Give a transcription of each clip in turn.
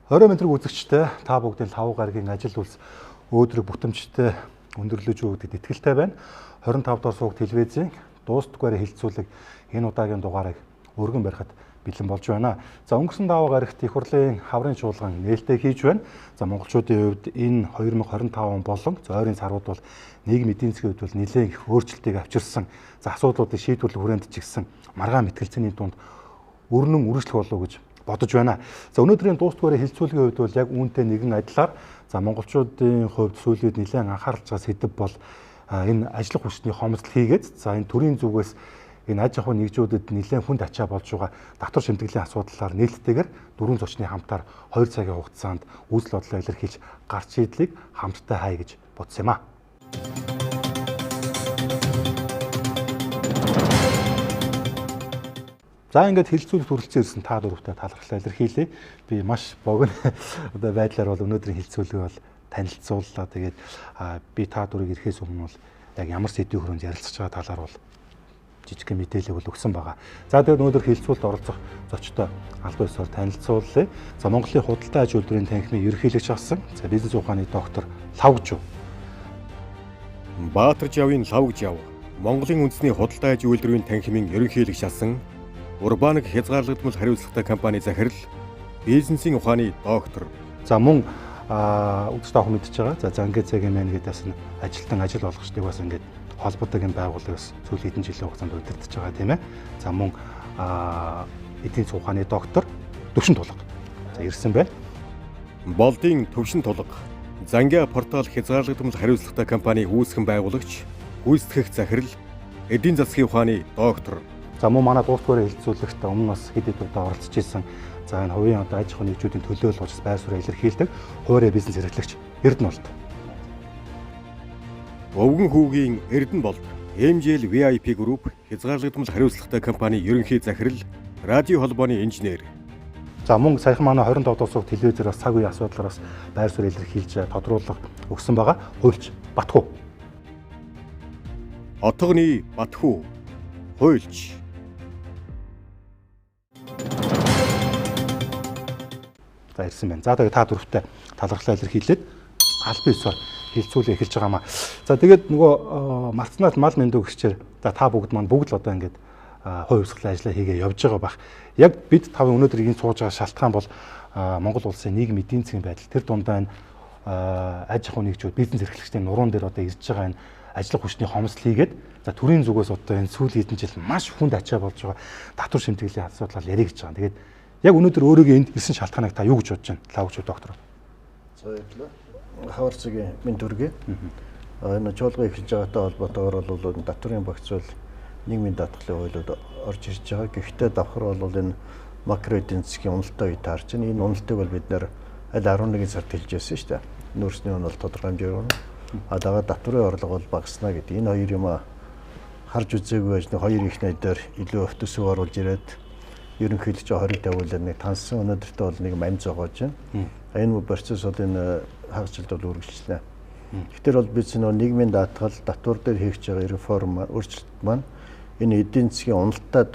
20 метрийн үзэгчтэй та бүгдийн 5 гарагийн ажил үйлс өөдрөг бүтэмжтэй өндөрлөж өгөхөд итгэлтэй байна. 25 дахь сууг телевизийн дуустдаггүйрээ хилцүүлэг энэ удаагийн дугаарыг өргөн барихад бэлэн болж байна. За өнгөрсөн 5 гарагт их хурлын хаврын чуулган нээлттэй хийж байна. За монголчуудын хувьд энэ 2025 он болон ойрын сарууд бол нийгмийн эдийн засгийн хувьд бол нэлээд их өөрчлөлтийг авчирсан. За асуудлуудыг шийдвэрлэх хүрээнд чигсэн маргаан мэтгэлцээний дунд өрнөн үргэлжлэх болов уу гэж бодож байна. За өнөөдрийн дуустдаггүйрээ хилцүүлгийн хувьд бол яг үүнтэй нэгэн адилаар за монголчуудын хувьд сүүлийн үед нэлээд анхаарч байгаа сэдэв бол энэ ажлах хүчний хомсдол хийгээд за энэ төрийн зүгээс энэ аж ахуйн нэгжүүдэд нэлээд хүнд ачаа болж байгаа татвар шимтгэлийн асуудлаар нээлттэйгээр дөрвөн зочны хамтаар 2 цагийн хугацаанд үзэл бодлоо илэрхийлж гарч шийдлийг хамтдаа хай гэж бодсон юм а. За ингээд хилцүүлэгт хүрэлцэн ирсэн та дөрөвтэй талархлаа илэрхийлье. Би маш богино одоо байдлаар бол өнөөдрийн хилцүүлгийг бол танилцууллаа. Тэгээд би та дөрвийг ирэхээс өмнө бол яг ямар сэдвийн хүрээнд ярилцж байгаа талаар бол жижигхэн мэдээлэл бол өгсөн байгаа. За тэгээд өнөөдөр хилцүүлэлд оролцох зочтой албан ёсоор танилцуулъя. За Монголын худалдаа аж үйлдвэрийн танхимын ерөнхийлөгч асан за бизнес ухааны доктор Лавгжав. Баатаржавын Лавгжав Монголын үндэсний худалдаа аж үйлдвэрийн танхимын ерөнхийлөгч асан Урбанк хязгаарлагдмал хариуцлагатай компани захирал бизнесийн ухааны доктор. За мөн үзэж таах мэдж байгаа. За Зангээ цагийн мэн гэдэг бас ажилтан ажил олгогчдыг бас ингээд холбоотой байгууллага бас сүүлийн хэдэн жилийн хугацаанд удирдах байгаа тийм ээ. За мөн эдийн засгийн ухааны доктор Төвшин Тулга. За ирсэн байна. Болдын Төвшин Тулга Зангаа портал хязгаарлагдмал хариуцлагатай компани үүсгэн байгуулагч, гүйцэтгэх захирал, эдийн засгийн ухааны доктор. За мөн манай дуустдаггүйрээ хилцүүлэгт өмнө бас хэд хэд удаа оролцож ирсэн. За энэ хувийн одоо аж ахуйн нэгжүүдийн төлөөлөл учраас байр суурь илэрхийлдэг хуурай бизнес эрхлэгч Эрдэнэболд. Өвгөн хүүгийн Эрдэнэболд MJL VIP Group хязгаарлагдмал хариуцлагатай компани ерөнхий захирал, радио холбооны инженер. За мөн саяхан манай 25 дахь сууг телевизээр бас цаг үеийн асуудлаар бас байр суурь илэрхийлж тодруулах өгсөн байгаа. Хуульч Батхүү. Отгоны Батхүү. Хуульч. За ирсэн байна. За тэгээд та дөрөвтэй талархлаа илэрхийлээд албан ёсоор хилцүүлээ эхэлж байгаамаа. За тэгээд нөгөө марцнаас мал мэндүү гисчээр за та бүгд маань бүгд л одоо ингээд хувь өсгөлийн ажлаа хийгээ явж байгаа бах. Яг бид тавын өнөөдөр ийм сууж байгаа шалтгаан бол Монгол улсын нийгэм эдийн засгийн байдал тэр дундаа энэ аж ахуйн нэгжүүд бизнес эрхлэгчдийн нуруунд дээр одоо ирж байгаа энэ ажлах хүчний хомсдол хийгээд за төрийн зүгээс одоо энэ сүүлийн хэдэн жил маш хүнд ачаа болж байгаа татвар шимтгэлийн асуудлаар ярих гэж байгаа. Тэгээд яг өнөөдөр өөрөөгөө энд ирсэн шалтгааныг та юу гэж бодож байна? Лавгжав доктор. За баярлалаа. Хавар цагийн минь дүргээ. Энэ чуулган эхэлж байгаатай холбоотойгоор бол татварын багц бол нийгмийн даатгалын хуулиуд орж ирж байгаа. Гэхдээ давхар бол энэ макро эдийн засгийн уналттай үе таарч байна. Энэ уналтыг бол бид нэр аль 11 сард хэлж байсан шүү дээ. Нүүрсний уналт тодорхой хэмжээгээр дагаад татварын орлого бол багаснаа гэдэг. Энэ хоёр юм харж үзээгүй байж нэг хоёр их найдаар илүү төсөв оруулж ирээд ерөнхийдөө 20 тавиулаад нэг тансан өнөөдөртөө бол нэг амь зогоож байна. Энэ процесс бол энэ хагасжилт бол үргэлжлэнэ. Гэхдээ бол бид нөө нийгмийн даатгал татвар дээр хийж байгаа реформ өөрчлөлт маань энэ эдийн засгийн уналтаа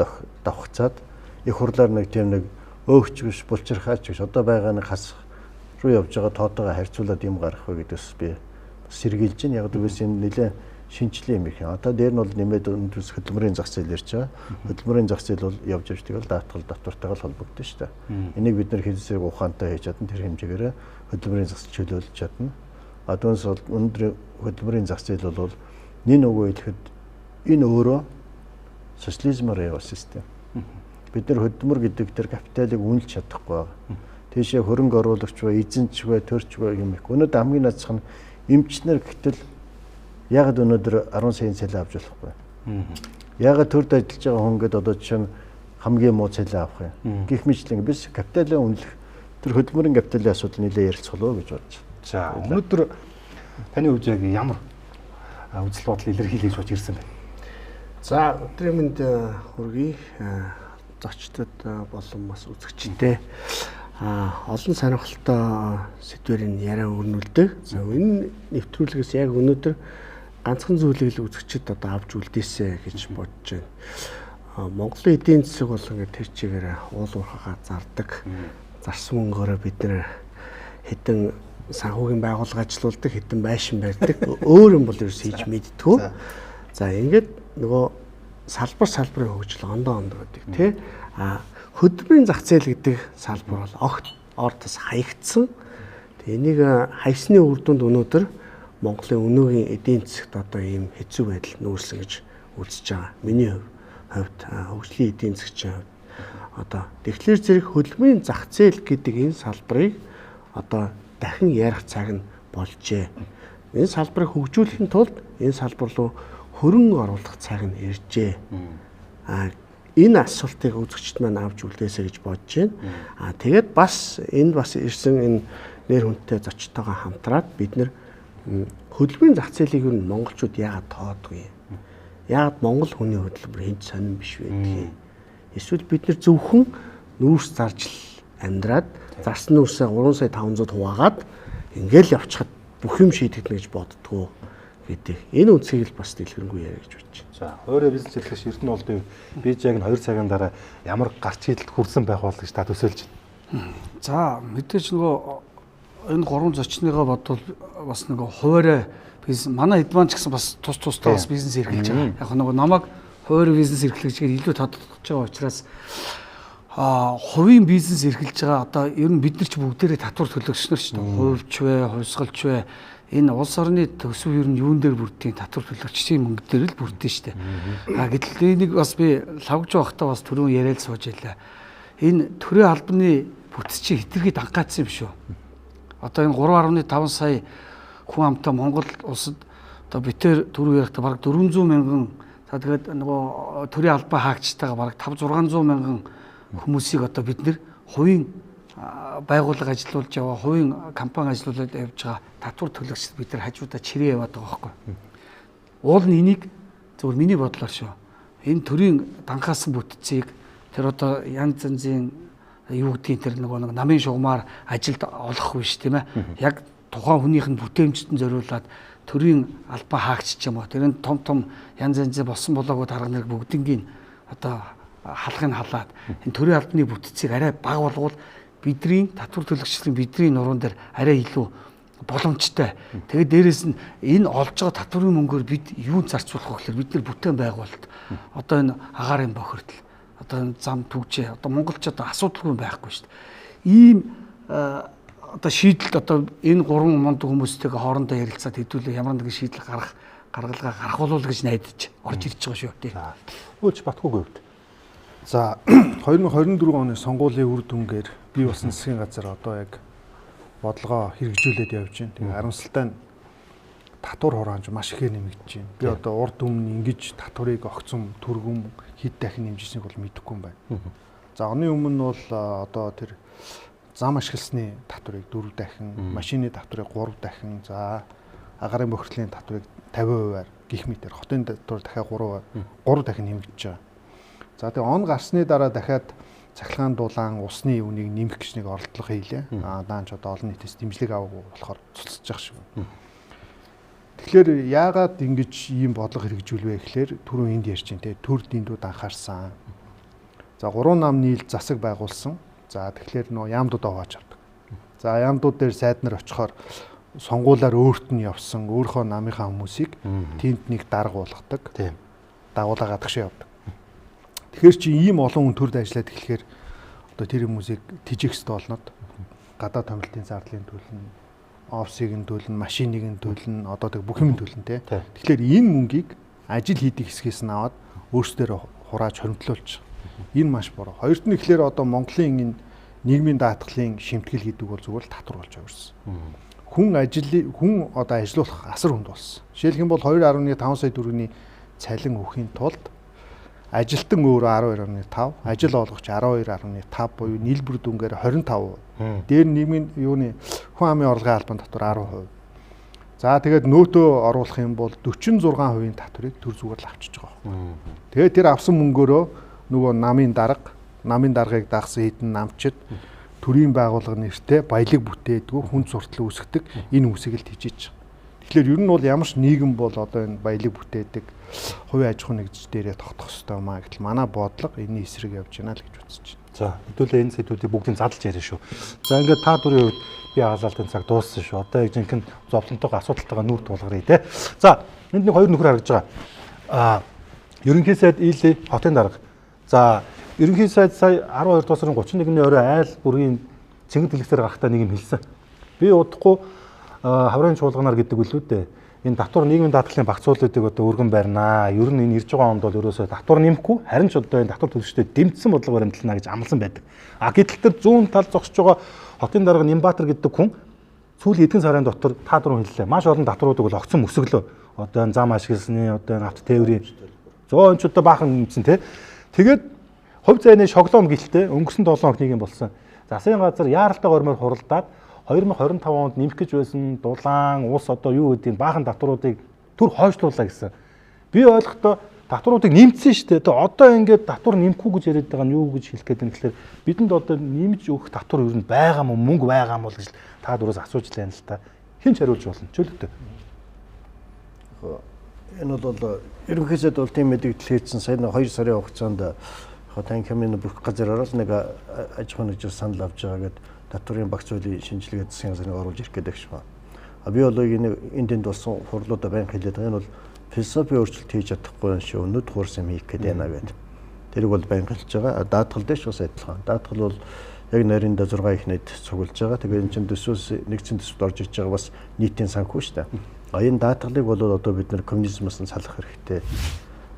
давхцаад их хурлаар нэг тийм нэг өөгч биш булчирхаач биш одоо байгаа нэг хасах руу явж байгаа тоотойгоо харьцуулаад юм гарах вэ гэдэгс би сэргийлж байна. Яг гэвэл энэ нэлээд шинжлэх юм их. Одоо дээр нь бол нэмээд өндөс хөдөлмөрийн зах зээл ирж байгаа. Хөдөлмөрийн зах зээл бол явж байгаа даатгал татвартайгаа холбогдсон шүү дээ. Энийг бид нэр хэлсэг ухаантай хийж чадна тэр хэмжээгээр хөдөлмөрийн зах зээл чөлөөлж чадна. Адуунс бол өндөр хөдөлмөрийн зах зээл бол нэг нөгөө хэлэхэд энэ өөрөө социализмаар явах систем. Бид нар хөдөлмөр гэдэг тэр капиталыг үнэлж чадахгүй байгаа. Тийшээ хөрөнгө оруулагч ба эзэнч ба төрч ба юм их. Өнөөдөр хамгийн наацх нь эмчнэр гэтэл яг өнөөдөр 10 сая цалин авч болохгүй. Яг төрд ажиллаж байгаа хүн гээд одоо жишээ нь хамгийн муу цалин авах юм. Гэх мэтлэн биш капиталаа үнэлэх тэр хөдөлмөрийн капиталын асуудал нэлээд ярилцголоо гэж бодож байна. За өнөөдөр таны хувьд яг ямар үзэл бодол илэрхийлж бож ирсэн бэ? За өдрийн мэнд хүргэе. Зочдод болон бас үзэгчтэй олон сонирхолтой сэдвэрийн яриа өрнүүлдэг. За энэ нэвтрүүлгээс яг өнөөдөр ганцхан зүйлийг л үзэгчд одоо авч үлдээсэ гэж бодож байна. Монголын эдийн засаг бол ингээд тэр чигээр уул уурхагаа зардаг. Зарсан мөнгөөрөө бид нэр хэдэн санхүүгийн байгууллага ажилуулдаг, хэдэн байшин барьдаг. Өөр юм бол ерөөс хийж мэдтгүү. За ингээд нөгөө салбарын хөгжил ондоо гэдэг тий. Хөдөлмөрийн зах зээл гэдэг салбар бол огт ортос хаягдсан. Энийг хаягсны үр дүнд өнөөдөр Монголын өнөөгийн эдийн засагт одоо ийм хэцүү байдал нүүрсэн гэж үзэж байгаа. Миний хувьд хөгжлийн эдийн засгийн хувьд одоо тэгэхээр зэрэг хөдөлмөрийн зах зээл гэдэг энэ салбарыг одоо дахин ярих цаг нь болжээ. Энэ салбарыг хөгжүүлэхийн тулд энэ салбар руу хөрөнгө оруулах цаг нь иржээ. Энэ асуултыг үзэгчд маань авч үлдээсэй гэж бодож байна. Тэгээд бас ирсэн энэ нэр хүндтэй зочдтойгоо хамтраад бид нэр хөдөлмөрийн зах зээлийг юу монголчууд яагаад тоодгүй юм? Яагаад монгол хүний хөдөлмөр хинт сонирн биш вэ? Эсвэл бид нар зөвхөн нүүрс зарж амьдраад зарсан нүүрсээ 3 сая 500 хуваагаад ингээл явчихад бүх юм шийдэгдэнэ гэж боддгоо гэдэг. Энэ үндсийг л бас дэлгэрэнгүй яриа гэж бодож байна. За, өөрөө бизнес эрхлэгч Эрдэнэ Олдын бие яг нь 2 цагийн дараа ямар гарч хийдэлд хүрсэн байх бол гэж та төсөөлж байна. За, мэдээж нөгөө энэ 3 зочныгоо бодвол бас нөгөө хуваарай бизнес манай эдванч гэсэн бас тусдаа бас бизнес эрхэлж байгаа. Яг нөгөө намайг хуваарай бизнес эрхлэгчээр илүү тодтогч байгаа учраас хувийн бизнес эрхэлж байгаа одоо ер нь бид нар ч бүгдээрээ татвар төлөгч нар шүү дээ. Хувьч вэ, хувьсгалч вэ? Энэ улс орны төсөв ер нь юун дээр бүрдгийг татвар төлөгчдийн мөнгө дээр л бүрдэн шүү дээ. Гэтэл энийг бас би лавж байхдаа бас түрүүн яриад сууж байлаа. Энэ төрийн албаны бүтцийг хэтэрхий дангацсан юм шүү. Одоо энэ 3.5 сая хүн амтай Монгол улсад одоо битээр түрүү ярихдаа бараг 400 мянган за тэгээд нөгөө төрийн албан хаагчтайгаа бараг 500-600 мянган хүмүүсийг одоо бид нэр хувийн байгууллага ажилуулж яваа, хувийн компани ажилуулад явж байгаа татвар төлөгчд бид нар хажуудаа чирээ яваад байгаа байхгүй. Уул нь энийг зөвхөн миний бодлоор шүү. Энэ төрийн данхаасан бүтцийг тэр одоо янз янзын юу гэдгийг тэр нэг намын шугамар ажилд олох биш тийм ээ. Яг тухайн хүнийх нь бүтээмжтэн зориулаад төрийн албан хаагч ч юм уу. Тэр нь том янз янзын болсон болоогоо дарга нэр бүгднгийн одоо халахыг халаад энэ төрийн албаны бүтцийг арай бага болгоод бидний татвар төлөгчдийн бидний нуруунд дээр арай илүү боломжтой. Тэгээд дээрэс нь энэ олж байгаа татварын мөнгөөр бид юу зарцуулах вэ гэхээр бид нар бүтээн байгуулалт одоо энэ агаарын бохирдол одоо энэ зам түгжээ одоо монголчууд асуудалгүй байхгүй шүү дээ. Ийм одоо шийдэлд одоо энэ 3 монд хүмүүстэйгээ хоорондоо ярилцаад хэдүүлээ ямар нэгэн шийдэл гаргалгаа гарах болов гэж найдаж орж ирж байгаа шүү дээ. Өөч Батгүйгийн хувьд. За 2024 оны сонгуулийн үр дүнгээр бий болсон засгийн газар одоо яг бодлогоо хэрэгжүүлээд явж байна. Тэгээ харамсалтай нь татвар хураамж маш ихээр нэмэгдэж байна. Би одоо урд өмнө ингэж татварыг огцом түргэн хэд дахин нэмжсэнийг бол мэдэхгүй юм байна. За оны өмнө бол одоо тэр зам ашигласны татварыг 4 дахин, машины татварыг 3 дахин, за агаарын бохирдлын татварыг 50%-аар гих метр, хотын татвар дахиад 3 дахин нэмэгдэж байгаа. За тэгээ он гарсны дараа дахиад цахилгаан дулаан усны үнийг нэмэх гэж нэг оролдлого хийлээ. Даанч одоо олон нийтээс дэмжлэг аваагүй болохоор цуцлж байгаа шиг байна. Тэгэхээр яагаад ингэж ийм бодлого хэрэгжүүлвэ гэхээр түрүү энд ярьж байна те төр дэндүүд анхаарсан. За 3 нам нийл засаг байгуулсан. За тэгэхээр нөө яамдууд аваач авдаг. За яамдууд дээр сайд нар очихоор сонгуулаар өөрт нь явсан өөрийнхөө намынхаа хүмүүсийг тэнд нэг дарга болгодог. Тийм. Дагуулаа гадагш явдаг. Тэгэхээр чи ийм олон хүн төрд ажиллаад эхлэхээр одоо тэр хүмүүсийг тижих хэвээр олнод гадаад томилтын зардлын төлн, офсыг нь төлн, машиныг нь төлн, одоо тэг бүх юм төлн тий. Тэгэхээр энэ мөнгийг ажил хийдэг хэсгээс нь аваад өөрсдөө хурааж хоригдлуулж. Энэ маш буруу. Хоёрт нь ихлээр одоо Монголын энэ нийгмийн даатгалын шимтгэл гэдэг бол зүгээр л татвар болж явсан. Хүн одоо ажиллах асар хүнд болсон. Жишээлх юм бол 2.5 сая төгрөгийн цалин өхийн тулд ажилтан өөрөө 12.5, ажил олгогч 12.5 буюу нийлбэр дүнгээр 25%. Дээр нийгмийн юуны хүн амын орлогын албан татвар 10%. За тэгээд нөөтөө оруулах юм бол 46% татварыг төр зүгээр л авчиж байгаа. Тэгээд тэр авсан мөнгөөрөө нөгөө намын даргыг дагсан хэдэн намчид төрийн байгууллага нэртэй баялаг бүтээдгүү хүн суртал үүсгдэг энэ үсгийг л тижиж байгаа. Тэгэхээр ер нь бол ямар ч нийгэм бол одоо энэ баялаг бүтээдэг хувийн аж ахуйн нэгж дээрээ тогтох хэрэгтэй юмаа гэтэл манай бодлого энэний эсрэг явж байна л гэж үзэж байна. За хэдүүлээ энэ сэдвүүдийг бүгдийг задлж яриа шүү. За ингээд та дөрвийн хувьд би хаалгалтын цаг дууссан шүү. Одоо яг жинхэнэ зовлонтойгоо асуудалтайгаа нүүр тулгарыг те. За энд нэг хоёр нөхөр харагдаж байгаа. Ерөнхий сайд Ийли хотын дарга. За ерөнхий сайд сая 12 дугаар сарын 31-ний орой айл бүргийн цэнгэл дэлгэцээр гарахтаа нэг юм хэлсэн. Би удахгүй хаврын чуулганаар гэдэг үлээ дээ. Энэ татвар нийгмийн даатгалын багцуулалтыг одоо өргөн барьнаа. Ер нь энэ ирж байгаа онд бол ерөөсөө татвар нэмэхгүй, харин ч одоо энэ татвар төлөвчдөд дэмжсэн бодлого баримтлана гэж амласан байдаг. Гэтэл тэр зүүн тал зогсож байгаа хотын дарга Нимбаатар гэдэг хүн сүүлийн эдгээр сарын дотор та дөрөв хэллээ. Маш олон татваруудыг бол огцон өсөглөө. Одоо энэ зам ашигласны, одоо энэ авто тээврийн зөөн ч одоо баахан нэмсэн тий. Тэгээд хувь зайны шоглоом гэлтэй өнгөрсөн 7 хоног нэг юм болсон. Засгийн газар яаралтай гормоор хуралдаад 2025 онд нэмэх гэж байсан дулаан, ус одоо юу гэдгийг баахан татваруудыг түр хойшлууллаа гэсэн. Би ойлгохдоо татваруудыг нэмсэн шүү дээ. Тэгээ одоо ингээд татвар нэмэхгүй гэж яриад байгаа нь юу гэж хэлэх гээд байна гэхээр бидэнд одоо нэмж өгөх татвар ер нь байгаа мó мөнгө байгаа мó гэж та дөрөөс асууж лээ л та. Хэн ч хариулж болно. Чөлөөтэй. Энэ бол ерөнхийдөө бол тийм мэдээлэл хийсэн сая 2 сарын хугацаанд танхимын бүх газараар нэг аж ахуйн нэгжээс санал авч байгаа гэдэг татварын багц хуулийн шинжилгээ засгийн газрыг оруулж ирэх гэдэг шиг байна. Би бол энэ дэнд болсон хурлуудаа байнга хэлээд байгаа. Энэ бол философи өөрчлөлт хийж чадахгүй юм шиг өнөд хуурс юм хийх гэдэг байна гэдэг. Тэрийг бол байнга хэлж байгаа. Даатгал дэш бас адилхан. Даатгал бол яг нарийн 6 их нийт цуглаж байгаа. Тэгээд энэ чинь төсвөөс нэгдсэн төсөвд орж иж байгаа бас нийтийн санхүү шүү дээ. Энэ даатгалыг бол одоо бид нэр коммунизмоос нь салах хэрэгтэй.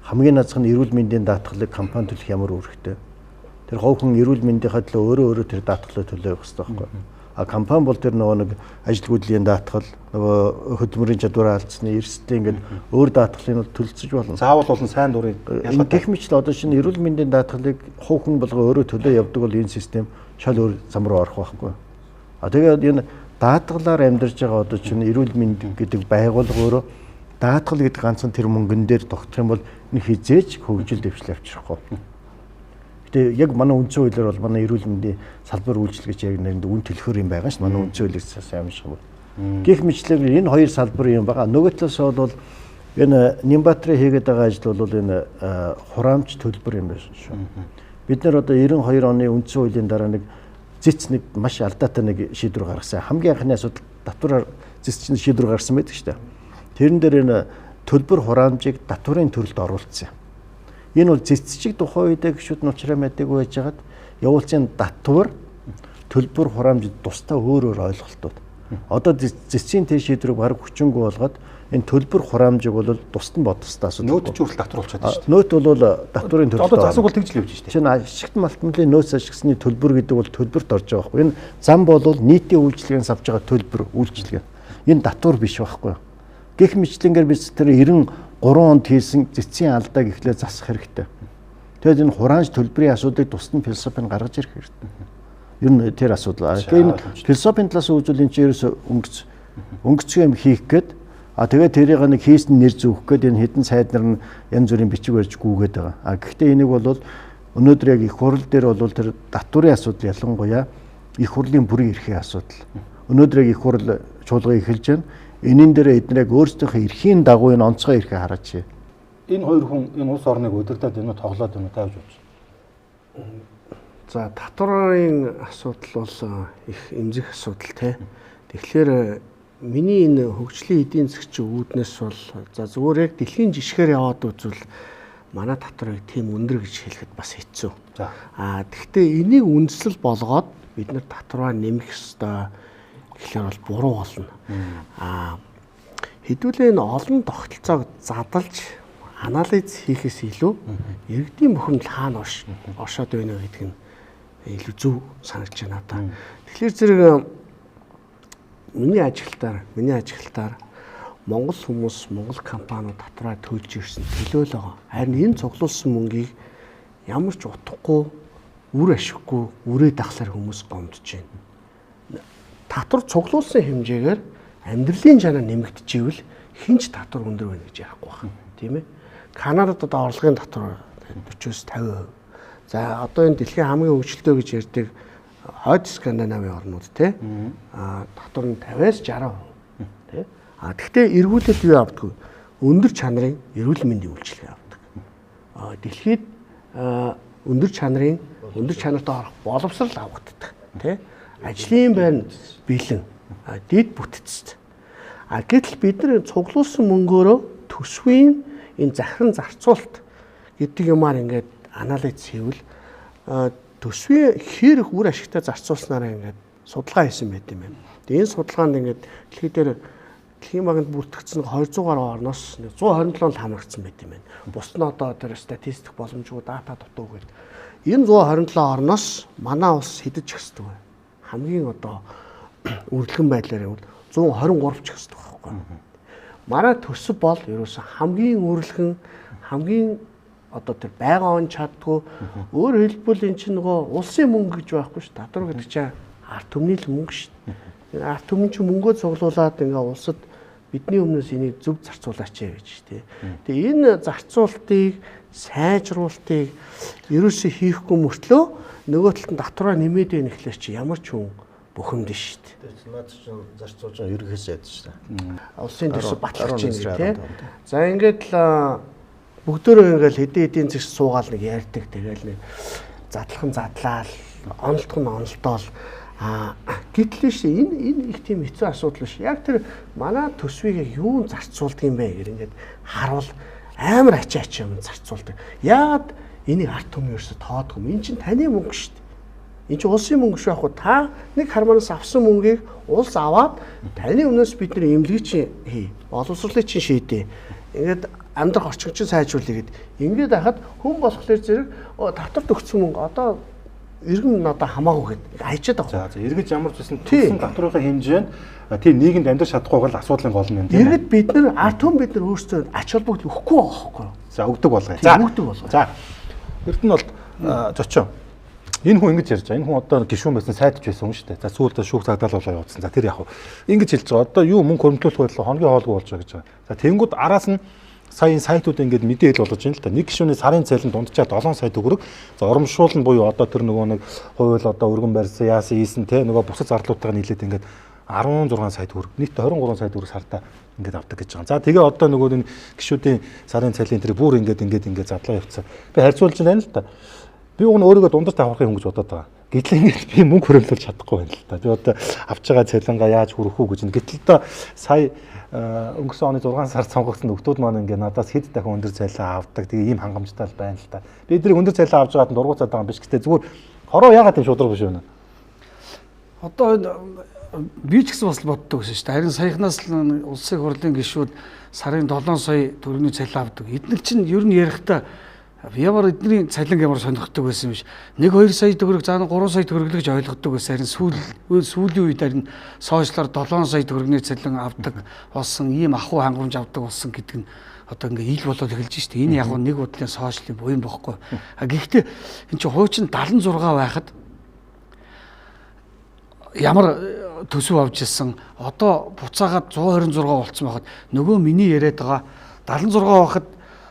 Хамгийн наазах нь эрүүл мэндийн даатгалыг компани төлөх ямар үүрэгтэй. Тэр ховхон эрүүл мэндийнхаа төлөө өөрөө тэр даатгалыг төлөө явах хэрэгтэй байхгүй. Компани бол тэр нөгөө нэг ажилгүйдлийн даатгал, нөгөө хөдөлмөрийн чадвараа алдсны эрсдэл ингээд өөр даатгалыг төлөлцөж болно. Заавал болон сайн дурын гэх мэт л одоо шинэ эрүүл мэндийн даатгалыг ховхон болгоо өөрөө төлөө явдаг бол энэ систем шал өөр зам руу орох байхгүй. Тэгээд энэ даатгалаар амьдарч байгаа одоо чинь эрүүл мэнд гэдэг байгууллага өөрөө даатгал гэдэг ганцхан тэр мөнгөн дээр тогтох юм бол энэ хизээч хөгжил дэвшил авчрахгүй. Гэтэ яг манай үндсэн хуулиар бол манай эрүүл мэндийн салбар үйлчлэгч яг нэрэнд үн төлөхөр юм байгаа ш. Манай үндсэн хуулиас сайн шиг бол. Гэх мэтлэр энэ хоёр салбар юм байгаа. Нөгөө талаас бол энэ Нимбаатрын хийгээд байгаа ажил бол энэ хураамж төлбөр юм байна шүү. Бид нар одоо 92 оны үндсэн хуулийн дараа нэг зэц нэг маш алдаатай нэг шийдвэр гаргасан. Хамгийн анхны асуудал татвараар зэц чинь шийдвэр гаргасан байдаг шүү дээ. Тэрэн дээр энэ төлбөр хураамжийг татварын төрөлд оруулсан. Энэ бол зэцчиг тухайн үедээ гişүүд нь уучраа мэдээгүй байжгаад явуулсан татвар төлбөр хураамж тусдаа өөр ойлголтууд. Одоо зэцсийн тэр шийдвэрийг баг хүчингүй болгоод энэ төлбөр хураамжийг бол тусад нь бодохстой асуудал. Нөөц ч хүртэл татвар болчиход байна шүү дээ. Нөөц бол татварын төлөлд. Одоо засаг бол тэгж л явж шүү дээ. Чинь ашигт малтмлын нөөц ашигсны төлбөр гэдэг бол төлбөрт орж байгаа байхгүй. Энэ зам бол нийтийн үйлчлэгээс авч байгаа төлбөр үйлчлэг. Энэ татвар биш байхгүй. Гэх мэтлэнгээр бид тэр 93 онд хийсэн зэцсийн алдааг эхлээ засах хэрэгтэй. Тэгэд энэ хураамж төлбөрийн асуудлыг тусад нь философийн гаргаж ирэх хэрэгтэй. Ер нь тэр асуудал. Энэ философийн талаас үзвэл энэ чинь ерөөсө өнгөцгөө юм хийх гээд тэгээд тэрийг нэг хийсэн нэр зүүх гээд энэ хідэн сайд нар нь янз бүрийн бичиг барьж гүгээд байгаа. Гэхдээ энийг бол өнөөдөр яг их хурл дээр бол тэр татварын асуудал ялангуяа их хурлын бүрийн эрхийн асуудал. Өнөөдөр яг их хурл чуулган эхэлж байна. Энийн дээр эднэр яг өөрсдийнхөө эрхийн дагуу энэ онцгой эрхээ хараач. Энэ хоёр хүн энэ улс орныг удирдаад энэ тоглоод энэ тавьж байна. За татварын асуудал бол их эмзэг асуудал тий. Тэгэхээр миний энэ хөгжлийн эдийн засгийн үүднээс бол за зүгээр яг дэлхийн жишгээр яваад үзвэл манай татварыг тийм өндөр гэж хэлэхэд бас хэцүү. Гэхдээ энийг үндэслэл болгоод бид нар татвараа нэмэх ёстой гэхлээр бол буруу болно. Хэдүүлээ энэ олон тогтолцоог задлж анализ хийхээс илүү иргэдийн бухимдал хаана оршоод байна гэдэг нь илүү зөв санагдаж байна надад. Тэгэхээр зэрэг миний ажиглалтаар Монгол хүмүүс, Монгол компаниуд татвараа төлж ирсэн төлөөл байгаа. Харин энэ цуглуулсан мөнгийг ямар ч утгагүй, үр ашиггүй, үрээ дагсаар хүмүүс гомдож байна. Татвар цуглуулсан хэмжээгээр амьдралын чанар нэмэгдэживэл хинч татвар өндөр байна гэж ярихгүй байна. Тийм ээ. Канадад одоо орлогын татвар 40-50%. За одоо энэ дэлхийн хамгийн хөгжилтэй гэж ярьдаг хойд Скандинавын орнууд тий. Татвар нь 50-60%. Тий. Гэхдээ эргүүлээд юу авдаг вэ? Өндөр чанарын эрүүл мэндийн үйлчилгээ авдаг. Дэлхийд өндөр чанартай орох боловсрал авагддаг тий. Ажлын байр бэлэн дэд бүтцэд. Гэтэл бид нар цуглуулсан мөнгөөрөө төсвийн энэ захиран зарцуулалт гэдэг юмар ингээд анализ хийвэл төсвийн хэрэг үр ашигтай зарцуулснараа ингээд судалгаа хийсэн байт юм байна. Тэгээ энэ судалгаанд ингээд дэлхийн банкнд бүртгэгдсэн 200 гаруй орноос 127-нд хамрагдсан байт юм байна. Бусд нь одоо тэр статистик боломжгүй дата дутуу гэдэг. Энэ 127 орноос манай улс хэдэж хэсдэг вэ? Хамгийн одоо үргэлжлэн байдлаар явал 123 ч хэсдэг байхгүй. Манай төсөв бол ерөөсө хамгийн үргэлжлэн хамгийн одоо тэр байгаа он чаддгүй өөр хэлбэл эн чинь нөгөө улсын мөнгө гэж байхгүй шүү. Татвар гэдэг чинь ард түмний л мөнгө шүү. Энэ ард түмэн чинь мөнгөө цуглуулад ингээ улсад бидний өмнөөс энийг зөв зарцуулаач гэж тий. Тэгээ энэ зарцуулалтыг сайжруулалтыг ерөөсөө хийхгүй мөртлөө нөгөө талд нь татвараа нэмээд байх гэхлээр чи ямар ч хүн бухимд нь шүү дээ. Тэр наад чинь зарцуулж байгаа ерөнхийдөө яд шүү дээ. Улсын төсөв батлаж байна тий. За ингээд л бүгдөө ингээл хэдийн зэгс суугаал нэг ярьдаг. Тэгээл нэг задлахын задлаал, онолдох нь онолдоол. Гэтэл шүү энэ их тийм хэцүү асуудал биш. Яг тэр манай төсвийг юун зарцуулдаг юм бэ гэр ингээд харуул амар ачаач юм зарцуулдаг. Яагаад энийг ард түмэн ерөөсө тоодох юм? Энд чинь таны мөнгө шүү дээ. Энд чинь улсын мөнгө шүү яахгүй. Та нэг харманаас авсан мөнгийг улс аваад таны өмнөөс бид нар эмнэлэг чинь хий. Боловсролыг чинь шийдээ. Ингээд амьдрах орчинчин сайжруулъя гэд. Ингээд хахад хүн болохоор зэрэг татварт өгсөн мөнгө одоо иргэн надаа хамаагүй гэд хайчаад байгаа. За иргэд ямар ч үсэн төлсөн татврын хэмжээнд тийм нийгэмд амьдрах чадахгүйг л асуудлын гол нь юм тийм. Иргэд бид нар ард түмэн бид нар өөрсдөө ач холбогдол өгөхгүй байгаа байхгүй юу? За өгдөг болгоё. За өгдөг болгоё. За эрт нь бол зочин. Энэ хүн ингэж ярьж байгаа. Энэ хүн одоо гишүүн байсан сайдч байсан хүн шүү дээ. За сүүлдээ шүүх цагдаа болоо явуулсан. За тэр яг хав. Ингэж хэлж байгаа. Одоо юу мөнгө хөрөмтлөх байлаа хоногийн хоолгүй болж байгаа гэж байгаа. За тэнгууд араас нь сая сайтууд ингээд мэдээлэл болгож байна л да. Нэг гишүүний сарын цалин дунджаа 7 сая төгрөг. За урамшуулна буюу одоо тэр нөгөө нэг хууль одоо өргөн барьсан яасан ийсэн те нөгөө бусад зарлуудтайгаа нийлээд ингээд 16 сая төгрөг. Нийт 23 сая төгрөг сартаа ингээд авдаг гэж байгаа. За тэгээ одоо нөгөө нэг гишүүдийн сарын цалин тэр бүр ингээд задлаа явцсан. Би харьцуулж байна л да. Би өөрийгөө дундаж тавхахын хүн гэж бодоод байгаа. Гэтэл ингээд би мөнгө хөрөмлөж чадахгүй байна л да. Би одоо авч байгаа цалингаа яаж хүрэх үү гэж. Гэтэл одоо сая өнгөрсөн оны 6 сард сонгогдсон нөхдүүд маань ингээд надаас хэд дахин өндөр цалин авдаг. Тэгээ ийм хангамжтай байна л да. Би эдгээр өндөр цалин авч байгаад дургуцаад байгаа юм биш гэхдээ зүгээр хороо яагаад тийм шудраг биш вэ? Одоо би ч гэсэн бас боддог гэсэн шүү дээ. Харин саяхнаас л улсын хурлын гишүүд сарын 7 сая төгрөгийн цалин авдаг. Эдгээр чинь ер нь ярихдаа ямар эдний цалин ямар сонирхдаг байсан биш. 1-2 сая төгрөг заана 3 сая төгрөг л гэж ойлгодог байсан. Харин сүүлийн үед харин сошиалаар 7 сая төгрөгийн цалин авдаг болсон, ийм ахуй хангамж авдаг болсон гэдэг нь одоо ингээ ил болоод эхэлж штэ. Энэ яг нэг бодлын сошиалын буян бохгүй. Гэхдээ эн чинь хуучин 76 байхад ямар төсөв авч ирсэн одоо буцаагаад 126 болцсон байхад нөгөө миний яриад байгаа 76 байхад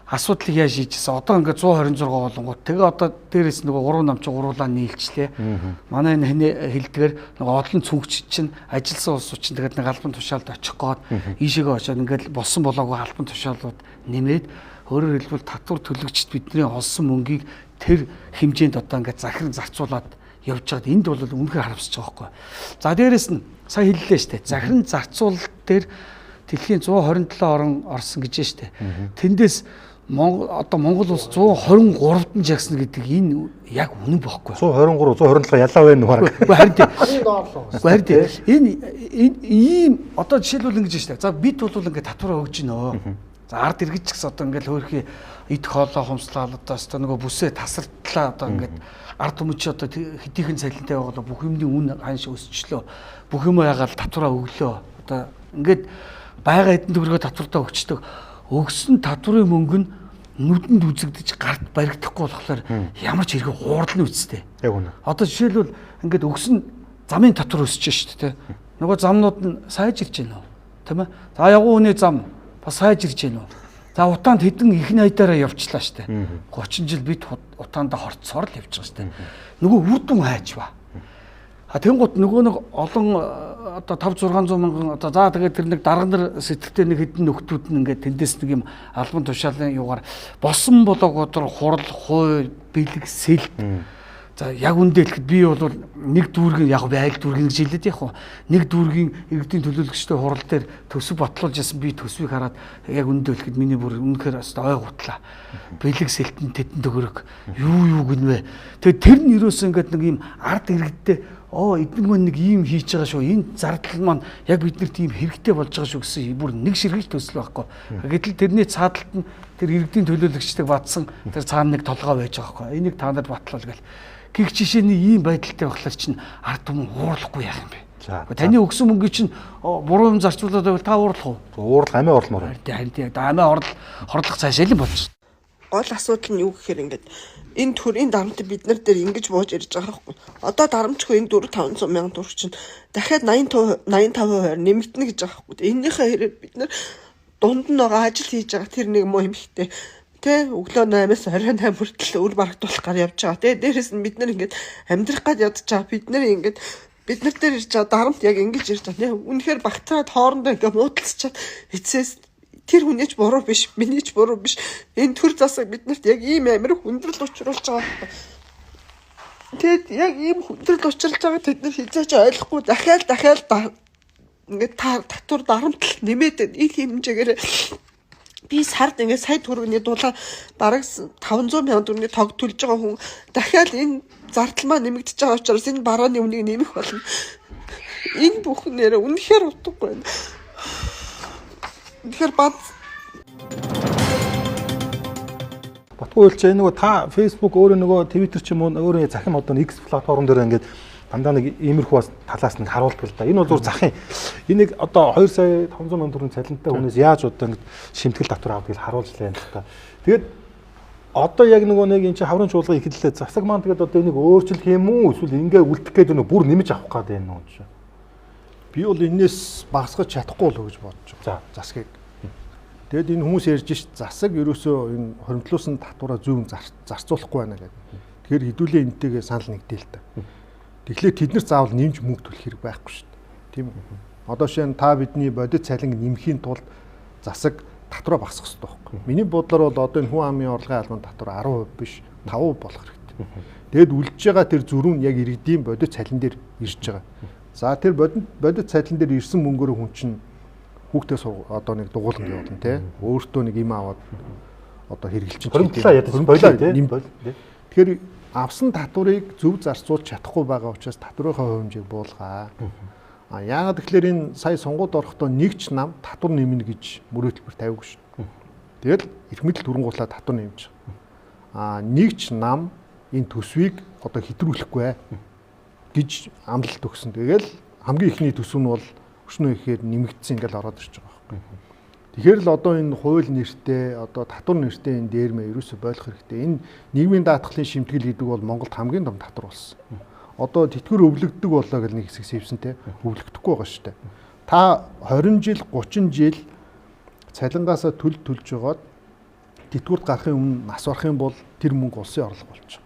асуудлыг яаж шийдчихсэн. Одоо ингээд 126 болонгууд тэгээ одоо дээрээс нөгөө 3 намч гуруулаа нийлчлээ. Манай энэ хэлдгээр нөгөө одлон цүнхч чинь ажилласан улсууд чинь тэгээд нэг албан тушаалд очих гээд ийшээгээ очоод ингээд болсон болоогүй албан тушаалууд нэмээд өөрөөр хэлбэл татвар төлөгчд бидний олсон мөнгийг тэр хэмжээнд одоо ингээд захиран зарцуулаад явж байгаад энд бол үнэхээр харамсаж байгаа байхгүй. За дээрээс нь сая хэллээ шүү дээ. Захиран зарцуулалт дээр дэлхийн 127 орн орсон гэж байна шүү дээ. Тэндээс Монгол улс 123-д нь жагсна гэдэг энэ яг үнэн бохгүй. 123 127 ялаа байна уу? Харин энэ ийм одоо жишээлбэл ингэж штэ. За бид бол ингээд татвараа өгж гинөө. За ард иргэж ч гэсэн одоо ингээд хөөрхий эд хоолоо хумслаад одоо нөгөө бүсээ тасартлаа одоо ингээд ард түмэн чи одоо хэдийнхэн цалинтай байгаа бүх юмны үн ханш өсчлөө. Бүх юм ягаал татвараа өглөө. Одоо ингээд байга эдэн төгрөгөө татвартаа өгчдөг. Өгсөн татврын мөнгө нь нүдэнд үзэгдэж гарт баригдахгүй болохоор ямар ч хэрэг хуурдлын үстэй. Яг үнэ. Одоо жишээлбэл ингээд өгсөн замын татвар өсөж шүү дээ. Нөгөө замнууд нь сайжирч байна уу? Тийм ээ. За ягуу хүний зам бас сайжирч байна уу? За утаанд хэдэн их найдаараа явчлаа шүү дээ. 30 жил бид утаанда хорцсоор л явж байгаа шүү дээ. Нөгөө үр дүн хайж ба. Тэнгууд нөгөө нэг олон одоо 5-600 мянган одоо за тэгээд тэр нэг дарга нар сэтгэлтэй нэг хэдэн нөхдүүд нь ингээд тэндээс нэг юм албан тушаалын юугаар босон болоогоор хурал хой бэлэг сэл. За яг үндэ хэлэхэд би бол нэг дүүргийн яг айл дүүргийн гэж хэлээд яг нэг дүүргийн иргэдийн төлөөлөгчтэй хурал дээр төсөв батлуулж ясан би төсвийг хараад яг үндэ хэлэхэд миний бүр үнэхээр ой гутлаа. Бэлэг сэлтэн тетэн төгөрөг юу гинвэ. Тэгээд тэр нь юусэн ингээд нэг юм ард иргэдтэй эдгээр мөн нэг ийм хийж байгаа шүү. Энэ зардал маань яг биднэрт ийм хэрэгтэй болж байгаа шүү гэсэн бүр нэг ширхэж төсөл байхгүй. Гэтэл тэрний цаадалт нь тэр иргэдийн төлөөлөгчдөг батсан тэр цаана нэг толгой байж байгаа байхгүй. Энийг та нарт батлуул гэл. Гэх жишээний ийм байдалтай байхлаар чинь ард түмэн уурлахгүй яах юм бэ? Таны өгсөн мөнгө чинь буруу юм зарцуулаад байвал та уурлах уу? Уурлах амиа орломоор. Харин амиа хорлох цаашаа л болж. Гол асуудал нь юу гэхээр ингээд энэ төрийн дарамт бид нар дээр ингэж бууж ирж байгаа байхгүй. Одоо дарамтгүй энэ 4-500 мянган төгрөг чинь дахиад 85% нэмэгдэнэ гэж байгаа байхгүй. Эннийхээ хэрэг бид нар дунд нь байгаа ажил хийж байгаа тэр нэг муу юм ихтэй. Тэ өглөө 8-аас оройн 8 хүртэл өр барагдуулах гар явж байгаа. Тэ дээрэс нь бид нар ингээд амьдрах гад ядж байгаа. Бид нар ингээд бид нар дээр ирж байгаа дарамт яг ингэж ирж байгаа. Тэ үнэхээр багтаад хоорондоо ингээд муудалцчаад эцэс тэр хүнийч буруу биш, минийч буруу биш. Энэ төр засаг биднэрт яг ийм амир хүндрэл учруулж байгаа. Тэгэд яг ийм хүндрэл учруулж байгаа тэд нар хизээч ойлгохгүй дахиад ингээд татвар дарамтлал нэмээд энэ хэмжээгээр би сард ингээд сая төгрөгийн дулаан дараг 500 мянган төгрөгийн тог төлж байгаа хүн дахиад энэ зардал маань нэмэгдэж байгаа учраас энэ барааны үнийг нэмэх болно. Энэ бүхнээр үнэхээр утгагүй байна. Тэгэхээр бат Батгүй хэлж байгаа нөгөө та Facebook өөрөө нөгөө Twitter ч юм уу өөрөө захим одоо X платформ дээр ингээд дандаа нэг иймэрхүү бас талаас нэг харуулдаг л да. Энэ бол зүгээр захын. Энийг одоо 2 сая 500 мянган төгрөгийн цалинтай хүнээс яаж одоо ингэ шимтгэл татвар авдаг гэж харуулж лээ л да. Тэгээд одоо яг нөгөө нэг энэ чинь хаврын чуулган ихэллээ засаг маань тэгээд одоо энийг өөрчлөх юм уу эсвэл ингээ үлдэх гээд нөгөө бүр нэмж авах гээд байна уу гэж. Би бол энээс багасгаж чадахгүй л гэж бодож байгаа. Засгийг. Тэгэд энэ хүмүүс ярьж шít засаг ерөөсөө энэ хоримтлуулсан татвараа зөв зарцуулахгүй байна гэдэг. Тэгэхээр хэдүүлээ энтэйгээ санал нэгдэе л та. Тэгэхээр тэд нар заавал нэмж мөнгө төлөх хэрэг байхгүй шүү дээ. Тийм үү? Одоо шинэ та бидний бодит цалин нэмэхийн тулд засаг татвараа багасгах хэрэгтэй байхгүй. Миний бодлоор бол одоо энэ хүн амын орлогын албан татвар 10% биш 5% болох хэрэгтэй. Тэгэд үлдэж байгаа тэр зүрх нь яг иргэдийн бодит цалин дээр ирж байгаа. За тэр бодит цалин дээр ирсэн мөнгөөр хүн чинь хүүхдээс одоо нэг дугууланд явуулна тий. Өөртөө нэг юм аваад одоо хэрэгжилчин бойлоо. Тэгэхээр авсан татварыг зөв зарцуулж чадахгүй байгаа учраас татврынхаа хувь хэмжээг буулгаа. Яагаад тэгэхээр энэ сая сонгуульд орохдоо нэг ч нам татвар нэмнэ гэж мөрөө төлбөр тавиагүй шүү. Тэгэл эрх мэдэл түрнгуулаад татвар нэмж байгаа. Нэг ч нам энэ төсвийг одоо хэтрүүлэхгүй гэж амлалт өгсөн. Тэгэл хамгийн ихний төсөв нь бол өчнөө ихээр нэмэгдсэн ингээл ороод ирж байгаа байхгүй. Тэгэхээр л одоо энэ хууль нэртэй одоо татвар нэртэй энэ дээрмээ ерөөсөй болох хэрэгтэй. Энэ нийгмийн даатгалын шимтгэл гэдэг бол Монголд хамгийн том татвар болсон. Одоо тэтгэр өвлөгддөг болоо гэл нэг хэсэг сэвсэнтэй өвлөгдөхгүй байгаа шүү дээ. Та 20 жил 30 жил цалингаасаа төлж жоод тэтгэврт гарахын өмнө нас барахын бол тэр мөнгө улсын орлого болж байгаа.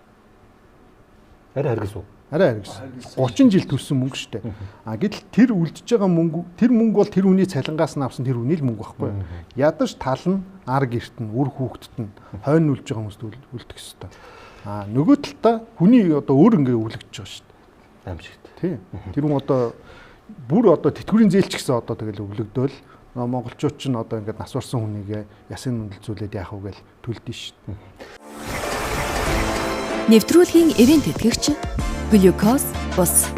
Арай харгас уу? Арай харгас. 30 жил төлсөн мөнгө шүү дээ. Гэтэл тэр үлдэж байгаа мөнгө бол тэр хүний цалингаас нь авсан тэр хүний л мөнгө байхгүй. Ядаж тал нь ар гэрт нь үр хүүхдэд нь хойно үлж байгаа хүмүүст үлдэх ёстой. Нөгөө талдаа хүний одоо өөр ингээ өвлөгдөж байгаа шүү дээ. Амжигт. Тийм. Тэр хүн одоо бүр одоо тэтгэврийн зээлч гэсэн одоо тэгэл өвлөгдөөл монголчууд ч н одоо ингээд нас барсан хүнийг ясын мөндөлзүүлээд яах вэ гэж төлдөг шүү дээ. Нэвтрүүлгийн эрийн тэтгэгч Глюкоз бус.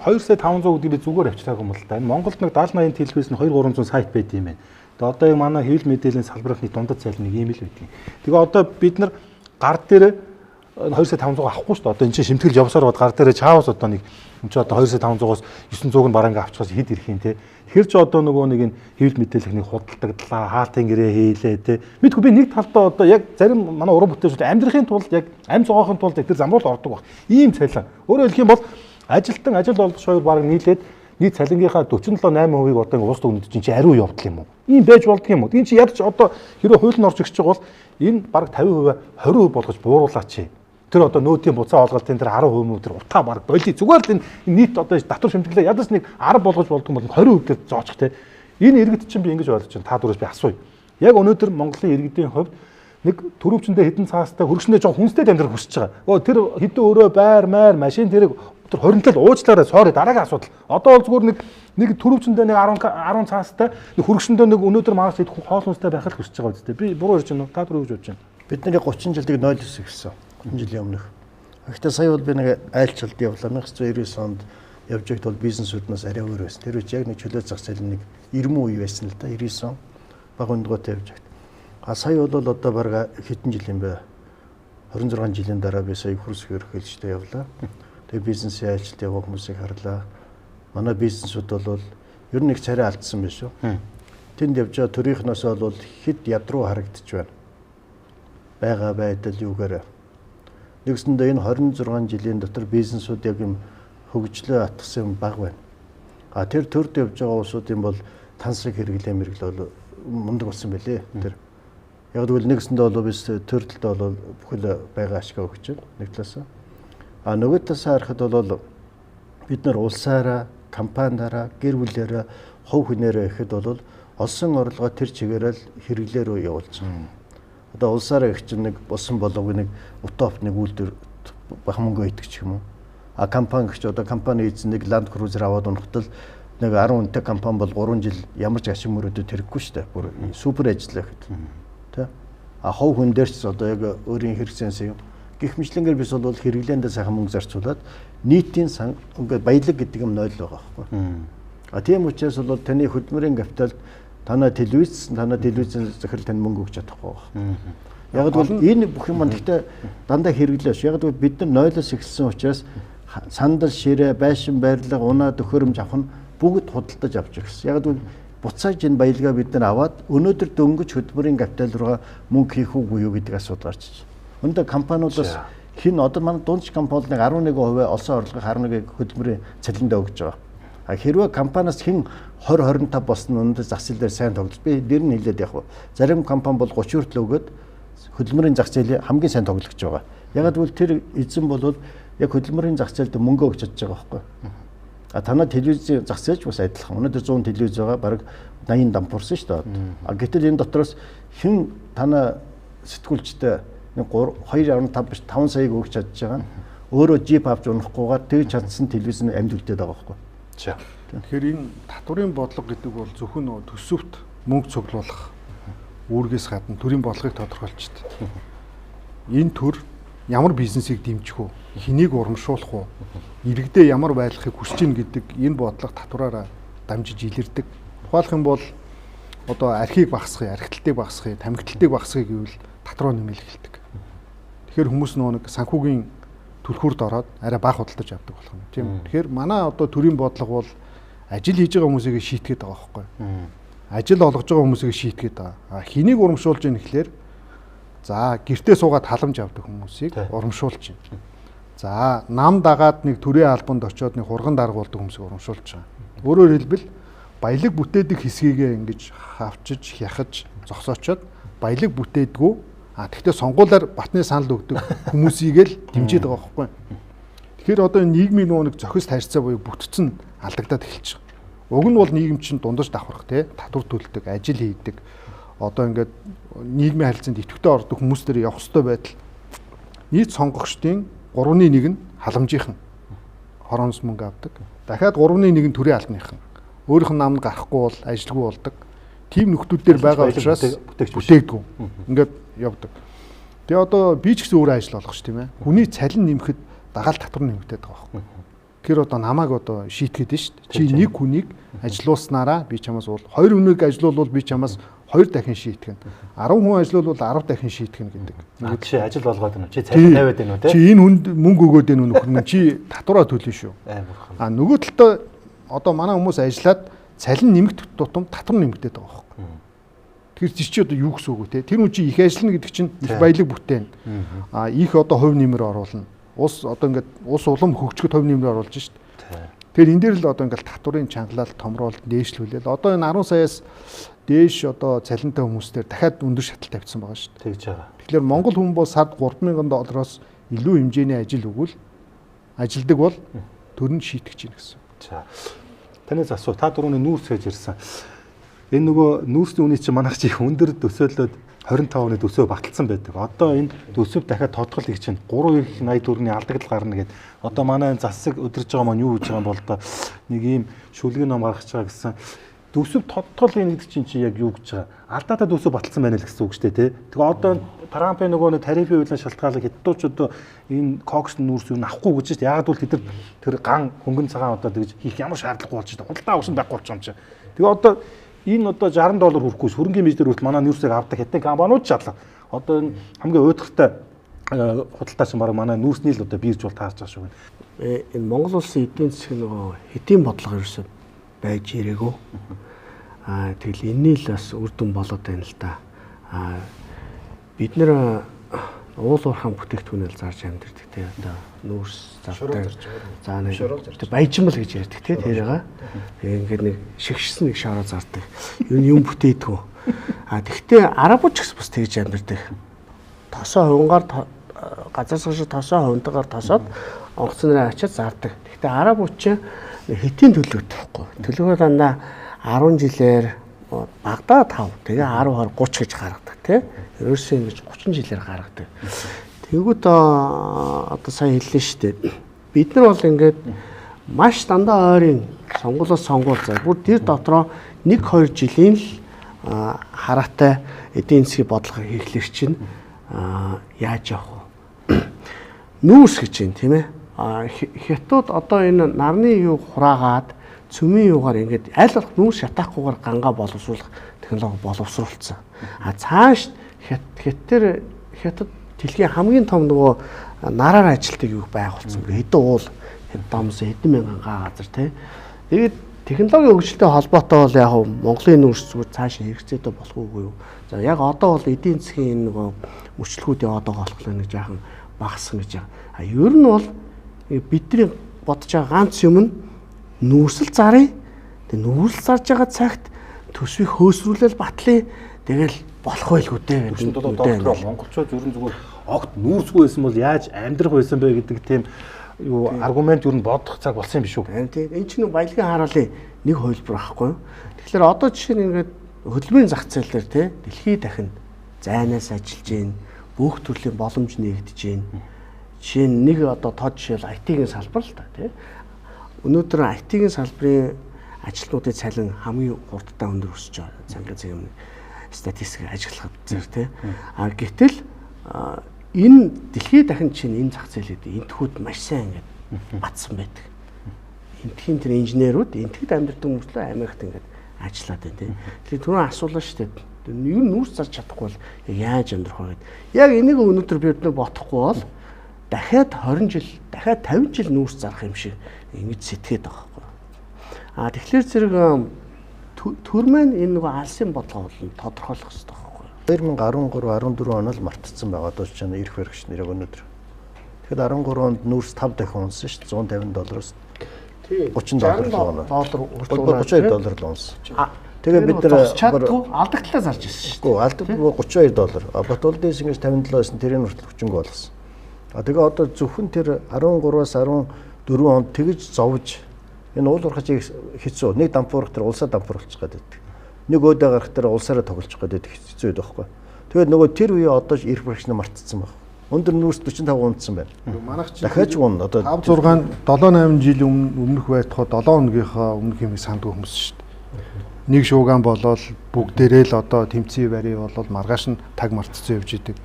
$2 сая 500 гэдэг би зүгээр авчираагүй юм л да. Энэ Монголд нэг 70-80 телевиз нь 2-300 сайт байд юм байна. Тэгээ одоо манай хэвлэл мэдээллийн салбарынхны дундад цалин нэг юм л байдгийг. Тэгээ одоо бид нар гар дээр 2 сая 500 авахгүй шүү дээ. Одоо энэ чинь шимтгэл явсаар бод гар дээр чаавс одоо нэг юм чи одоо 2 сая 500-аас 900-г нь бараа ингээ авчихсан хэд ирэх юм те. Тэгэхээр ч одоо нөгөө нэг энэ хэвлэл мэдээллийнхний худалдаглаа, хаалтын гэрээ хийлээ те. Мэдгүй би нэг талдаа одоо яг зарим манай уран бүтээлчид амьдрахын тулд яг амь зогоохын тулд тэр замруулал ордог баг. Ийм цалин. Өөрөөр хэлэх юм бол ажилтан ажил олдох шоёр баг нийлээд нийт цалингийнхаа 47-8%-ийг одоо ингээд улс төгнөд чинь ариу явдал юм уу? Ийм байж болдго юм уу? Энэ чи ядч одоо хэрэв хууль нь орж ирж байгаа бол энэ баг 50%, 20% болгож бууруулаач. Тэр одоо нөөтийн буцаа олголтын тэр 10% тэр утаа баг боли зүгээр л энэ нийт одоо татвар шимтгэлээ ядаж нэг 10 болгож болдго бол 20% дээр зоочих те. Энэ иргэд чинь би ингэж ойлгож байна. Та дөрөс би асууя. Яг өнөөдөр Монголын иргэдийн хувьд нэг төрөвчөндөө хэдэн цаастай хөргөшнөө жоо хүнстэй амьдрах хүсэж байгаа. Тэр хэдэн өөрөө байр майр машин тэрэг тэр хоринтол уучлаарай sorry дараагийн асуудал. Одоо бол зүгээр нэг төрөвчөндөө нэг 10 цаастай нэг хөргөшнөө нэг өнөөдөр маас хэд хоол хүнстэй байх л хүсэж байгаа үстэй. Би буруу ярьж байна уу? Та дөрөв гэж бодож байна. Бидний 30 жилдээ 0-9 гэсэн. 30 жилийн өмнөх. Гэхдээ сая бол би нэг айлчлалт явуулаа 1999 онд явж байгаад бол бизнесүүднээс арай өөр байсан. Тэр үеч яг нэг чөлөө зах зээл нэг 90 үе байсан л да 99 он баг өндгөөтэй явж байгаад. А сая бол одоо бараг хэдэн жил юм бэ? 26 жилийн дараа би сая хөрс хөрхөлжтэй явлаа. Тэгээ бизнесийн айлчлалт явах хүмүүсийг харлаа. Манай бизнесүүд бол ер нь их царай алдсан биш үү? Тэнд явж байгаа төрийнхнөөс бол хэд ядруу харагдаж байна. Бага байдал юугаар нэгсэндээ энэ 26 жилийн дотор бизнесүүд яг юм хөгжлөө атгсан баг байна. А тэр төрд явж байгаа улсуудын бол тансрыг хэрэглээ мэрэгл бол мундаг болсон байлээ. Тэр яг тэгвэл нэгсэндээ бол биш төрөлтөд бол бүхэл байгаа ашиг өгч байна нэг талаасаа. А нөгөө талаасаа харахад бол бид нар улсаараа, компаниараа, гэр бүлээрээ, хувь хүнээрээ ихэд бол олсон орлогоо тэр чигээрээ хэрэглээ рүү явуулж байгаа. Одоо улсаараа их чинь нэг болсон болов нэг утоп нэг үйлдвэр бах мөнгө итгэж юм уу? А компани гэж одоо компани эзэн нэг Land Cruiser аваад унахтал нэг 10 үнэтэй компани бол 3 жил ямар ч ашиг мөрөдөд хэрэггүй шүү дээ. Бүр супер ажиллаа гэхэд. Тэ? А хов хүн дээр ч одоо яг өөрийн хэрэгцээсээ юм. Гэх мэтлэнгээр бис бол хэрэглээндээ сайхан мөнгө зарцуулаад нийтийн ингээд баялаг гэдэг юм 0 байгаа байхгүй. А тийм учраас бол таны хөдөлмөрийн капиталд танаа телевизэн захирал тань мөнгө өгч чадахгүй байна. Яг бол энэ бүх юм гэхдээ дандаа хэрэглээш. Яг бол бид нар 0-оос эхэлсэн учраас сандал ширээ, байшин байрлал, унаа төхөөрөмж авах нь бүгд худалдаж авч ирсэн. Яг бол буцааж энэ баялгаа бид нар аваад өнөөдөр дөнгөж хөдөлмөрийн капитал руугаа мөнгө хийх үгүй юу гэдэг асуудал гарч ирж байна. Өнөөдөр компаниудаас хин одоо манай дундч компанид 11% олсон орлогын 11-ийг хөдөлмөрийн цалиндаа өгж байгаа. А хэрвээ компаниас хин 20-25 болсон өнөөдөр зах зээл дээр сайн тоглож би дээр нь хэлээд явах. Зарим компани бол 30 хүртэл өгөөд хөдөлмөрийн зах зээл хамгийн сайн тоглож байгаа. Ягаад гэвэл тэр эзэн бол яг хөдөлмөрийн зах зээлд мөнгө өгч чадж байгаа байхгүй. А танаа телевизийн зах зээлч бас адилхан. Өнөөдөр 100 телевиз байгаа бараг 80 дампуурсан шүү дээ. А гэтэл энэ дотроос хэн танаа сэтгүүлчтэй 2.5 биш 5 саяг өгч чадж байгаа. Өөрөө жип авч унахгүйгээр тэгж чадсан телевиз нь амьд үлдээд байгаа байхгүй. За. Тэгэхээр энэ татварын бодлого гэдэг бол зөвхөн төсөвт мөнгө цуглуулах үүргээс гадна төрийн бодлогыг тодорхойлчихдээ. Энэ төр ямар бизнесийг дэмжих үү? Хэнийг урамшуулах уу? Иргэдээ ямар байдлахыг хүсэж гин гэдэг энэ бодлого татвараараа дамжиж илэрдэг. Тухайлх юм бол одоо архийг багасгахыг, архитектыг багасгахыг, тамхиталтыг багасгахыг гэвэл татвар нэмэл эхэлдэг. Тэгэхээр хүмүүс нэг санхүүгийн түлхүүрд ороод арай бага худалдаж авдаг болох юм. Тийм. Тэгэхээр манай одоо төрийн бодлого бол ажил хийж байгаа хүмүүсийг шийтгээд байгаа байхгүй. Ажил олгож байгаа хүмүүсийг шийтгээд байгаа. Хэнийг урамшуулж яах гэхээр за гэртээ суугаад халамж авдаг хүмүүсийг урамшуулж байна. За нам дагаад нэг төрийн албанд очиод нэг хурган даргуулдаг хүмүүсийг урамшуулж байгаа. Өөрөөр хэлбэл баялаг бүтээдэг хэсгийгээ ингэж хавчиж, хяхаж, зогсоочоод баялаг бүтээдгүү тэгтээ сонгуулиар батны санал өгдөг хүмүүсийг л дэмжиж байгаа байхгүй. Тэгэхээр одоо нийгмийн нэг зохис тарьцаа буюу бүтцэн алдагдаад эхэлж байгаа. Уг нь бол нийгэм чинь дундаж давхрах татвар төлдөг, ажил хийдэг. Одоо ингээд нийгмийн харилцаанд идэвхтэй ордог хүмүүстээр явах ёстой байдал. Нийт сонгогчдын 3/1 нь халамжийнхан хороноос мөнгө авдаг. Дахиад 3/1 нь төрийн албаныхан. Өөрийнх нь намд гарахгүй бол ажилгүй болдог. Тим нөхдүүд дээр байгаа учраас бүтээгдэв. Ингээд явдаг. Тэгээ одоо би ч гэсэн өөрөө ажил олгох ш тийм ээ. Хүний цалин нэмэхэд дагаал татвар нэмэгдээд байгаа байхгүй. Тэр одоо намайг одоо шийтгээд нь шүү дээ. Чи нэг хүнийг ажилуулснараа би чамаас бол 2 хүнийг ажилуулвал би чамаас 2 дахин шийтгэн. 10 хүн ажилуулвал 10 дахин шийтгэн гэдэг. Нэг чи ажил болгоод байна уу? Чи цалин тавиад байна уу те? Чи энэ хүнд мөнгө өгөөд байна уу нөхөр нь? Чи татвараа төлнө шүү. А нөгөө талдаа одоо манай хүмүүс ажиллаад цалин нэмэгдэх тутам татвар нэмэгдээд байгаа байхгүй. Тэр чи одоо юу гэсэн үг вэ те? Тэр хүн чи их ажиллана гэдэг чинь их баялаг бүтээн. А их одоо хувь нэмэр оруулна. Ус одоо ингээд ус улам хөгжөхөд хувь нэмэр оруулж шít. Тэгэхээр энэ дээр л одоо ингээл татврын чангалал томруулалт дээшлүүлээд одоо энэ 10 саяас дээш одоо цалинтай хүмүүстээр дахиад өндөр шатал тавьсан байгаа шүү дээ. Тэгж байгаа. Тэгэхээр Монгол хүн бол сард 3,000 доллароос илүү хэмжээний ажил өгвөл ажилдаг бол төрөнд шийтгэж гин гэсэн. За. Танаас асуу. Та дөрөвний нүүрс гэж ирсэн. Энэ нөгөө нүүрсний үнэ чинь манайх чи их өндөр төсөөлөд 25%-ны төсөө багталсан байдаг. Одоо энэ төсөв дахиад тодгол хийж чинь 3,84-ний алдагдал гарна гэдэг. Одоо манай засаг өдөрж байгаа маань юу гэж байгаа юм бол одоо нэг ийм шүлгийн ном гаргаж байгаа гэсэн. Төсөв тодгол гэдэг чинь чи яг юу гэж байгаа? Алдаатай төсөв баталсан байна л гэсэн үг шүү дээ, тий. Тэгээ одоо Трампын нөгөө тарифын хуулийн шалтгаалыг хэдтууч одоо энэ кокс нүүрс юу авахгүй гэж байна. Яагаад бол тэд тэр ган хөнгөн цагаан одоо тэгж хийх ямар шаардлагагүй болж байна. Худалдаа авсан байхгүй болж байгаа юм чи. Тэгээ одоо энэ одоо $60 хүрэхгүй хөрөнгөний мэж дээр хүртэл манай нүүрсийг авдаг хятад компаниуд шатлаа. Одоо энэ хамгийн уйдгартай худалдаач баг манай нүүрсний л одоо бирж бол таарч байгаа шүү гэнэ. Энэ Монгол улсын эдийн засгийн нөгөө хэдийн бодлого ерөөсөө байж ирээгүй. Тэгэл энэний л бас үр дүн болоод байна л да. Бид нэр уул уурхайн бүтээгдэхүүнэл зарж амьдэрдэг те одоо нүүрс зардаг. За нэг баяжмал гэж ярьдаг те тэрийг. Ингээд нэг шигшсэн нэг шороо зардаг. Юм бүтээдгүү. Тэгвэл арабууд ч гэсэн бас тэгж амьдэрдэг. Тосоо хувангаар газар шиг тосоо хувантайгаар тосоод онгоцон нэрээ ачаад зардаг. Тэгвэл арабууд ч хэтийн төлөвтэй байхгүй. Төлөвөө дандаа 10 жилээр багадаа 5 тэгээ 10 20 30 гэж гаргадаг тий. Ерөөсөө ингэж 30 жилээр гаргадаг. Тэнгүүд одоо сайн хэллээ шүү дээ. Бид нар бол ингээд маш дандаа ойрын сонгуулиос сонгуул заа. Бүр тэр дотроо 1-2 жилийн л хараатай эдийн засгийн бодлого хийхлээр чинь яаж явах вэ? Нүүрс гэж юм тийм ээ. Хятад одоо энэ нарны юу хураагаад цөмийн юугаар ингээд аль болох нүүрс шатаахгүйгээр гангаа боловсруулах технологи боловсруулсан. Цааш хятад дэлхийн хамгийн том нөгөө нараар ажилтдаг юу байгуулсан. Хэдэн уул, хэдэн дамс, хэдэн мянган га газар тий. Тэгээд технологийн хөгжилтэй холбоотой бол яг Монголын нүүрс зүгээр цааш хэрэгцээтэй болох уугүй юу. За яг одоо бол эдийн засгийн нөгөө мөчлөгүүдийн одоо болохоор нэг жаахан багассан гэж байгаа. Ер нь бол бидний бодож байгаа ганц юм нь нүүрсэл зарыг. Тэгээ нүүрсэл зарж байгаа цагт төсвийг хөөсрүүлэл батлаа. Тэгэл болох байлгүй дээ гэдэг. Одоо монголчууд ер нь зүгээр огт нүүрсгүй байсан бол яаж амьдрах байсан бэ гэдэг тийм юу аргумент ер нь бодох цаг болсон юм биш үү? Тийм. Энэ чинь баялагын харуулын нэг хувилбар байхгүй юу? Тэгэхээр одоо жишээ нь ингээд хөдөлмөрийн зах зээл дээр тий дэлхий дахин зайнаас ажиллаж гин бүх төрлийн боломж нэгдэж гин. Жишээ нь нэг одоо тод жишээл IT-ийн салбар л та тий. Өнөөдөр IT-ийн салбарын ажилтнуудын цалин хамгийн хурдтай өндөр өсөж байгаа. Цангийн зэм статистик ажиглахад зэрэг тий. Гэтэл энэ дэлхийд дахин чинь энэ зах зээлүүд энтхүүд маш сайн ингээд батсан байдаг. Энтхийн тэр инженерүүд энтгэд амьдардаг хүмүүслээ Америкт ингээд ажиллаад байна тий. Тэгэхээр түрүүн асуулаа шүү дээ. Юу нүүрс зарж чадахгүй бол яаж амьдрах вэ гэдэг. Яг энийг өнөөдөр бид нар бодохгүй бол дахиад 20 жил, дахиад 50 жил нүүрс зарах юм шиг ингэж сэтгэхэд байгаа байхгүй. Тэгэхээр зэрэг төр маань энэ нэг алсын бодлого бол тодорхойлох хэрэгтэй байхгүй. 2013-14 онд л мартцсан байгаа доо ч ирэх баригч нэрийг өнөөдөр. Тэгэхээр 13 онд нүүрс 5 дахин унсан шүү дээ. $150-аас $30 $32 л унсан. Тэгээ бид нар алдагдлаа зарж ирсэн шүү дээ. Гэхдээ $32. Батулдээс ингэж 57-аас тэрийн хүртэл 40 болсон. Тэгээ одоо зөвхөн тэр 13-аас 14 онд тэгж зовж энэ уул уурхачийг хэцүү. Нэг дампуурах тэр улсаа дампууруулчих гээд байдаг. Нэг өөдөө гарах тэр улсаараа тоглож гээд байдаг хэцүү байдаг байхгүй. Тэгээд нөгөө тэр үе одоо ирэх баригч нар мартцсан байна. Өндөр нүүрс 45 унтсан байна. Манайх чинь дахиад гон одоо 5 6 7 8 жил өмнөх байтугай 7 хоногийнхаа өмнөх юм сандгүй хүмүүс шүү дээ. Нэг шуугаан болоод бүгдээрээ л одоо тэмцээ барий болоод маргааш нь таг мартцсан явж идэг.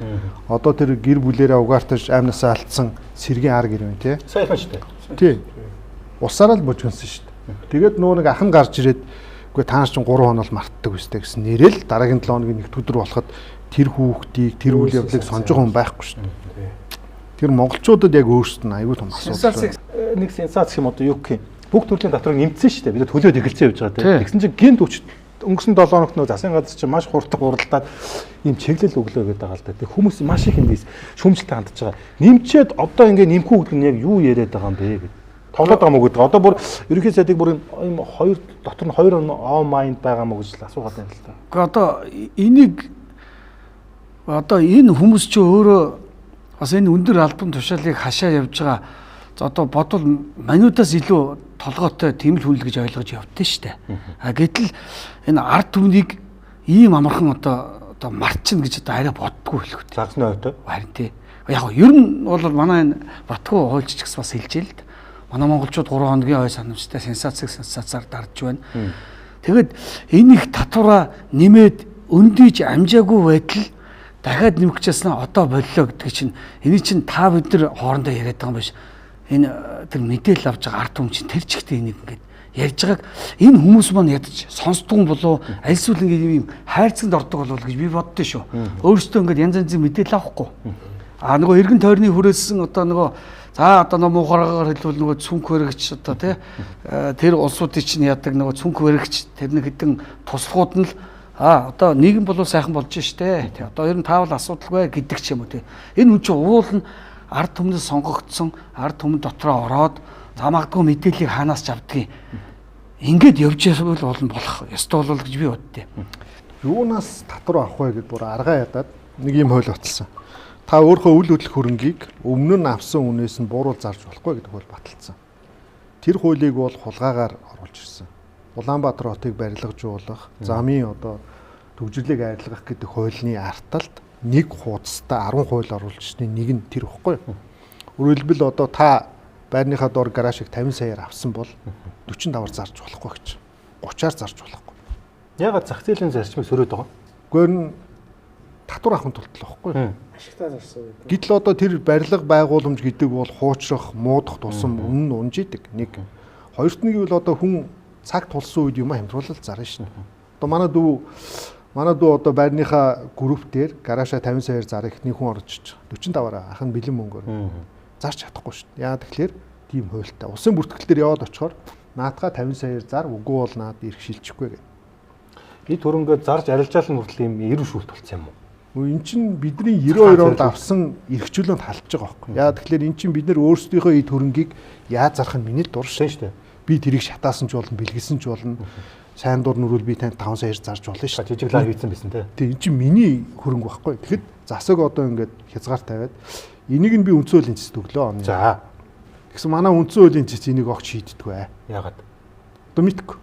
Одоо тэр гэр бүлээрээ угаартаж амнасаа алдсан сэргийн ар гэр байна тий. Сайхан шүү дээ. Тий. Усаараа л божгонсон шүү дээ. Тэгээд нөгөө нэг ахан гарч ирээд үгүй та нар чинь 3 хоног мартдаг үстэй гэсэн нэрэл дараагийн 7 хоногийн нэгд өдөр болоход тэр хүүхдийг тэр үйл явдлыг сонжих хүн байхгүй шүү дээ. Тэр монголчуудад яг өөрсдөд нь аюул том асуудал. Нэг сенсац юм одоо юу гэх юм. Бүх төрлийн татварыг нэмсэн шүү дээ. Бид төлөөд эхэлсэн явж байгаа тийм. Тэгсэн чинь гинт өч өнгөрсөн 7 хоногт нөө засгийн газар чинь маш хурдан уралдаад ийм чиглэл өглөө гэдэг байгаа л да. Тэг хүмүүс маш их эндээс шүүмжлэлтэй хандж байгаа. Нэмчээд одоо ингээ нэмхүү гэдэг нь яг юу яриад байгаа юм бэ гэдэг. тоглоод байгаа мó гэдэг. Одоо бүр ерөнхий сайдыг бүр ийм хоёр дотор нь хоёр on mind байгаа мó гэж асуугаад байна л та. Гэхдээ одоо энэ хүмүүс чи өөрөө бас энэ өндөр албан тушаалыг хашаа явж байгаа. Одоо бодвол минутаас илүү толгойтой тийм л хүн л гэж ойлгож явдсан шүү дээ. Гэтэл энэ ард түмнийг ийм амархан одоо марчин гэж одоо арай боддгоо хэлэхгүй. Загсны ойтой. Харин тий. Яг нь ер нь бол манай энэ Батгүй хуульч ч бас хэлжээ л дээ. Манай монголчууд 3 хоногийн ой санамжтай сенсацаар дардж байна. Тэгэд энэ их татвараа нэмээд өндийж амжаагүй байтал дахиад нэмэх гэжсэн одоо боллоо гэдэг чинь энэ чинь та бид нар хоорондоо яриад байгаа юм биш. Энэ тэр мэдээлэл авч байгаа ард түмэн чинь тэр чигтээ энийг ингээд ярьж байгааг энэ хүмүүс маань ядаж сонсдгүй болов аль эсвэл ингээд юм хайрцагт ордог болов гэж би боддоо шүү. Өөрөөсөө ингээд янз янзын мэдээлэл авахгүй. Нөгөө эргэн тойрны хүрээссэн одоо нөгөө за одоо нөгөө муухайгаар хэлбэл нөгөө цүнх хөргөч одоо тий тэр улсуудын чинь яадаг нөгөө цүнх хөргөч тэр нэг хэдэн туслахууд нь л одоо нийгэм болов сайхан болж штэ тий одоо ер нь таавал асуудалгүй гэдэг ч юм уу тий энэ хүн чинь уул нь ард түмнээс сонгогдсон ард түмэн дотроо ороод замагдгүй мэдээллийг хаанаас ч авдгийг ингээд явж явбал болох ёстой болов гэж би боддیں۔ Юунаас татвар авах вэ гэд бүр аргаа ядаад нэг юм хууль баталсан. Та өөрийнхөө үйл хөдлөх хөрөнгийг өмнө нь авсан үнээс нь бууруул зарж болохгүй гэдэг хууль баталсан. Тэр хуулийг бол хулгаагаар оруулж ирсэн. Улаанбаатар хотыг барилгажуулах, замын одоо төвжирлийг арилгах гэдэг хуулийн арталт нэг хуудастай 10 хууль оруулж ирсний нэг нь тэр ихгүй. Өөрөөр хэлбэл одоо та байрныхаа дор гаражийг 50 саяар авсан бол 45-аар зарж болохгүй гэж. 30-аар зарж болохгүй. Ягаад зах зээлийн зарчмыг сөрөөд байгаа? Гэхдээ татвар авахын тулд л байхгүй. Ашигтаа зарсан гэдэг. Гэтэл одоо тэр барилга байгууламж гэдэг бол хуучрах, муудах тусам үнэн унжидаг. Нэг. Хоёрт нь гэвэл одоо хүн цаг тулсан үед юм хамруулалт зарна шин. Одоо манай дүү одоо байрныхаа групп дээр гараашаа 50 саяар зарах ихний хүн орж 45-аар ах нь бэлэн мөнгөөр зарч чадахгүй шин. Яа тэгэхээр тийм хуйлтаа. Усын бүртгэл дээр яваад очихоор наатгаа 50 саяар зар үгүй бол наад ирэх шилжихгүй гэх. Эд хөрөнгөө зарж арилжаална хүртэл юм эрүү шүүлт болсон юм уу? Эн чинь бидний 92 онд авсан эрхчлөөнд халдж байгаа байхгүй. Яа тэгэхээр эн чинь бид нар өөрсдийнхөө эд хөрөнгийг яаж зарах нь миний дуршин шүү дээ. Би тэрийг шатаасан ч болно, бэлгэлсэн ч болно. Сайн дур нүрүүл би танд 5 саяар зарж болно шүү. Жижиг лаа хийсэн байсан те. Тэг эн чинь миний хөрөнгө байхгүй. Тэгэхэд засаг одоо ингээд хязгаар тавиад энийг нь би үндсэн хуулийн цэцэд өглөө. За. Тэгсэн манай үндсэн хуулийн цэц энийг огч шийддэггүй ээ. Яагаад? Одоо мэдгүй.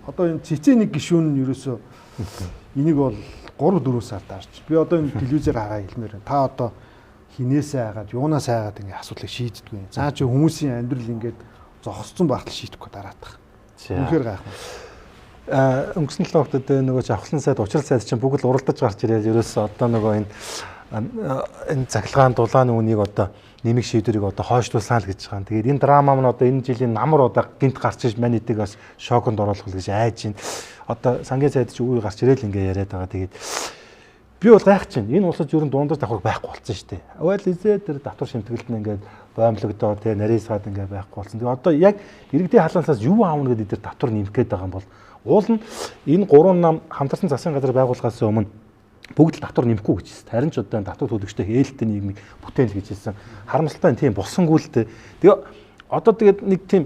Одоо энэ цэцээ нэг гишүүн нь ерөөсөө энийг бол 3-4 сар даарч. Би одоо энэ телевизээр хараа хэлмээр байна. Та одоо хинээсээ хагаад, юунаас хагаад ингэ асуудлыг шийддэггүй. Цаа чи хүмүүсийн амьдрал ингээд зогсцсон байхад шийдэхгүй дараадах. Үнэхээр гайхав. Өнгөрсөн 7 хоногт нөгөө авхлан сайд, учрал сайд чинь бүгд л уралдаж гарч ирээд ерөөсөө одоо нөгөө энэ цахилгаан дулааны үнийг одоо нэмэг шийдвэрийг одоо хойшлуулсан л гэж байгаа. Тэгээд энэ драма маань одоо энэ жилийн намар удаа гинт гарч иж манитыг бас шоконд оруулах гэж айж байна. Одоо сангийн сайд чи үгүй гарч ирээл ингээ яриад байгаа. Тэгээд би бол гайх чинь энэ улсад юу н дундаж давхар байхгүй болсон шүү дээ. Аваал изээ тэр татвар шимтгэлд нь ингээд боомлогдоо тэр нарийсгаад ингээ байхгүй болсон. Тэгээд одоо яг иргэдийн халаансаас юу аавна гэдэг дээр татвар нэмэх гээд байгаа юм бол уул нь энэ 3 нам хамтарсан засгийн газар байгуулахаас өмнө бүгд л татвар нэмэхгүй гэж хэлсэн. Харин ч одоо татвар төлөгчтэй хээлтэй нийгмийг бүтээл гэж хэлсэн. Харамсалтай тийм болсонгүй л дээ. Тэгээ одоо тэгээд нэг тийм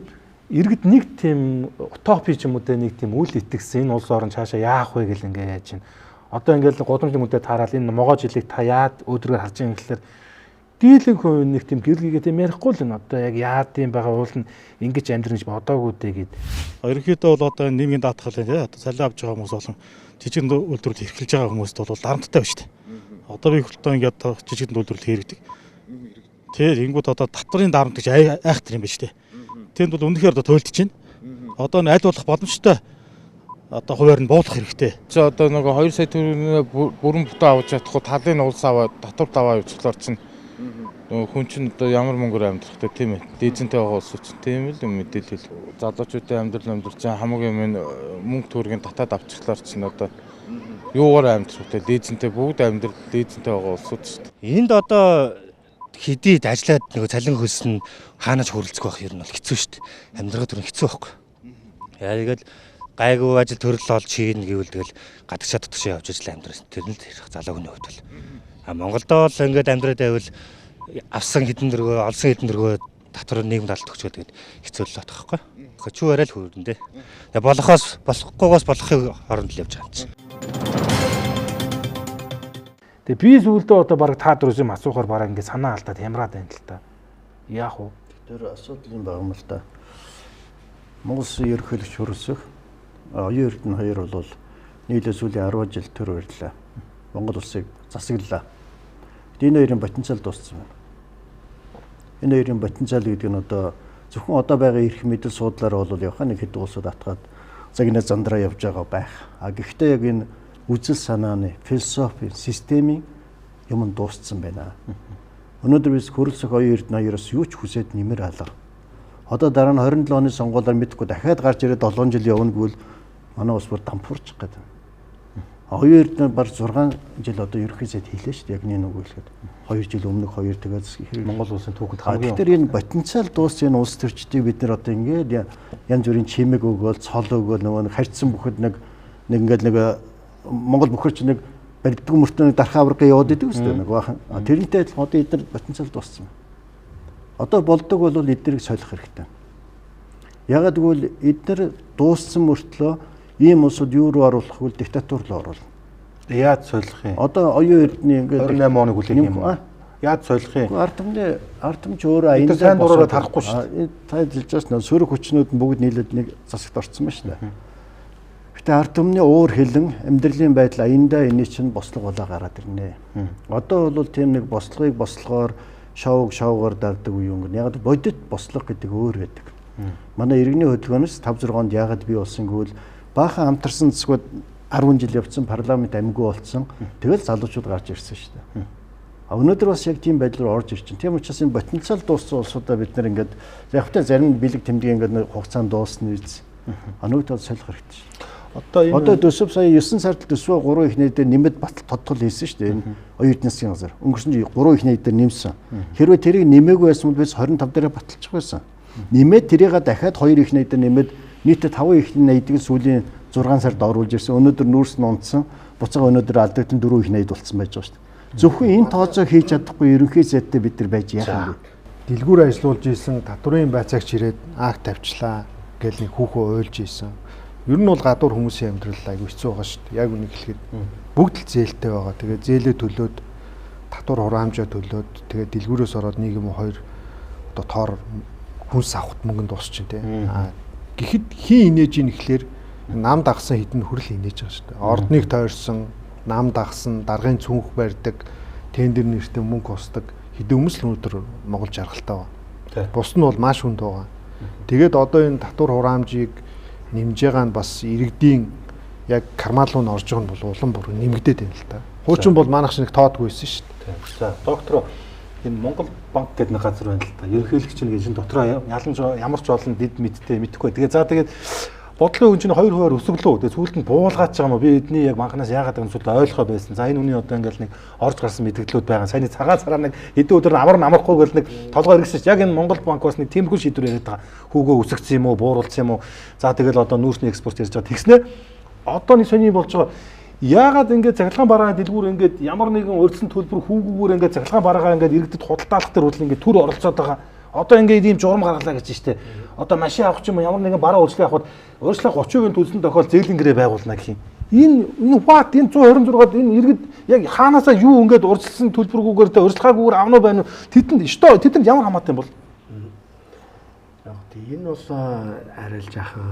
иргэд нэг тийм утопи ч юм уу нэг тийм үйл итгэсэн энэ улс орн цаашаа яах вэ гэл ингээ яаж чинь. Одоо ингээл гудамжлын мөндөд хараад энэ могоо жилиг та яад өөдрөөр харж байгаа юм гэхэлэр дийлэн хүн нэг тийм гэрэлгээ тийм ярихгүй л энэ одоо яг яад юм байгаа уул нь ингэж амьдрах гэж бодоогүй дээ гэд. Ерөнхийдөө бол одоо нийгмийн даатгал тий одоо цалин авч байгаа хүмүүс болон жижиг үйлдвэрлэлд хэрэглэж байгаа хүмүүст бол дарамттай байна шүү дээ. Одоо би хөлтөө ингээд жижиг үйлдвэрлэлд хэрэгдэг. Тэр ингүүд одоо татварын дарамт гэж айхтар юм байна шүү дээ. Тэнд бол үнэхээр одоо туйлдж байна. Одоо аль болох боломжтой одоо хуваар нь буулгах хэрэгтэй. Чи одоо нөгөө 2 сая төгрөгийн бүрэн бүтэн авч чадахгүй талын уулс аваад татвар даваа явуулчихлаар чинь нөгөө хүн чинь одоо ямар мөнгөөр амьдрах вэ тийм ээ. Дээзэнтэй байгаа улс чинь тийм л мэдээлэл. Залуучуудын амьдрал чинь хамгийн мөнгө төгрөгийн татаад авчихлаар чинь одоо юугаар амьдрах вэ? Дээзэнтэй бүгд амьдрал дээзэнтэй байгаа улсууд шүү дээ. Энд одоо хэдийд ажиллаад нөгөө цалин хөлс нь хаанаач хөрөлцөх байх юм бол хэцүү шүү дээ. Амьдрах төрн хэцүү байхгүй. Яа тэгэл гайгүй ажил төрөл олж хийн гэвэл тэгэл гадагшаа дотгошоо явж ажил амьдрах тэр нь залуу хүний хувьд бол. Монголдо бол ингээд амьдраад байвал авсан хэдэн дөргөө, олсон хэдэн дөргөө татвар нийгэмд алт өгчөө тэгээд хэцүү л болох байхгүй. Гэхдээ чүү арай л хөрөндөө. Тэгээ болохоос болохгүйгоос болохыг хооронд л явж байгаа юм чинь. Тэгээ би сүүлдээ одоо баг та дөрөс юм асуухаар бараг ингээд санаа алдаад ямраад байна л та. Яах вэ? Тэр асуудал юм байгаа юм л та. Монгол Улсын ерөнхийлөгч хөрөлсөх оюун эрдэнэ хоёр бол нийлээ сүүлийн 10 жил төр барьлаа. Монгол улсыг засаглалаа. Энэ хоёрын потенциал дууссан байна. Энэ хоёрын потенциал гэдэг нь одоо зөвхөн одоо байгаа эрх мэдэл суудлаар бол явахаа нэг хэд улсууд атгаад загнаа зандраа явж байгаа байх. Гэхдээ яг энэ үзэл санааны, философи, системийн юм дууссан байна. Өнөөдөр бид хөрөлсөх оюун эрдэнэ хоёроос юу ч хүсээд нэмэр алга. Одоо дараа нь 27 оны сонгуулиар мэдхгүй дахиад гарч ирээд 7 жил явна гэвэл манай улс бүр дампуурч гэдэг. Оюун эрдэнэ бар 6 жил одоо ерөнхий сайд хийлээ шүү дээ. Яг нэг үг хэлэхэд 2 жил өмнөх 2 тэгээд Монгол улсын түүхэнд хамгийн тэгэхээр энэ потенциал дууссан энэ улс төрчдийг бид нар одоо ингээд янз бүрийн чимэг өгөөл, цол өгөөл нөгөө харьцсан бүхэд нэг ингээд нэг Монгол бүхэрч нэг баригддаг мөртөө дархаа аврагын яваад идэг үстэй нэг баахан. Тэрнтэй адилхан одоо эдгээр потенциал дууссан. Одоо болдог бол эдгэрийг солих хэрэгтэй. Ягаад гэвэл эдгээр дууссан мөртлөө ийм улсууд юу руу оруулах вэ? Диктатур руу оруулна. Яаж солих юм? Одоо оюун эрдэнэ ингээд 28 оны хүлээх юм уу? Яаж солих юм? Ардамж өөрөө аяндаа сайн дураараа тарахгүй шүү дээ. Та хэлж байгаа нь сөрөг хүчнүүд нь бүгд нийлээд нэг засагт орцсон байна шүү дээ. Гэтэ ард түмний уур хилэн амьдралын байдал аяндаа эний чинь бослого болоо гараад ирнэ. Одоо бол тийм нэг бослогыг бослогоор шоугаар дарддаг үе өнгө. Яг бодит бослого гэдэг өөр байдаг. Манай иргэний хөдөлгөөнөөс 5 6 онд яагаад бий болсон гэвэл баахан амтарсан засгууд 10 жил явцсан парламент амгүй болцсон. Тэгэл залуучууд гарч ирсэн шүү дээ. Өнөөдөр бас яг тийм байдал руу орж ирж байна. Тийм учраас энэ потенциал дууссан улсуудаа бид нар ингээд яг та зарим бэлэг тэмдэг ингээд хугацаанд дуусна биз. Өнөөдөр солих хэрэгтэй шүү. Одоо төсөв сая 9 сард төсвөө 3 их найдаар нэмэд тодтол хийсэн шүү дээ. Энэ оюун эрдэнэ засгийн газар. Өнгөрсөн жил 3 их найдаар нэмсэн. Хэрвээ тэрийг нэмээгүй байсан бол бид 25 дээрээ баталчих байсан. Нэмээд тэрийг дахиад 2 их найдаар нэмээд нийтдээ 5 их найдыг сүүлийн 6 сард оруулж ирсэн. Өнөөдөр нүүрс нь унтсан. Буцаага өнөөдөр алдагдсан 4 их найд болцсон байж байгаа шүү дээ. Зөвхөн энэ тооцоо хийж чадахгүй ерөнхий сайдтай бид нар байж яах вэ? Дэлгүүр ажиллуулж исэн татварын байцаагч ирээд акт тавьчлаа гэл нэг хүүхөө уйлж исэн. Ер нь бол гадуур хүмүүсийн амьдрал айгүй хэцүү байгаа шүү дээ. Яг үнийг хэлэхэд бүгд л зээлтэй байгаа. Тэгээ зээлээ төлөөд татвар хураамжаа төлөөд тэгээ дэлгүүрээс ороод нэг юм уу хоёр одоо тоор хүнс авахт мөнгөнд дуусчин тий. Гэхдээ хин инээж ийн ихлээр нам дагсан хідэн хүрэл инээж байгаа шүү дээ. Ордныг тойрсон, нам дагсан, даргын цүнх барьдаг, тендер нэртэй мөнгө усдаг хэдэн хүмүүс л өнөөдөр Монгол жаргалтай байна. Бус нь бол маш хүнд байгаа. Тэгээд одоо энэ татвар хураамжийг нэмж байгаа нь бас иргэдийн яг кармал руу орж байгаа нь бол улам бүр нэмэгдээд байна л та. Хуучин бол манайх шиг тоодгүйсэн шүү дээ. За доктор энэ Монгол банк гэдэг нэг газар байна л та. Ерөнхийлөгч нь гэж дотроо яламж ямар ч олон дид мэдтэй мэдэхгүй. Тэгээд бодлогын хүн чинь 2 хувиар өсөглөө. Тэгээд сүүлд нь буулгаач байгаа юм уу? Би эдний яг банкнаас яагаад гэсэн зүйлээ ойлгохоо байсан. За энэ үний одоо ингээл нэг орж гарсан мэдээлэлүүд байгаа. Саяны цагаан сараар нэг хэдэн өдөр амархгүй гэл нэг толгой иргэсэн чинь яг энэ Монгол банк бас нэг тиймэрхүү шийдвэр яриад байгаа. Хүүгөө үсгцсэн юм уу, бууруулсан юм уу? За тэгэл одоо нүүрсний экспорт ярьж байгаа. Тэгснэ одоо нэг сони болж байгаа. Яагаад ингээд цахилгаан барааны дэлгүүр ингээд ямар нэгэн урьдчилан төлбөр хүүгүүгээр ингээд цахилгаан бараагаа ингээд иргэдэд худалдаалах төр хүртэл ингээд төр оролцоод байгаа. Одоо ингээд ийм журам гаргалаа гэж штэ. Одоо машин авах ч юм уу ямар нэгэн бараа үйлчлэг авахд өөрчлөлт 30% төлсөн тохиол зээлингэрээ байгуулна гэх юм. Энэ what энэ 126-д энэ иргэд яг хаанаасаа юу ингээд урьдчилсан төлбөргүйгээр тэ урьдчилгаагүйгээр авна уу байна уу? Тэдэнд ямар хамаатай юм бол? Яг тийм энэ бол арай л жаахан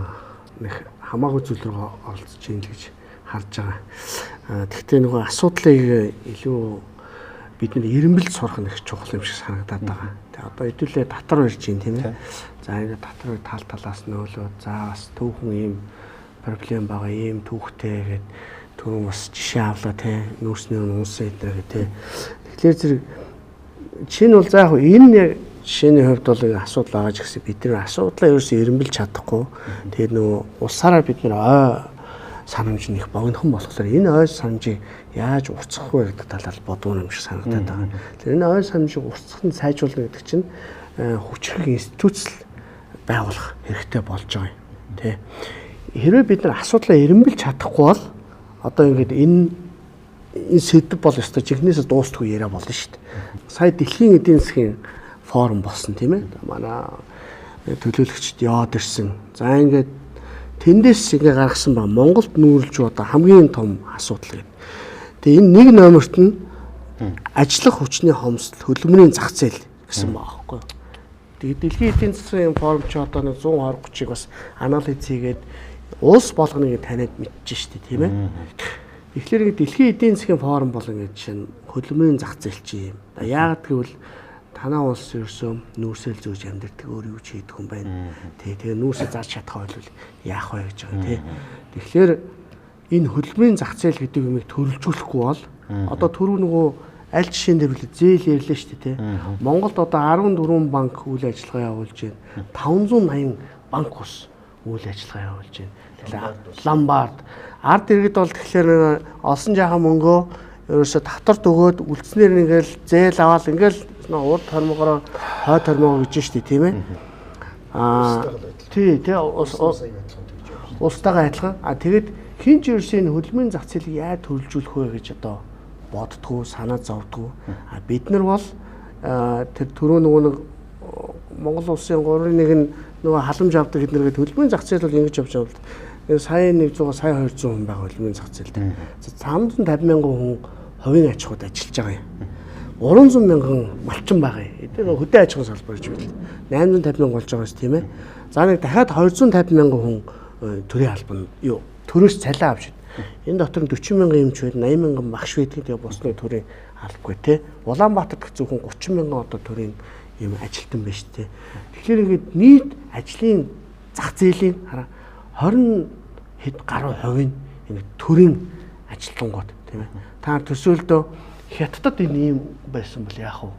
нэг хамаагүй зүйл рүү оролцож ийн л гэж харж байгаа. Гэхдээ нөгөө асуудлыг илүү бид нар эренбэлд сурах нь их чухал юм шиг санагдаад байгаа. Тэгээ одоо хэдүүлээ татвар барьж ийн тийм ээ. За энэ татварыг талаас нь өөлөө за бас түүхэн ийм проблем байгаа ийм түүхтэй гэдэг түрүүн бас жишээ авлаа тий нүүрсний унсан эдгээр тий. Тэгэхээр зэрэг чинь бол за яг энэ жишээний хувьд бол асуудал байгаа ч гэсэн бид нар асуудлаа ерөөсөө эренбэлж чадахгүй. Тэгээд нөгөө улсаараа бид нар ой санамж нь их богинохон болохоор энэ ой санамжийг яаж уртсах вэ гэдэг талаар бодгоо юм шиг санагдаад байгаа. Тэгэхээр энэ ой санамжийг уртсах нь сайжруулна гэдэг чинь хүчрэг институц байгуулах хэрэгтэй болж байгаа юм. Тэ. Хэрвээ бид нар асуудлаа эренбэлж чадахгүй бол одоо ингээд энэ сэдв бол ёстой жигнэсээ дуустгүй яриа болно шүү дээ. Сая дэлхийн эдийн засгийн форум болсон тийм ээ. Манай төлөөлөгчд яваад ирсэн. За ингээд тэндээс ингээ гаргасан ба Монголд нүүрлж одоо хамгийн том асуудал гэдэг. Тэгээ энэ нэг номерт нь ажиллах хүчний хомсдол, хөдөлмөрийн зах зээл гэсэн байгаа байхгүй. Тэгээ дэлхийн эдийн засгийн форум ч одоо 120-30-ыг бас анализ хийгээд улс болгоныг таниад мэдчихэж штэ тийм ээ. Тэгэхээр дэлхийн эдийн засгийн форум бол ингээд жишээ нь хөдөлмөрийн зах зээл чи юм. Яагаад гэвэл танаа улс ерөөсөө нүүрсэл зөөж амьдэрдэг өөр юу ч хийдэг юм байна. Тэгээ нүүрсээ зарж чадах байлгүй яах вэ гэж байгаа тийм. Тэгэхээр энэ хөдөлмөрийн зах зээл гэдэг юмыг төрөлжүүлэхгүй бол одоо түрүү нөгөө аль жишээн дээр үлээ зээл ярьлаа шүү дээ тийм. Монголд одоо 14 банк үйл ажиллагаа явуулж байна. 580 банк ус үйл ажиллагаа явуулж байна. Тэгэхээр Ламбард ард иргэд бол тэгэхээр олсон жаахан мөнгөө ерөөсө татварт өгөөд үлдснээр ингээл зээл аваад ингээл урд тормогоор хой тормоо гэж штий тийм ээ. Тий устайгаа адилхан. Тэгээд хин ч ерөөсөө хөдөлмөрийн зах зээлийг яаж төрөлжүүлэх вэ гэж одоо боддгоо санаа зовдгоо. Бид нар бол тэр түрүү нөгөө Монгол улсын 3-1 нь нөгөө халамж авдаг эднэргээд хөдөлмөрийн зах зээл бол ингэж явж байгаа л. Сая 100 сая 200 хүн байгаа хөдөлмөрийн зах зээлтэй. 350 мянган хүн хувийн аж ахуйд ажиллаж байгаа юм. 300 мянган малчин байгаа юм. Эдгээр хөдөө аж ахуйн салбар гэж байна. 850 мянга болж байгаа шүү тийм ээ. За нэг дахиад 250 мянган хүн төрийн албан юу төрөөс цалин авч байна. Энэ дотор 40 мянган эмч байд, 80 мянган багш байдаг. Тэгээ босны төрийн албагүй те. Улаанбаатар гэх зөвхөн 30 мянган одоо төрийн юм ажилтан байна шүү дээ. Тэгэхээр ингээд нийт ажлын зах зээлийн хараа 20 хэд гаруй хувийн энэ төрийн ажилтнууд тийм ээ. Та төсөөлдөө хятадд энэ юм байсан бол яах вэ?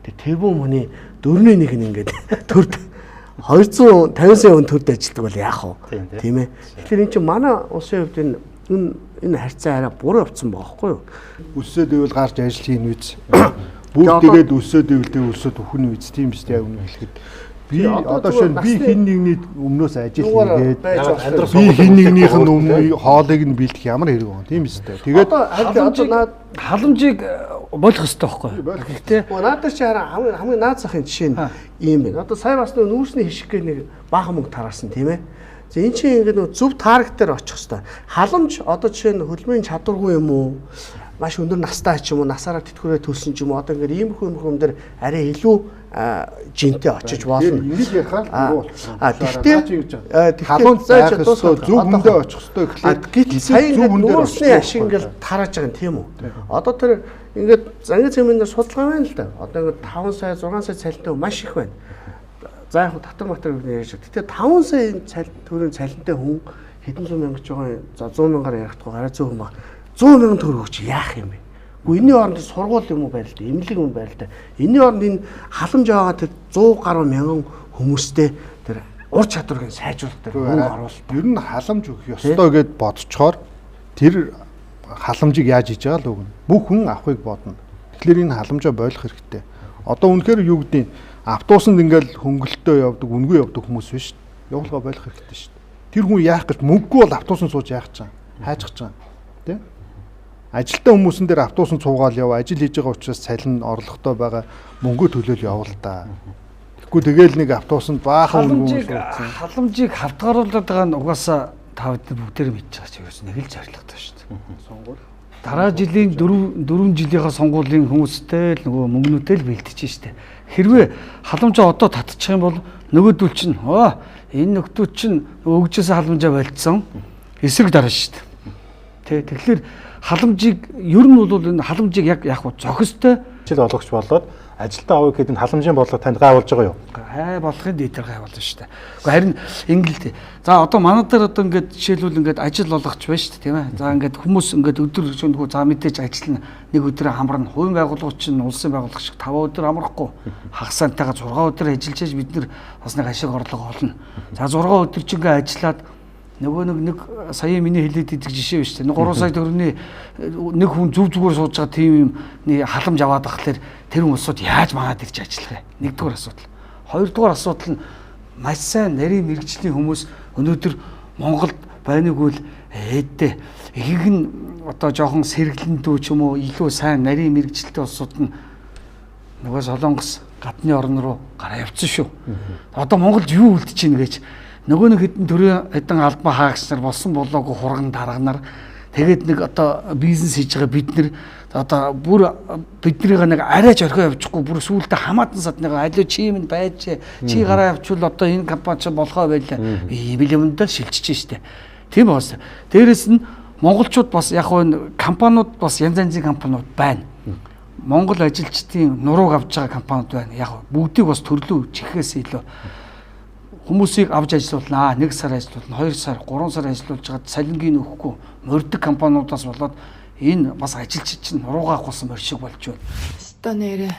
Тэгээ тэрбум хүний 4-1 нь ингээд төрд 250 сая хүн төрд ажилтдаг бол яах вэ? Тийм ээ. Тэгэхээр эн чинь манай улсын хувьд энэ харьцаа арай буруу явцсан байгаа байхгүй юу? Өсөөд ивэл гарч ажил хийн үз. Бүгд тэгээд өсөөд ивэл тэг өсөөд өхөн үз. Тийм биз дээ өгнө хэлэхэд. Би одоо шин би хин нэгний өмнөөс ажил хийгээд би хин нэгнийх нь өмнө хоолыг нь бэлдэх ямар хэрэг байна. Тийм биз дээ. Тэгээд халамжийг болох хэрэгтэй байхгүй юу? Гэхдээ надад чи хараа хамгийн наад захын жишээ нь ийм байна. Одоо сая бас нүүрсний хишиг гэх нэг баахан мөнгө тараарсан тийм ээ. За энэ чинь ингээд зөв таргет дээр очих хэвээр. Халамж одоо жишээ нь хөдөлмөрийн чадваргүй юм уу? Маш өндөр настай ч юм уу, насаараа тэтгэврээ төлсөн ч юм уу. Одоо ингээд иймэрхүү юм дээр арай илүү жинтэй очиж болно. Ингэж ярихаар гэхдээ халамж байх ёстой, зөв хүндээ очих ёстой гэхлээр сая нүүрсний ашиг ингээд тарааж байгаа юм тийм үү? Одоо тэр ингээд зангийн цэмэн дээр судалгаа байна л да. Одоо ингээд 5 сая, 6 сая цалинтай маш их байна. За яг татвар матер ярьж. Гэтэ 5 сая төгрөгийн цалинтай хүн хэдэн зуун мянга ч байгаа. За 100 мянгаар ярихдаггүй гараа зөөхөн баг. 100 мянган төгрөг өгч яах юм бэ? Гэхдээ энэний оронд сургууль юм уу байл та, эмнэлэг юм байл та. Энэний оронд энэ халамж байгаа тэр 100 гаруй мянган хүмүүстэй тэр ур чадварыг сайжруулах тэр мөнгө оруулалт. Ер нь халамж өгөх ёстой гэд бодцохоор тэр халамжийг яаж хийж байгаа л өгнө. Бүх хүн авахыг бодно. Тэгэхээр энэ халамжаа бойлох хэрэгтэй. Одоо үнэхээр юу гэдэг нь автобусанд ингээл хөнгөлөлтөө явдаг, үнгүй явдаг хүмүүс биш. Явуулгаа болох хэрэгтэй шүү дээ. Тэр хүн яах гэж мөнгөгүй бол автобусанд сууж яах гэж байгаа. Хайж гэж байгаа. Тэ? Ажилтаа хүмүүсэн дээр автобусанд цуугаал яв, ажил хийж байгаа учраас цалин орлоготой байгаа мөнгө төлөөл явуул та. Тэгэхгүй тэгэл нэг автобусанд баахан мөнгө халамжийг хавтгааруулдаг байгаа нь угаасаа та бүхэн бүгдээр мэдчихэж байгаа ч ерөөс нэг л зорилготой шүү дээ. Сонгуул. Дараа жилийн 4 жилийнхаа сонгуулийн хүмүүстэй л нөгөө мөнгнүүдтэй л бэлтэж штэ. Хэрвээ халамжаа одоо татчих юм бол нөгөөдөл чинь энэ нөхдүүд чинь өгжөөсөө халамжаа болцсон эсрэг дараа штэ. Тэгэхээр халамжийг ер нь бол энэ халамжийг яг зохистой жил олгогч болоод ажилтаа авах гэдэг нь халамжийн бодлого танд гайвуулж байгаа юу? Хай болохын дээдэр гайвуулна шүү дээ. Харин ингээл за одоо манай дээр одоо ингээд жишээлбэл ингээд ажил олгогч байна шүү дээ тийм ээ. За ингээд хүмүүс ингээд өдөр шөнөгүй за мэдээж ажиллана нэг өдөр хамрна. Хувийн байгууллагч чинь улсын байгууллага шиг 5 өдөр амрахгүй хагасантайгаа 6 өдөр ажиллаж бид нар бас нэг ашиг орлого олно. За 6 өдөр ч ингээд ажиллаад нөгөө нэг сая миний хэлээд идэг жишээ биш үү? 3 сая төгрөгийн нэг хүн зүгээр сууж байгаа тийм юм халамж аваад ахлаар тэр хүмүүсүүд яаж манад ирж ажиллах вэ? Нэгдүгээр асуудал. Хоёрдугаар асуудал нь маш сайн нарийн мэрэгжлийн хүмүүс өнөөдөр Монголд байнаггүй л ээдээ ихэнх нь одоо жоохон сэргэлэн дүү ч юм уу илүү сайн нарийн мэрэгчлээ улсууд нь нөгөө Солонгос, гадны орн руу гараа явцсан шүү. Одоо Монголд юу үлдэж чинь гэж нөгөө нэг хэдэн төрлийн хэдэн албан хаагч нар болсон болоогүй хурган дарга нар тэгээд нэг одоо бизнес хийж байгаа бид нар одоо бүр биднийг нэг арайч орхио явчихгүй бүр сүүлдээ хамаатан садныг алуу чи минь байж чи гараа явуул одоо энэ компани ч болохоо байлаа билэмэндээ шилжиж штэ. Тийм бас. Дээрэс нь монголчууд бас яг хөө компаниуд бас янз янзын компаниуд байна. Монгол ажилчдын нурууг авч байгаа компаниуд байна. Яг бүгдийг бас төрлөө чихээс илүү хүмүүсийг авч ажиллуулнаа. 1 сар ажиллуулна, 2 сар, 3 сар ажиллуулж байгаа цалингийн өгөхгүй морьдог компаниудаас болоод энэ бас ажилчид чинь нуруугаа авахсан морь шиг болж байна. Өстө нэрэ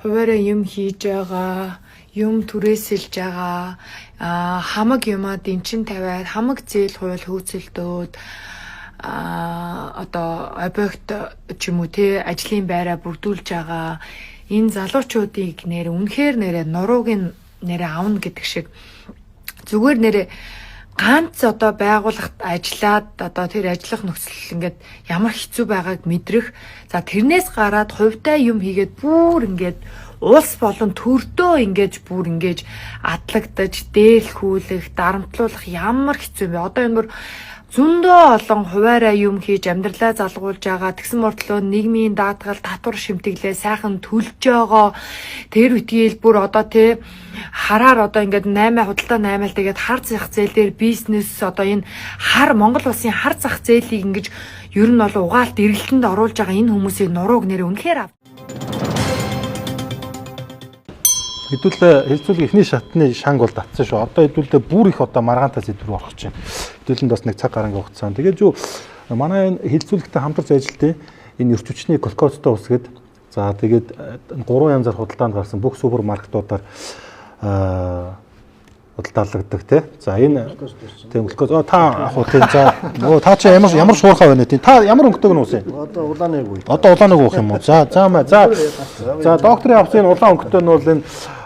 хуваараа юм хийж байгаа, юм түрээсэлж байгаа, хамаг юмаа дэнчин тавиад, хамаг зээл хууль хөөцөлдөөд одоо объект ч юм уу те ажлын байраа бүрдүүлж байгаа энэ залуучуудыг нэр үнэхээр нэрэ нурууг нэрэ авна гэдэг шиг зүгээр нэрэ ганц одоо байгууллагт ажиллаад одоо тэр ажиллах нөхцөл ингээд ямар хэцүү байгааг мэдрэх. За тэрнээс гараад хувьдаа юм хийгээд бүр ингээд улс болон төрдөө ингэж бүр ингэж атлагдаж, дээлхүүлэх, дарамтлуулах ямар хэцүү юм бэ? Одоо энэ бүр зөндөө олон хуваараа юм хийж амьдралаа залгуулж байгаа. Тэгсэн мөртлөө нийгмийн даатгал, татвар шимтгэлээ сайхан төлж байгаа. Тэр үтгэл бүр одоо тий хараар одоо ингээд 8 худалдаа 8-ал тэгээд хар зах зээл дээр бизнес одоо энэ хар Монгол улсын хар зах зээлийг ингэж ер нь бол угаалт эргэлтэнд оруулж байгаа энэ хүмүүсийн нурууг нэр үнэхээр хэдүүлээ хэлцүүлэг эхний шатны шанг бол татсан шүү. Одоо хэдүүлээ бүр их одоо маргаантай зэдвэр орох гэж байна. Хэдүүлэнд бас нэг цаг гарангийн хугацаанд. Тэгээд юу манай хэлцүүлэгтэй хамтарч ажилтны энэ эрч хүчний колхозтой усгээд за тэгээд 3 янзаар худалдаанд гарсан бүх супермаркетуудаар худалдаалагддаг тий. За энэ тийм колхоз та ах уу тий. За нөгөө та чи ямар шуурхаа байна тий. Та ямар өнгөтэйг нь уусаа? Одоо улааныг уух. Одоо улааныг уух юм уу? За докторийн авсан улаан өнгөтэй нь бол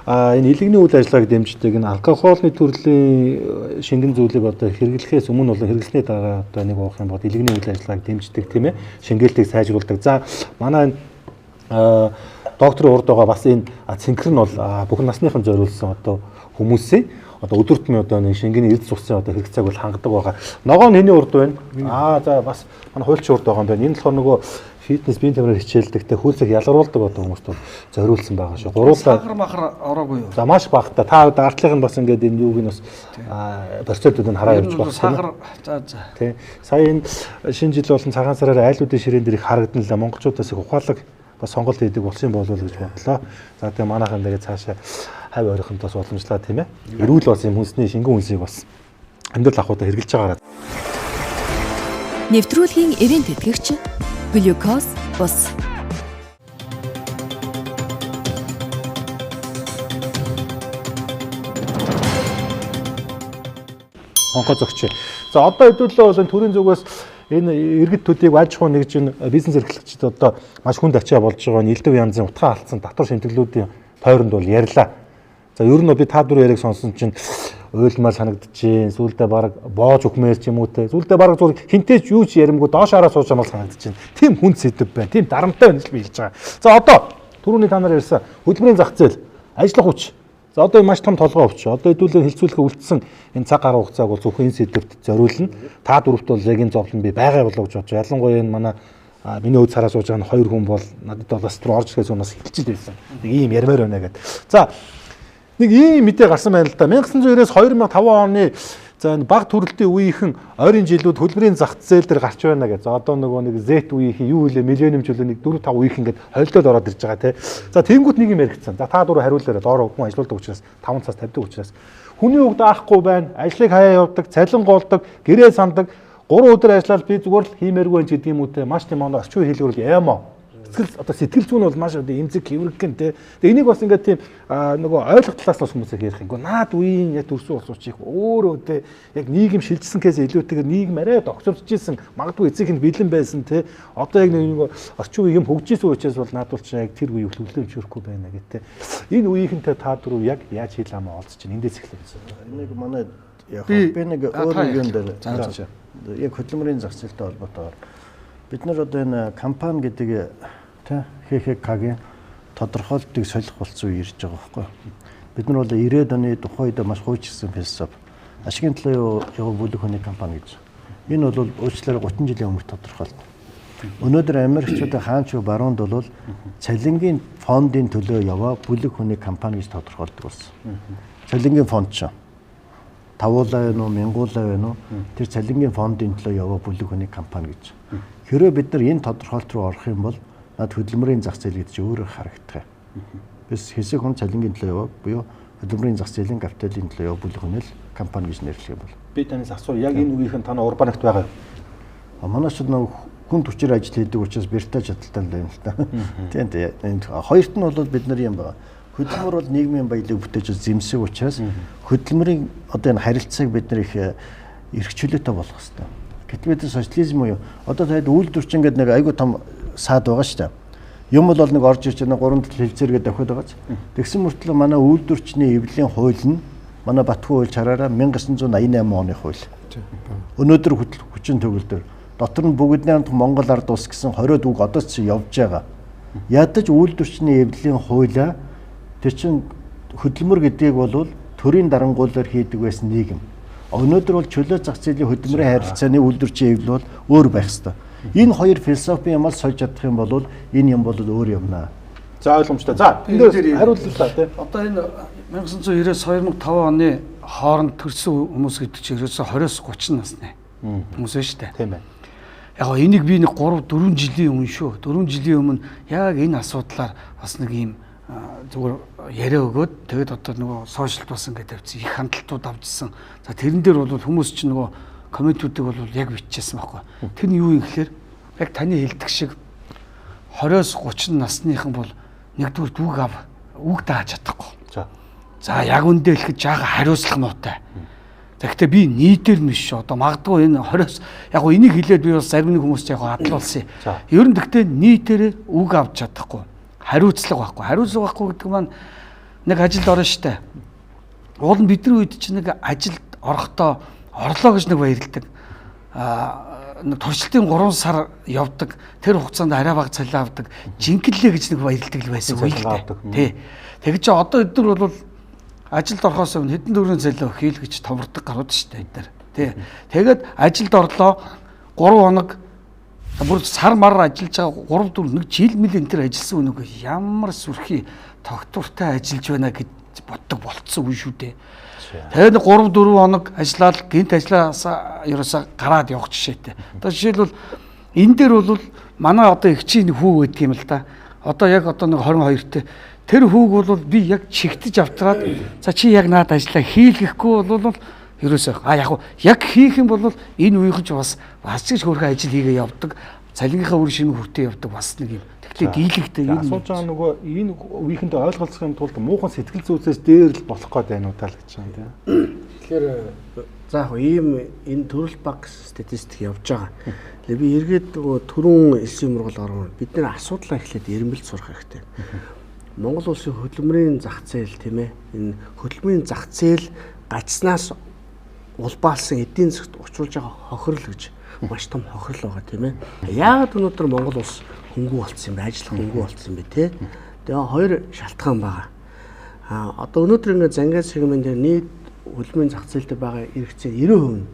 энэ илэгний үйл ажиллагааг дэмждэг энэ алкогольны төрлийн шингэн зүйлийг одоо хэрэглэхээс өмнө болон хэрэглэсний дараа одоо нэг уух юм бол илэгний үйл ажиллагааг дэмждэг тийм ээ. Шингээлтийг сайжруулдаг. За манай энэ докторийн урд байгаа бас энэ цэнхэр нь бол бүх насныхан зориулсан одоо хүмүүсийн одоо өдөртний одоо нэг шингэний эрдэс усын одоо хэрэгцээг бол хангадаг байгаа. Ногоо нь хэний урд байна? За бас манай хуульчин урд байгаа юм байна. Энэ болохоор нөгөө фитнес биеийн тамираар хичээлдэгтэй хөлсөг ялгаруулдаг одоо хүмүүст бол зориулсан байгаа шүү. Гуруулаа сахар махар ороогүй юу? За маш багтаа. Та дараатлыг нь бас ингээд энэ юуг нь бас процентууд нь хараа явж байгаа. Сахар за. Тий. Сая энэ шинэ жил болон цагаан сараар айлуудын ширээн дээр их харагдан л монголчуудаас их ухаалаг бас сонголт хийдэг болсон болов уу гэж бодлоо. За тэгээ манайхан тэгээд цаашаа хавь ойрхонтоос уламжлаа тийм ээ. Эрүүл бас юм хүнсний шингэн үнсийг бас амьдрал ахуйдаа хэрэгжилж байгаараа. Нэвтрүүлгийн эрийн тэтгэгч глюкоз бус. Онкозогч. За одоо хэдүүлээ бол энэ төрийн зүгээс энэ иргэд төдийг аж ахуй нэгж бизнес эрхлэгчид одоо маш хүнд ачаа болж байгаа нь элдв янзын утгаа алдсан татвар шимтгэлүүдийн тойронд бол ярьлаа. За ер нь би та дөрөв яриг сонсон чинь уйлмаар санагдчихээн. Сүүлдээ баг боож өгмээр ч юм уу те. Сүүлдээ баг зүгээр хинтээч юу ч яримгүй доошоороо сууж байгаа санагдчихээн. Тим хүн сэдв байна. Тим дарамттай байна гэж би хэлж байгаа. За одоо түрүүний та нар ярьсан хөдөлмөрийн зах зээл, ажиллах хүч. За одоо маш том толгой өвч. Одоо хэдүүлээ хэлцүүлэхэ үлдсэн энэ цаг гаруй хугацааг бол зөвхөн энэ сэдвэрт зориулна. Та дөрөвт бол яг энэ зовлон би байгаа болов гэж бодож. Ялангуяа энэ манай миний өд цараа сууж байгаа нь 2 хүн бол надад бол бас руу орж ирэхээс өмнөөс хэлчихэл байсан. Нэг ийм ярмаар байна гэдэг. За нэг ийм мэдээ гарсан байна л да. 1990-с 2005 оны за энэ баг төрөлтийн үеийнхэн ойрын жилүүд хөлбөрийн зах зээл дээр гарч байна гэж. За одоо нөгөө нэг Z үеийнхэн юу вэ? Миллениум жилийн 4 5 үеийнхэн ингээд холдоод ороод ирж байгаа тий. За тэнгууд нэг юм яригдсан. За та дөрөв хариулаарай. Доор хүн ажилладаг учраас 5 цаас тавьдаг учраас хүний үг даахгүй байна. Ажлыг хаяа явуулдаг, цалинголдог, гэрээ сандаг. 3 өдөр ажиллаад би зүгээр л хиймээргүй гэж гэдэг юм үү те. Маш тийм оноо орчин үеийн хэлбэрэл яамаа. Сэтгэл зүйн бол маш одоо эмзэг хэврэгхэн те. Тэгээ энийг бас ингээд тийм нөгөө ойлгох талаас нь хүмүүсээ ярих юм. Наад үеийн яг төрсөн улс уучиг өөрөө те яг нийгэм шилжсэн кейс илүүтэйгээр нийгэм арай догцолжсэн магадгүй эцэг нь бэлэн байсан те. Одоо яг нэг орчин үеийн юм хөгжижсэн учраас бол наад бол ч яг тэр үеийг хөвлөмж өрөхгүй байна гэдэг те. Энэ үеийнхэнтэй та дөрөв яг яаж хийл амаа олдож чинь эндээс эхлэв. Энийг манай яг би нэг өөр юм дээр яг хөдөлмөрийн зах зээлтэй холбоотойгоор бид нар одоо энэ компани гэдэг ХХК-гийн тодорхойлтыг солих болсон үе ирж байгаа байхгүй. Бид нар бол 90-ад оны тухайд маш хуучирсан философи ашигын төлөө яваа бүлэг хүний компани гэж. Энэ бол уучлаарай 30 жилийн өмнө тодорхойлсон. Өнөөдөр Америкчуудын хаанч баруунд бол цалингийн фондын төлөө яваа бүлэг хүний компани гэж тодорхойлдог болсон. Цалингийн фонд ч 5% байна уу 1000% байна уу тэр цалингийн фондын төлөө яваа бүлэг хүний компани гэж. Хэрэв бид нар энэ тодорхойлт руу орох юм бол над хөдөлмөрийн зах зээл гэж өөрөө харагдах юм. Бис хэсэг хүн цалингийн төлөө яваа буюу хөдөлмөрийн зах зээлийн капиталын төлөө яваа бүлэг хүний компани гэж нэрлэх юм бол. Би танаас асуу яг энэ үеийнхэн танаа Урбанагт байгаа юу? Манайч нэг хүн түвшээр ажил хийдэг учраас бэртэй чадaltaй юм л та. Тийм. Хоёрт нь бол бид нар юм байна. Хөдөлмөр бол нийгмийн баялаг бүтээж зэмсэг учраас хөдөлмөрийн одоо энэ харилцааг бид нар их эрхчлөөтэй болгох хэрэгтэй. Гэтэл бид социализм уу одоо таад үйлдвэрч ингээд нэг айгуу том саад байгаа шүү дээ. Юм бол нэг орж ирж байгаа 3 төл хэлцээргээ давхиад байгаа ч. Тэгсэн мөртлөө манай үйлдвэрчний эвлэлийн хууль нь манай Батхуу хууль чараараа 1988 оны хууль. Өнөөдөр хүчин төгөлдөр дотор нь бүгд найрамдах Монгол ард улс гэсэн 20-од үг одоо ч явж байгаа. Ядаж үйлдвэрчний эвлэлийн хуулиа тэр чин хөдөлмөр гэдгийг бол төрийн дарангуулаар хийдэг байсан нийгэм. Өнөөдөр бол чөлөө зах зээлийн хөдөлмөрийн харилцааны үйлдвэрчийн эвлэл бол өөр байх ёстой. Энэ хоёр философи юм ал сольж чадах юм бол энэ юм бол өөр юмнаа. За ойлгомжтой. За эндээс хариуллаа тийм. Одоо энэ 1990-2005 оны хооронд төрсэн хүмүүс гэдэг чинь ерөөсө 20-30 насны хүмүүс байна шүү дээ. Тийм байна. Яг энийг би нэг 3-4 жилийн өмнө шүү. 4 жилийн өмнө яг энэ асуудлаар бас нэг юм зүгээр яриа өгөөд тэгээд одоо нөгөө сошиалд бас ингээд тавьчихсан их хандлтууд авчихсан. За тэрэн дээр бол хүмүүс чинь нөгөө комментүүдийг бол яг биччихсэн байхгүй. Тэр нь юу юм гэхээр яг таны хэлдэг шиг 20-30 насныхан бол нэгдүгээр үг дааж чадахгүй. За яг үндэ хэлэхэд жаахан хариуцлах нуутай. Тэгэхдээ би нийтээр нь биш одоо магадгүй энэ 20 яг гоо энийг хэлээд би бас зарим нэг хүмүүст яг адлуулсан. Ер нь гэхдээ нийтээр үг авч чадахгүй. Хариуцлага байхгүй. Хариуцлага байхгүй гэдэг маань нэг ажилд орно штэ. Уул нь бидний үед чинь нэг ажилд орохдоо орлоо гэж нэг баярлдаг. Нэг туршилтын 3 сар явдаг. Тэр хугацаанд арай бага цалин авдаг. Жингэлээ гэж нэг баярлдаг л байсан үе л дээ. Тий. Тэгэж чи одоо эдгээр бол ажилд орохоос өмнө хэдэн төгрөгийн цалин өгөх хийл гэж томордог гарууд штэ эдгээр. Тий. Тэгээд ажилд орлоо 3 хоног бүр сар мар ажиллаж байгаа 3-4 нэг жил мэл энэ төр ажилласан үнэг ямар сүрхий тогтвортой ажиллаж байна гэж боддог болцсон үе шүү дээ. Тэгээд 3-4 хоног ажиллаад гинт ажилласаа ерөөсө гараад явах жишээтэй. Одоо жишээлбэл энэ дээр бол манай одоо эгчийн хүү гэдэг юм л да. Одоо яг одоо нэг 22-т тэр хүүг бол би яг чигтэж автраад за чи яг наад ажиллаа хийлгэхгүй бол ерөөсөө яг хийх юм бол энэ үеийнхэн ч бас ч хөрхөн ажил хийгээ явдаг. Цалингийнхаа үр шимийг хүртээ явдаг бас нэг юм. Тэгэхээр дийлэгтэй юм. Асууж байгаа нөгөө энэ үеийнхэндээ ойлголцохын тулд муухан сэтгэл зүйцээс дээр л болох гээд байна уу таа л гэж байна тийм. Тэгэхээр за яг ийм энэ төрөл баг статистик явж байгаа. Би эргээд түрүүн элсэн мургал орно. Бид нэр асуудлаа эхлээд эрмэлж сурах хэрэгтэй. Монгол улсын хөдөлмөрийн зах зээл тийм ээ. Энэ хөдөлмөрийн зах зээл гацснаас улбаалсан эдийн засгт учруулж байгаа хохирол гэж маш том хохирол байгаа тийм ээ. Яагаад өнөөдөр Монгол улс хөнгүү болцсон юм бэ? Ажиллах хөнгүү болцсон юм бэ те? Тэгээ хоёр шалтгаан байгаа. Одоо өнөөдөр ингээд зангиа сегмент дээр нийт хөдөлмөрийн зах зээлд байгаа эрхцээ 90%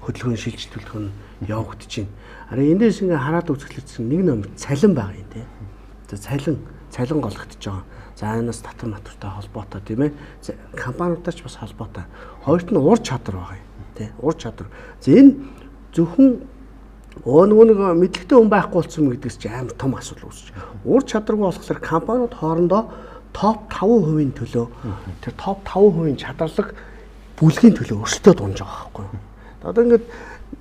хөдөлгөөний шилжилтүүлэх нь явагдаж байна. Харин эндээс ингээд хараад үзэхлээр нэг номер цалин байгаа юм те. Тэгээ цалин голгогдож байгаа. За энэс татвар матуртай холбоотой тийм ээ. Компаниудтай ч бас холбоотой. Хоёрт нь ур чадвар байгаа юм тий. Ур чадвар. За энэ зөвхөн нэг мэдлэгтэй хүн байхгүй болсон юм гэдгээс чи амар том асуудал үүсэж байна. Ур чадваргүй болохоор компаниуд хоорондоо топ 5% төлөө тэр топ 5% чадварлаг бүлгийн төлөө өрсөлдөө дунж байгаа байхгүй юу. Одоо ингээд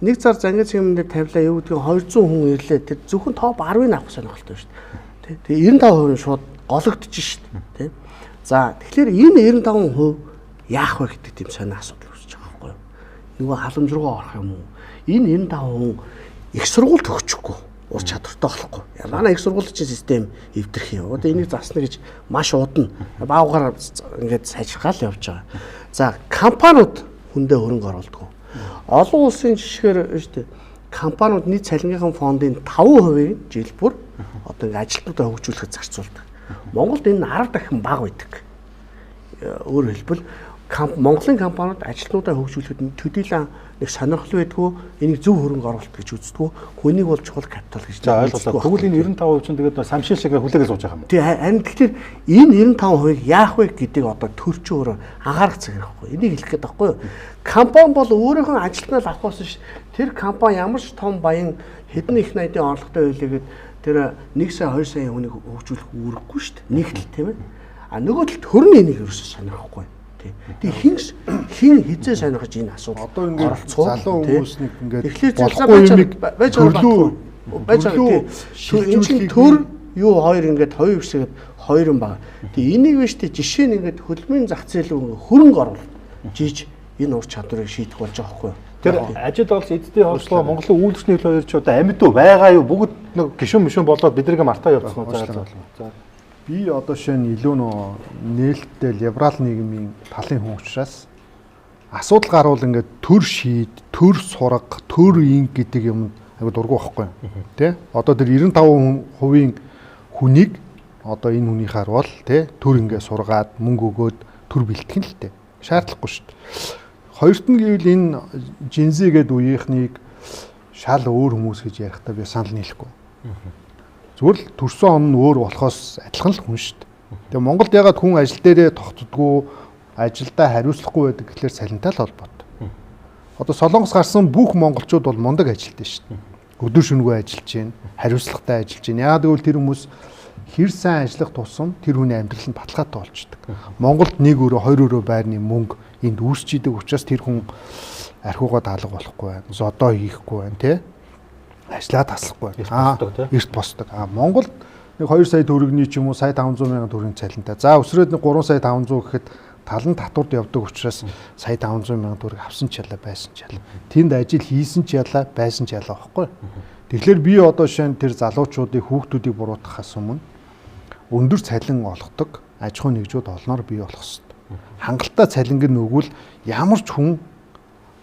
нэг зар зангид цэгмэнд тавилаа юу гэдгийг 200 хүн ирлээ. Тэр зөвхөн топ 10-ыг авах сонирхолтой шүү дээ. Тэгээ 95% шууд гологдож шүү дээ. За тэгэхээр энэ 95% яах вэ гэдэг тийм сонио асуудал үүсэж байгаа байхгүй юу. Нөгөө халамж руу орох юм уу? Энэ 95% их сургуульд өгчихгүй. Ур чадвартай болохгүй. Манай их сургуулийн систем эвдэрх юм. Одоо энийг засна гэж маш удна. Баавгаар ингээд сайжрахаал явж байгаа. За компаниуд хүндээ хөрөнгө оруулдаг. Олон улсын жишгээр шүү дээ. Компаниуд нийт цалингийнхаа фондын 5%-ийг жил бүр одоо ингээд ажилтнуудаа хөгжүүлэхэд зарцуулдаг. Монголд энэ 10 дахин бага байдаг. Өөрөөр хэлбэл Монголын компаниуд ажилтнуудаа хөгжүүлэхэд төдийлөн нэг сонирхол байдгүй, энийг зөв хөрөнгө оруулалт гэж үздэг. Хүнийг бол чухал капитал гэж ойлголоо. Тэгвэл энэ 95% чинь тэгээд самшил шиг хүлээгээ сууж байгаа юм. Тий, харин тэгэхээр энэ 95%-ыг яах вэ гэдгийг одоо төрчин өөрөө анхаарах цаг хэрэггүй. Энийг хэлэх гээд байхгүй юу? Компани бол өөрийнхөө ажилтнаа авахаас ш тэр компани ямар ч том баян хэдэн их найдын орлоготой байлээ гэд тэр 1 сая 2 сая хүнийг хөгжүүлэх үүрэггүй шүү дээ. Нэг л тийм ээ. А нөгөө талд хөрн энийг ерөөсөө сонирхгүй. Тэг хин хизээ сонирхож энэ асуудал одоо ингээд залуу хүмүүс нэг ингээд тэгэхээр залуу байж байгаа энэ төр юу хоёр ингээд хоёр хэсгээд хоёр юм байна. Тэг энийг биш тэ жишээ нь ингээд хөдөлмөрийн зах зээл хөрөнгө оруулалт жиж энэ ур чадварыг шийдэх болж байгаа хгүй. Тэр ажил олж эддийн хорслоо Монголын үйлдвэрчний хоёр ч одоо амьд уу байгаа юу бүгд нэг гişүн мишүн болоод бидрийг мартаа явуулсан уу за. Би одоо шинэ илүү нээлттэй либерал нийгмийн талын хүн учраас асуудал гарвал ингээд төр шийд, төр сурга, төр инг гэдэг юм айгу дургу байхгүй юм. Тэ? Одоо тэр 95% хүнийг одоо энэ хүнийхаар бол тэ төр ингээ сургаад мөнгө өгөөд төр бэлтгэн л тэ. Шаардлагагүй шүү дээ. Хоёрт нь гэвэл энэ Жинзи гэдэг үеийнхнийг шал өөр хүмүүс гэж ярихдаа би санал нийлэхгүй. Зүгээр л төрсөн он нь өөр болохоос адилхан л хүн шүү дээ. Тэгээ Монголд ягаад хүн ажил дээрээ тогтдоггүй, ажилдаа хариуцлахгүй байдаг гэхэлэр цалинтай л холбоотой. Одоо Солонгос гарсан бүх монголчууд бол мундаг ажилтдаг шүү дээ. Өдөр шөнөгүй ажиллаж байна, хариуцлагатай ажиллаж байна. Яагаад гэвэл тэр хүмүүс хэр сайн ажиллах тусам тэр хүний амьдрал нь баталгаатай болчдөг. Монголд 1 өрөө 2 өрөө байрны мөнгө энд үүсчихдээ учраас тэр хүн архиугаа даалга болохгүй байна. Зодоо хийхгүй байна, тий? Ажлаа таслахгүй байна. Эрт босдог. Монголд нэг 2 сая төгрөгийн ч юм уу сая 500 мянган төгрөгийн цалинтай. За өсрөөд нэг 3 сая 500 гэхэд талан татвард явдаг учраас сая 500 мянган төгрөг авсан ч ялаа байсан ч ялаа. Тэнд ажил хийсэн ч ялаа байсан ч ялаа байхгүй. Тэгэхээр би одоо шинэ тэр залуучуудыг хүүхдүүдийг буруутгахаас өмнө өндөр цалин олгодог аж ахуйн нэгжүүд олноор бий болох хэрэгтэй. Хангалттай цалинг нь өгвөл ямар ч хүн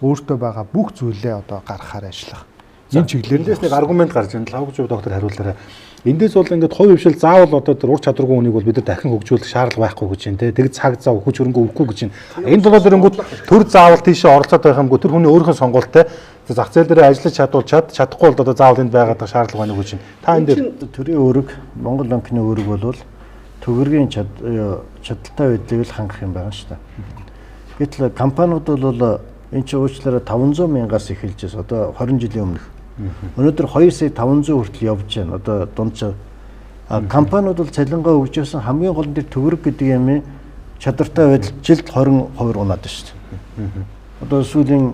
өөртөө байгаа бүх зүйлээ одоо гаргахаар ажиллах. Энэ чиглэлээр эндээс нэг аргумент гарч байна. Лавгч доктор хариулаарай. Эндээс бол ингээд хувь хвшил заавал одоо тэр ур чадваргүй хүнийг бол бид нар дахин хөгжүүлэх шаардлага байхгүй гэж байна те. Тэг цаг зав хүч хөрөнгө өгөхгүй гэж байна. Энэ болоод ирэнгүүт төр заавал тийшээ оролцоод байх юмгүй тэр хүний өөрийнхөө сонголттой зах зээл дээр ажиллаж чадахгүй бол одоо заавал энд байгаад шаардлага байна гэж байна. Та энэ дээр төрийн үүрэг Монгол банкны үүрэг бол төгрөгийн чадaltaй байдлыг л хангах юм байна шүү дээ. Гэтэл компаниуд бол энэ ч уучлаарай 500 мянгаас эхэлж байна. Одоо 20 жилийн өмнөх. Өнөөдөр 2 сая 500 хүртэл явж байна. Одоо дундчаа компаниуд бол цалингаа өгж байсан хамгийн гол нь тэр төгрөг гэдэг юм чадвартай байдал жилд 20% унаад шүү дээ. Одоо сүүлийн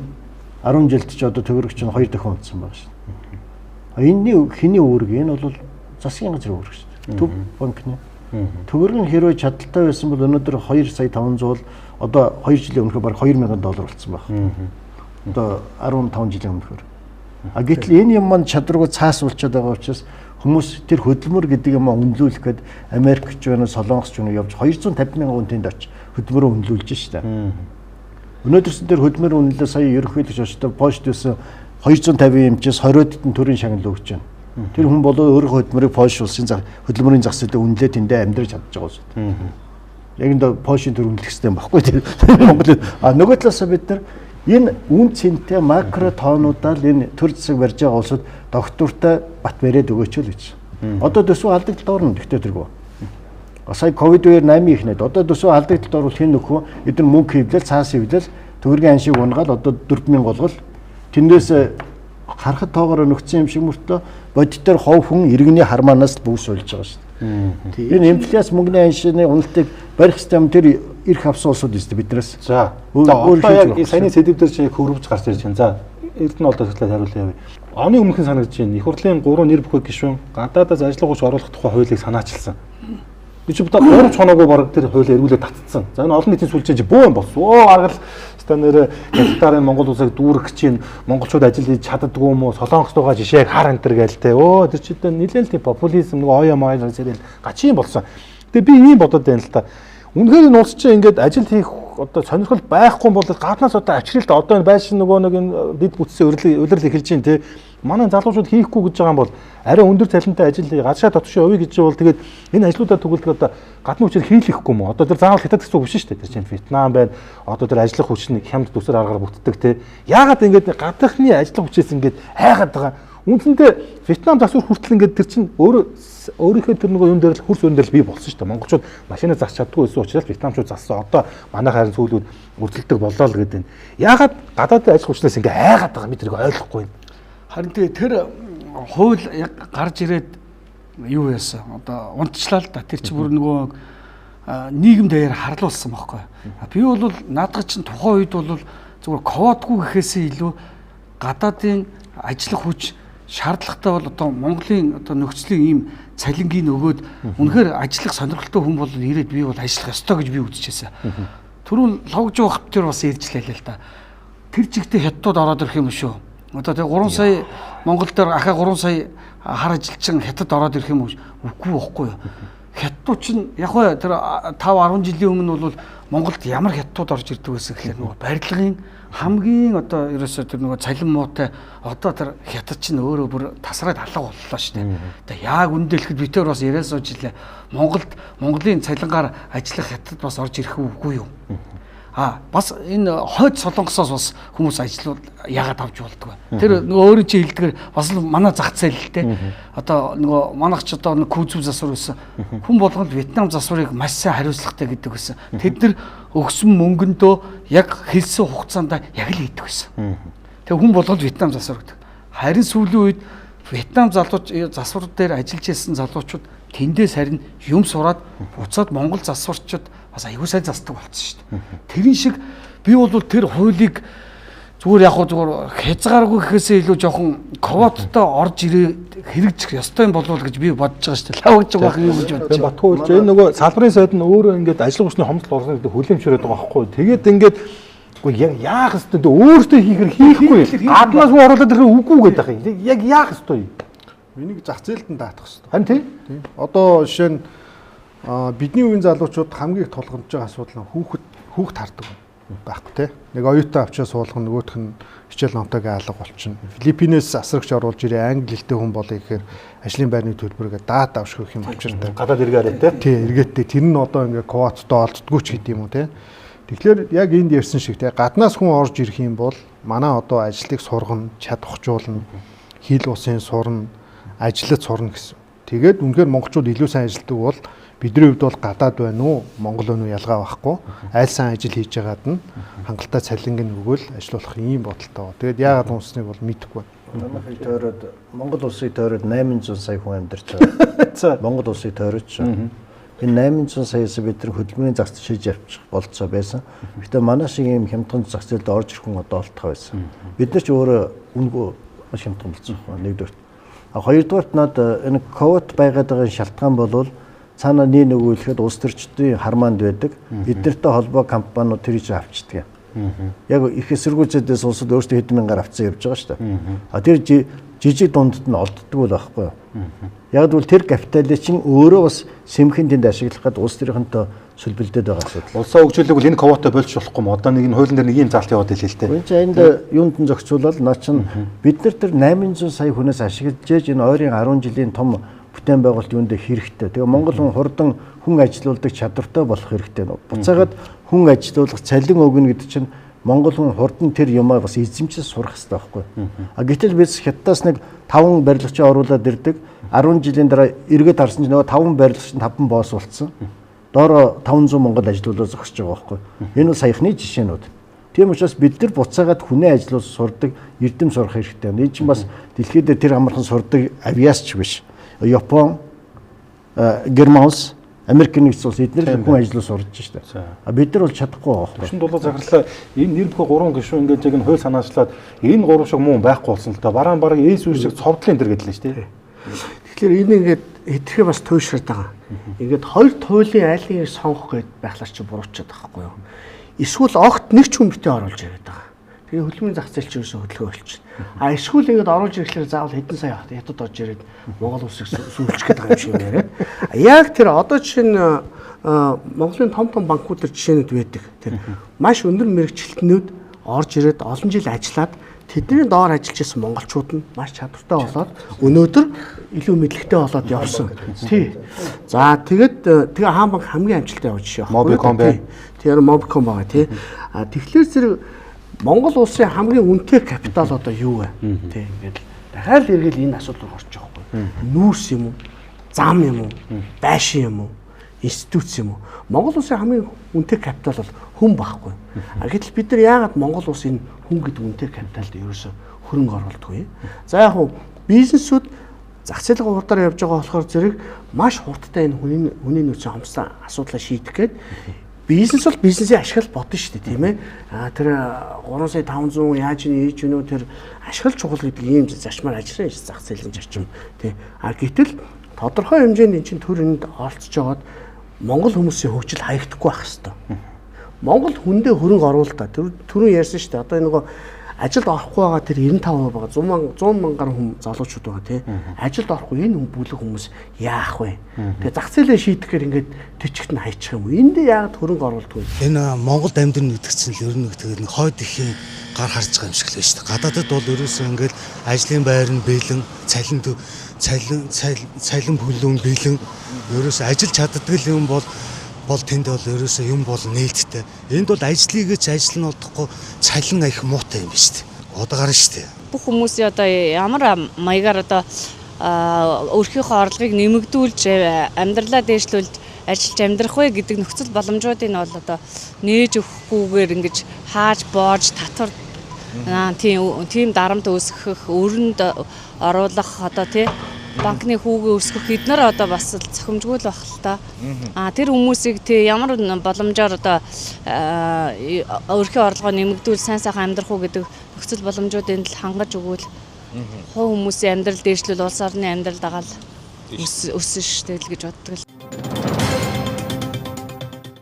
10 жилд ч одоо төгрөг чинь 2 дахин унтсан байна шүү дээ. Энэний хэний үүрэг? Энэ бол засгийн газрын үүрэг шүү дээ. Төв банкны. Төгрөг нь хэрвээ чадaltaй байсан бол өнөөдөр 2 сая 500 бол одоо 2 жилийн өмнөхөр бараг $2,000 болсон байна. Одоо 15 жилийн өмнөхөр. Гэтэл энэ юм маань чадваргүй цаас болчиход байгаа учраас хүмүүс тэр хөдөлмөр гэдэг юм үнэлүүлэх гээд Америкч байна, Солонгосч байна явж 250 мянган хүнтэнд очиж хөдөлмөрөө үнэлүүлж штэ. Өнөөдөрсөн тэр хөдөлмөр үнэлээ сая ерөнхийлөгч очтой пошт байсан 250 эмчээс 20-д төрийн шагнал өгч байна. Тэр хүн болоо өөрийнхөө хөдөлмөрийг Польш улсын хөдөлмөрийн зах зээлд үнэлээ тэндээ амьдраж чадж байгаа шүү. Яг энэ Польшийн төр үнэлэх систем баггүй тийм Монгол. Нөгөө талаас бид нар энэ үн цэнтэй макро тоонуудаа л энэ төр засаг барьж байгаа улсууд доктортой бат бариад өгөөч л гэж. Одоо төсөв алдагдлалд орно гэхдээ тэргүй. Сая ковид үеэр 8 ихнээд одоо төсөв алдагдлалд орвол хэн нөхөө эдгээр мөнгө хөвлөл цаас хөвлөл төгрөгийн аншиг унгаал одоо 4000 болгол тэндээс харахад тоогоор нөхцөн юм шиг мөртлөө бодитоор хов хүн иргэний хармаанаас бүгс болж байгаа шүү дээ. Энэ инфляц мөнгөний аншины уналтыг барих систем тэр ирэх авсан улсууд өстэй биднээс. За. Одоо яг саяны сэдвээр чинь хөрвж гарч ирж байна. За. Эрдэнэ олдох талаар хариулъя явъя. Оны өмнөх нь санагдаж байна. Их хурлын 3 нэр бүхэл гишүүн гадаадаас ажиллах хүч оруулах тухай хуулийг санаачилсан. Би ч бодоо 3 хоногоо бараг тэр хуулийг эргүүлээд татцсан. За энэ олон нийтийн сүлжээ бөө юм болсон. Аргал стандарт хятадын Монгол улсыг дүүрэх чинь монголчууд ажил хийж чаддгүй юм уу? Солонгостойгоо жишээг хар энэ төр гэлтэй. Тэр чинь нэлээд тийм популизм нэг оё моё зэрэг гачин болсон. Тэгээ би ийм бодод байна л та. Үнэхээр энэ улс чинь ингээд ажил хийх одоо сонирхол байхгүй бол гаднаас одоо авчралт одоо энэ байшин нөгөө нэг энэ дэд бүтцийн улирал эхэлж байна те. Манай залуучууд хийхгүй гэж байгаа юм бол арай өндөр цалинтай ажил гадшаа дотшоо өвий гэж бол тэгээд энэ ажлуудаа төгөлдөг одоо гадны хүчээр хийлэхгүй юм уу? Одоо тэр заавал хятад гэсэн үг биш шүү дээ. Тэр чинь Вьетнам байна. Одоо тэр ажиллах хүч нь хямд төсөр аргаар бүтдэг те. Яагаад ингээд гадныхны ажиллах хүчээс ингээд хайгаад байгаа? Үндсэндээ Вьетнам засвар хүртэл ингээд тэр чинь өөрийнхөө тэр нөгөө юм дээр л хөрс өрөндөл бий болсон шүү дээ. Монголчууд машинаа засч чаддгүй байсан учраас Вьетнамчууд зассан. Одоо манай харин сүүлүүд үргэлжлдэг болоо л гэдэг нь. Яагаад гадаадын ажил хүчнээс ингээд айгаад байгаа мэд тэрийг ойлгохгүй юм. Харин тэр хууль яг гарч ирээд юу яасан? Одоо унтчлаа л да. Тэр чинь бүр нөгөө нийгэм дээр харлуулсан байхгүй. Би бол наадах чинь тухайн үед бол зүгээр ководгүй гэхээсээ илүү гадаадын ажиллах хүч шаардлагатай бол одоо Монголын одоо нөхцөлийн ийм цалингийн өгөөд үнэхээр ажиллах сонирхолтой хүн бол ирээд би бол ажиллах ёстой гэж би үзчихсэн. Түрүүн логж явах тэр бас ярьжлээ л да. Тэр чигтээ хятадууд ороод ирэх юм шүү. Одоо тэг 3 сая Монгол дээр ахаа 3 сая хар ажилчин хятад ороод ирэх юм үгүй байхгүй юу? Хятадууд чинь яг хөө тэр 5-10 жилийн өмнө бол Монголд ямар хятадууд орж ирдэг байсан гэхээр нөгөө барилгын хамгийн одоо ерөөсөө тэр нөгөө цалин муутай одоо тэр хятад чинь өөрөө бүр тасраад алга боллоо шүү дээ. Тэгээ яг үндэлэхэд битээр бас яриа сууж илээ. Монголын цалингаар ажиллах хятад бас орж ирэх үгүй юу? Бас энэ хойд солонгосоос бас хүмүүс ажлууд яагаад авч болдгоо. Тэр нөгөө өөрөө чи хэлдгээр бас л манай зах зээл л те. Одоо нөгөө манайх ч одоо күүзүү засвар гэсэн хүн болгонд Вьетнам засварыг маш сайн хариуцлагатай гэдэг гэсэн. Тэд нар өгсөн мөнгөндөө яг хэлсэн хугацаанд яг л хийдэг гэсэн. Тэгээ хүн болгонд Вьетнам засвар гэдэг. Харин сүүлийн үед Вьетнам засвар дээр ажиллаж ирсэн залуучууд тэндээс харин юм сураад буцаад Монгол засварчид бас аюу сайн засдаг болсон шүү дээ. Тэрэн шиг би бол тэр хуулийг зүгээр яг зүгээр хязгааргүй гэхээсээ илүү жоохон ковоттой орж ирээ хэрэгжих ёстой юм болов уу гэж би бодож байгаа шүү дээ. Лавж байгаа юм гэж бодож. Батхуулж энэ нөгөө салбарын сайд нь өөрөө ингээд ажил хүчний хомсдол орсон гэдэг хүлэмжшөрөөд байгаа байхгүй. Тэгээд ингээд яг яах ёстой дээ өөртөө хийхгүй. Гаднаас нь оруулаад ирэх үгүй гэдэг юм. Яг яах ёстой юм. Энийг зах зээлд нь даатах хэрэгтэй. Харин тийм. Одоо жишээ нь бидний үеийн залуучууд хамгийн их тулгамж байгаа асуудал нь хүүхд хардаг байхгүй тий. Нэг оюутан авчаа суулгах нөгөөх нь хичээл номтойгоо алга болчихно. Филиппинээс асрагч оруулж ирээ англи хэлтэй хүн болъё гэхээр ажлын байрны төлбөрөөр даад авших юм авчиртай. Гадаад эргээрээ тий. Тий, эргээдтэй тэр нь одоо ингээ квоттой олддгүй ч гэдэг юм уу тий. Тэгэхээр яг энд ярьсан шиг тий гаднаас хүн орж ирэх юм бол манай одоо ажлыг сургана, чадвархжуулна, хил усын сурна, ажиллаж сурна гэсэн. Тэгээд үнэхээр монголчууд илүү сайн ажилтдаг бол бидний хувьд бол гадаад байна уу, Монгол байна уу ялгаа байхгүй. Аль сайн ажил хийж байгаад нь хангалттай цалинг нь өгөөл ажиллах ийм бодолтой байна. Тэгээд яагаад унсныг бол мэдэхгүй байна. Манайхыг тойроод Монгол улсыг тойроод 800 сая хүн амьдарч байгаа. Монгол улсыг тойрож байна. Энэ 800 саяас бид нар хөдөлмөрийн зах зээл шийдэж авчих болцоо байсан. Гэхдээ манай шиг ийм хямдхан зах зээлд орж ирэх хүн одоо олдох байсан. Бид нар ч өөрөө үнгөө маш хямдхан болсон. Нэгдүгээр. Хоёрдугаарт над энэ ковот байгаад байгаа шалтгаан бол цаана нэг өгүүлэхэд улс төрчдийн хармаанд байдаг. Эднэртэй холбоо компаниуд тэрийг авчдаг. Яг их эсэргүүцэдээс улсад өөрсдөө хэдэн мянгаар авцсан явж байгаа шүү дээ. Тэр жижиг дундад нь олддог бол байхгүй юу? Яг бол тэр капиталыг чинь өөрөө бас сэмхэн тэнд ашиглах гэдэг улс төрийнхөнтэй сүлбэлдээд байгаа асуудал. Улсаа хөгжүүлэхгүй энэ ковото болж болохгүй юм. Одоо нэг нь хуулийн дээр нэг юм залт яваад хэлээ л дээ. Энд энд юунд нь зохицуулаад наа чинь бид нар тэр 800 сая хүнээс ашиглаж энэ ойрын 10 жилийн том бүтээн байгуулалт юунд хэрэгтэй. Тэгээ Монгол хүн хурдан хүн ажилуулдаг чадвартай болох хэрэгтэй. Буцаагаад хүн ажилуулах цалин өгнө гэдэг чинь Монгол хүн хурдан тэр юмаа бас эзэмшиж сурах хэрэгтэй байхгүй. Гэтэл бид хятадаас нэг 5 барилгачаа оруулаад ирдэг. 10 жилийн дараа эргээд харсан чинь нөгөө 5 барилгач нь 5 боос болцсон. Доороо 500 Монгол ажилуулаа зогсож байгаа байхгүй. Энэ бол саяхны жишээнүүд. Тийм учраас бид нар буцаагаад хүнээ ажилуулж сурдаг, эрдэм сурах хэрэгтэй. Энэ чинь бас дэлхийд дээр тэр амархан сурдаг авиач биш. Япон, Германс, Америкийн нэгдсэн улс эдгээр хүн ажиллаж сурж штэ. Бид нар бол чадахгүй байгаа байхгүй. Түшин дулаа захирлаа энэ нэр бүхий 3 гишүүн ингээд яг нь хууль санаачлаад энэ 3 шиг мөн байхгүй болсон л та. Бараан Эс үр шиг цовдлын дэр гэдэлээ штэ. Тэгэхээр энэ ингээд хэдрэхээ бас туйшраад байгаа. Ингээд хоёр туйлын айлын сонгох гээд байхлаар чи буруучаад байгаа байхгүй юу? Эсвэл огт нэг ч хүн битээ оруулж ирээд байгаа. Тэгээ хөдөлмөрийн зах зээл чинь хөдөлгөөн болчихно. Эсвэл ингээд оруулж ирэхлээр заавал хэдэн сая хятад орж ирээд Монгол улсыг сүүлчих гээд байгаа юм шиг яриад. Яг тэр одоо жишээ нь Монголын том банкуд төр жишээнүүд байдаг. Тэр маш өндөр мэрэгчлэлтнүүд орж ирээд олон жил ажиллаад тэдний доор ажиллаж байсан монголчууд нь маш чадвартай болоод өнөөдөр илүү мэдлэгтэй болоод явсан. Тий. За тэгээд тэгээ хаан банк хамгийн амжилттай явж шээ. Mobicom бай. Тэр Mobicom байгаа тий. Тэгэхээр зэрэг Монгол улсын хамгийн үнэтэй капитал одоо юу вэ? Тий. Ингээд дахиад эргэл энэ асуудал руу орж байгаа байхгүй. Нүүрс юм уу? Зам юм уу? Байшин юм уу? Институт юм уу? Монгол улсын хамгийн үнэтэй капитал бол хүн байхгүй. Гэтэл бид нар яагаад Монгол улсын хүн гэдэг үнэтэй капиталд ерөөсө хөрөнгө оруулдаггүй? За яг хуу бизнесүүд зах зээлийн хурдаар явж байгаа болохоор зэрэг маш хурдтай энэ хүний нөөцийн хомсдоо асуудлаа шийдэх гээд бизнес бол бизнесийн ашигла бодно шүү дээ, тийм ээ. Тэр 3,500,000 яаж нээж гинөө тэр ашигла чухал гэдэг ийм зарчмаар ажиллана шүү зах зээлийн зарчим, тий. Гэтэл тодорхой хэмжээнд эн чинь төр энд оролцож байгаад Монгол хүмүүсийн хөгжил хаягдахгүй байх хэвээр. Монгол хүндээ хөрөнгө оруулалтаа түрүү ярьсан шүү дээ. Одоо нөгөө ажилд орохгүй байгаа тэр 95% байгаа 100 мянгаар хүн залуучууд байгаа тий. Ажилд орохгүй энэ бүлэг хүмүүс яах вэ? Тэгээ зах зээлээ шийдэхээр ингээд төчгт нь хайчих юм уу? Энд яагаад хөрөнгө оруулалт вэ? Энэ Монголд амьдрын нэгтгэсэн л ер нь тэгээд нэг хойд ихийн гар харж байгаа юм шиг л байна шүү дээ. Гадаадд бол ерөөсөө ингээд ажлын байр нь бэлэн, цалин бүлүүн бэлэн ерөөсөө ажиллаж чаддаг юм бол тэнд бол ерөөсөө юм бол нээлттэй. Энд бол ажлыг ч ажил нь олдохгүй цалин их муутай юм байна шүү дээ. Удаагаар шүү дээ. Бүх хүмүүсийн одоо ямар маягаар одоо өөрийнхөө орлогыг нэмэгдүүлж амьдралаа дээшлүүлж ажиллаж амьдрах вэ гэдэг нөхцөл боломжуудыг нь бол одоо нээж өгөхгүйгээр ингэж хааж боож татвар тийм дарамт үүсгэх, өрөнд оруулах одоо тий банкны хүүгээ өсгөх эднэр одоо бас цохимжгүй л байх л та. Тэр хүмүүсийг тий ямар боломжоор одоо өөрийнхөө орлогоо нэмэгдүүл сайн сайхан амьдрах уу гэдэг нөхцөл боломжуудыг л хангаж өгвөл хуу хүмүүсийн амьдрал дээшлүүл улс орны амьдрал дагаал өссөн шүү дээ л гэж боддог л.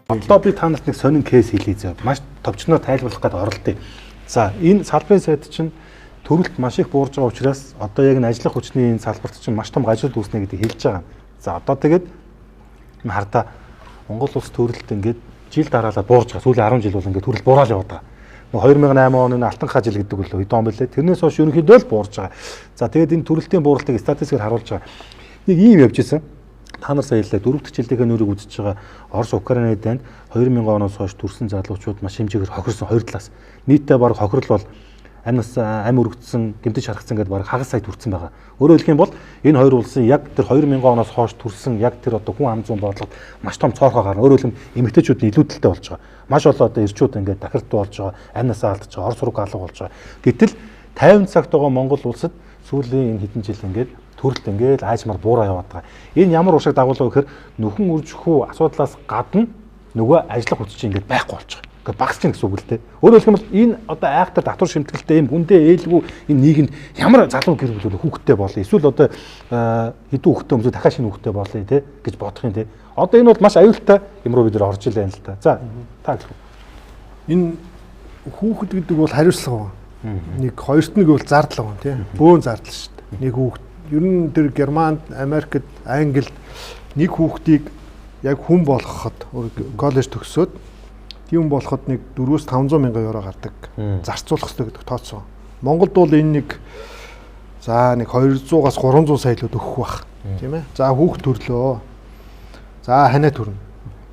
Одоо би та нарт нэг сонин кейс хэлье зав. Маш товчноо тайлбарлах гэдэг оролдъё. За энэ салбарын сайд чинь төрөлт маш их буурж байгаа учраас одоо яг нь ажиллах хүчний энэ салбарт чинь маш том ажил үүснэ гэдгийг хэлж байгаа. За одоо тэгээд хардаа Монгол улс төрөлт ингээд жил дараалал буурж байгаа. Сүүлийн 10 жил бол ингээд төрөл буураад яваад байгаа. 2008 оны алтан хаа жил гэдэг үл хэд он бэлээ. Тэрнээс хойш ерөнхийдөө л буурж байгаа. За тэгээд энэ төрөлтийн бууралтыг статистикээр харуулж байгаа. Нэг ийм явж исэн. Та нар сая хэллээ 4 дахь жилийнхээ нүүрийг үзэж байгаа Орос Украины дайнд 2000 оноос хойш төрсэн залуучууд маш хэмжээгээр хохирсон хоёр талаас. Нийтдээ баг хохирол бол амнаас ам өргөдсөн, гэмтэж харагдсан гэдэг баг хагас сая төрсэн байгаа. Өөрөөр хэлэх юм бол энэ хоёр улсын яг тэр 2000 оноос хойш төрсэн яг тэр одоо хүн ам зүүн бодлогод маш том цоорхоо гарна. Өөрөөр хэлбэл эмэгтэйчүүд нь илүүдэлтэй болж байгаа. Маш олон одоо эрчүүд ингээд дахирт болж байгаа, амнаас алдж байгаа, Орос руу алга болж байгаа. Гэтэл 50 цагт байгаа Монгол улсад сүүлийн энэ хэдэн жил ингээд төрөлт ингээд аажмаар буураа яваад байгаа. Энэ ямар уршиг дагуулга гэхээр нөхөн үржихүү асуудлаас гадна нөгөө ажиллах хүч чинь ингээд байхгүй болж байгаа. Ингээд багасч гин гэсэн үг л дээ. Өөрөөр хэлэх юм бол энэ одоо айхтар татвар шимтгэлтэй юм хүндээ ээлгүй энэ нийгэмд ямар залуу гэр бүл хүүхдтэй болоо. Эсвэл одоо хэдэн хүүхдтэй өмсөө дахиад шинэ хүүхдтэй болоо тий гэж бодох юм тий. Одоо энэ бол маш аюултай юм руу бид нэр орж илээ л та. За та гэх юм. Энэ хүүхэд гэдэг бол хариуцлага байна. Нэг хоёрт нэг бол зардал байна тий. Бөөн зардал шүү дээ. Нэг хүүхэд ер нь тэр Германд, Америкт, Англид нэг хүүхдийг яг хүн болгоход коллеж төгсөөд тийм болоход нэг 400-500 мянган евро гардаг. Зарцуулах хэрэгтэй гэдэг тооцсон. Монголд бол энэ нэг за нэг 200-аас 300 сая л өгөх бах. Тийм ээ. За хүүхд төрлөө. За ханаа төрнө.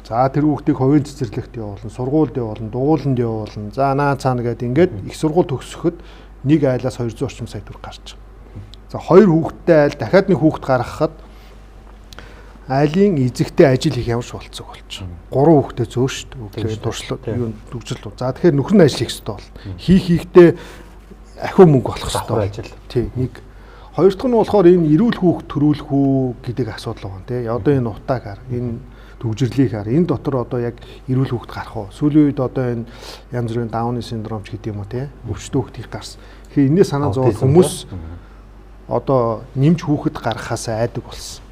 За тэр хүүхдийг хувийн цэцэрлэгт явуулна, сургуульд явуулна, дугууланд явуулна. За наа цаана гэдэг ингээд их сургууль төгсөхөд нэг айлаас 200 орчим сая төгрөг гарч. За хоёр хүүхэдтэй айл дахиад нэг хүүхэд гаргахад айлын эзэгтэй ажил хийх ямар ч болцоог болчих. 3 хүүхэдтэй зөө шүү дээ. Туршлууд юу дүгжил. За тэгэхээр нөхөр нь ажил хийх хэрэгтэй бол. Хийхдээ ахиу мөнгө болох хэрэгтэй ажил. Тий. Нэг хоёр дахь нь болохоор энэ эрүүл хүүхэд төрүүлэх үү гэдэг асуудал байна тий. Одоо энэ утаагаар энэ төгжрлийг хаар энэ дотор одоо яг эрүүл хүүхэд гарах уу? Сүүлийн үед одоо энэ янз бүрийн Дауны синдромч гэдэг юм уу тий. Өвчтөө хүүхэд их гарсан. Тэгэхээр энэс санаа зовоод хүмүүс одоо нэмж хүүхэд гаргахаас айдаг болсон.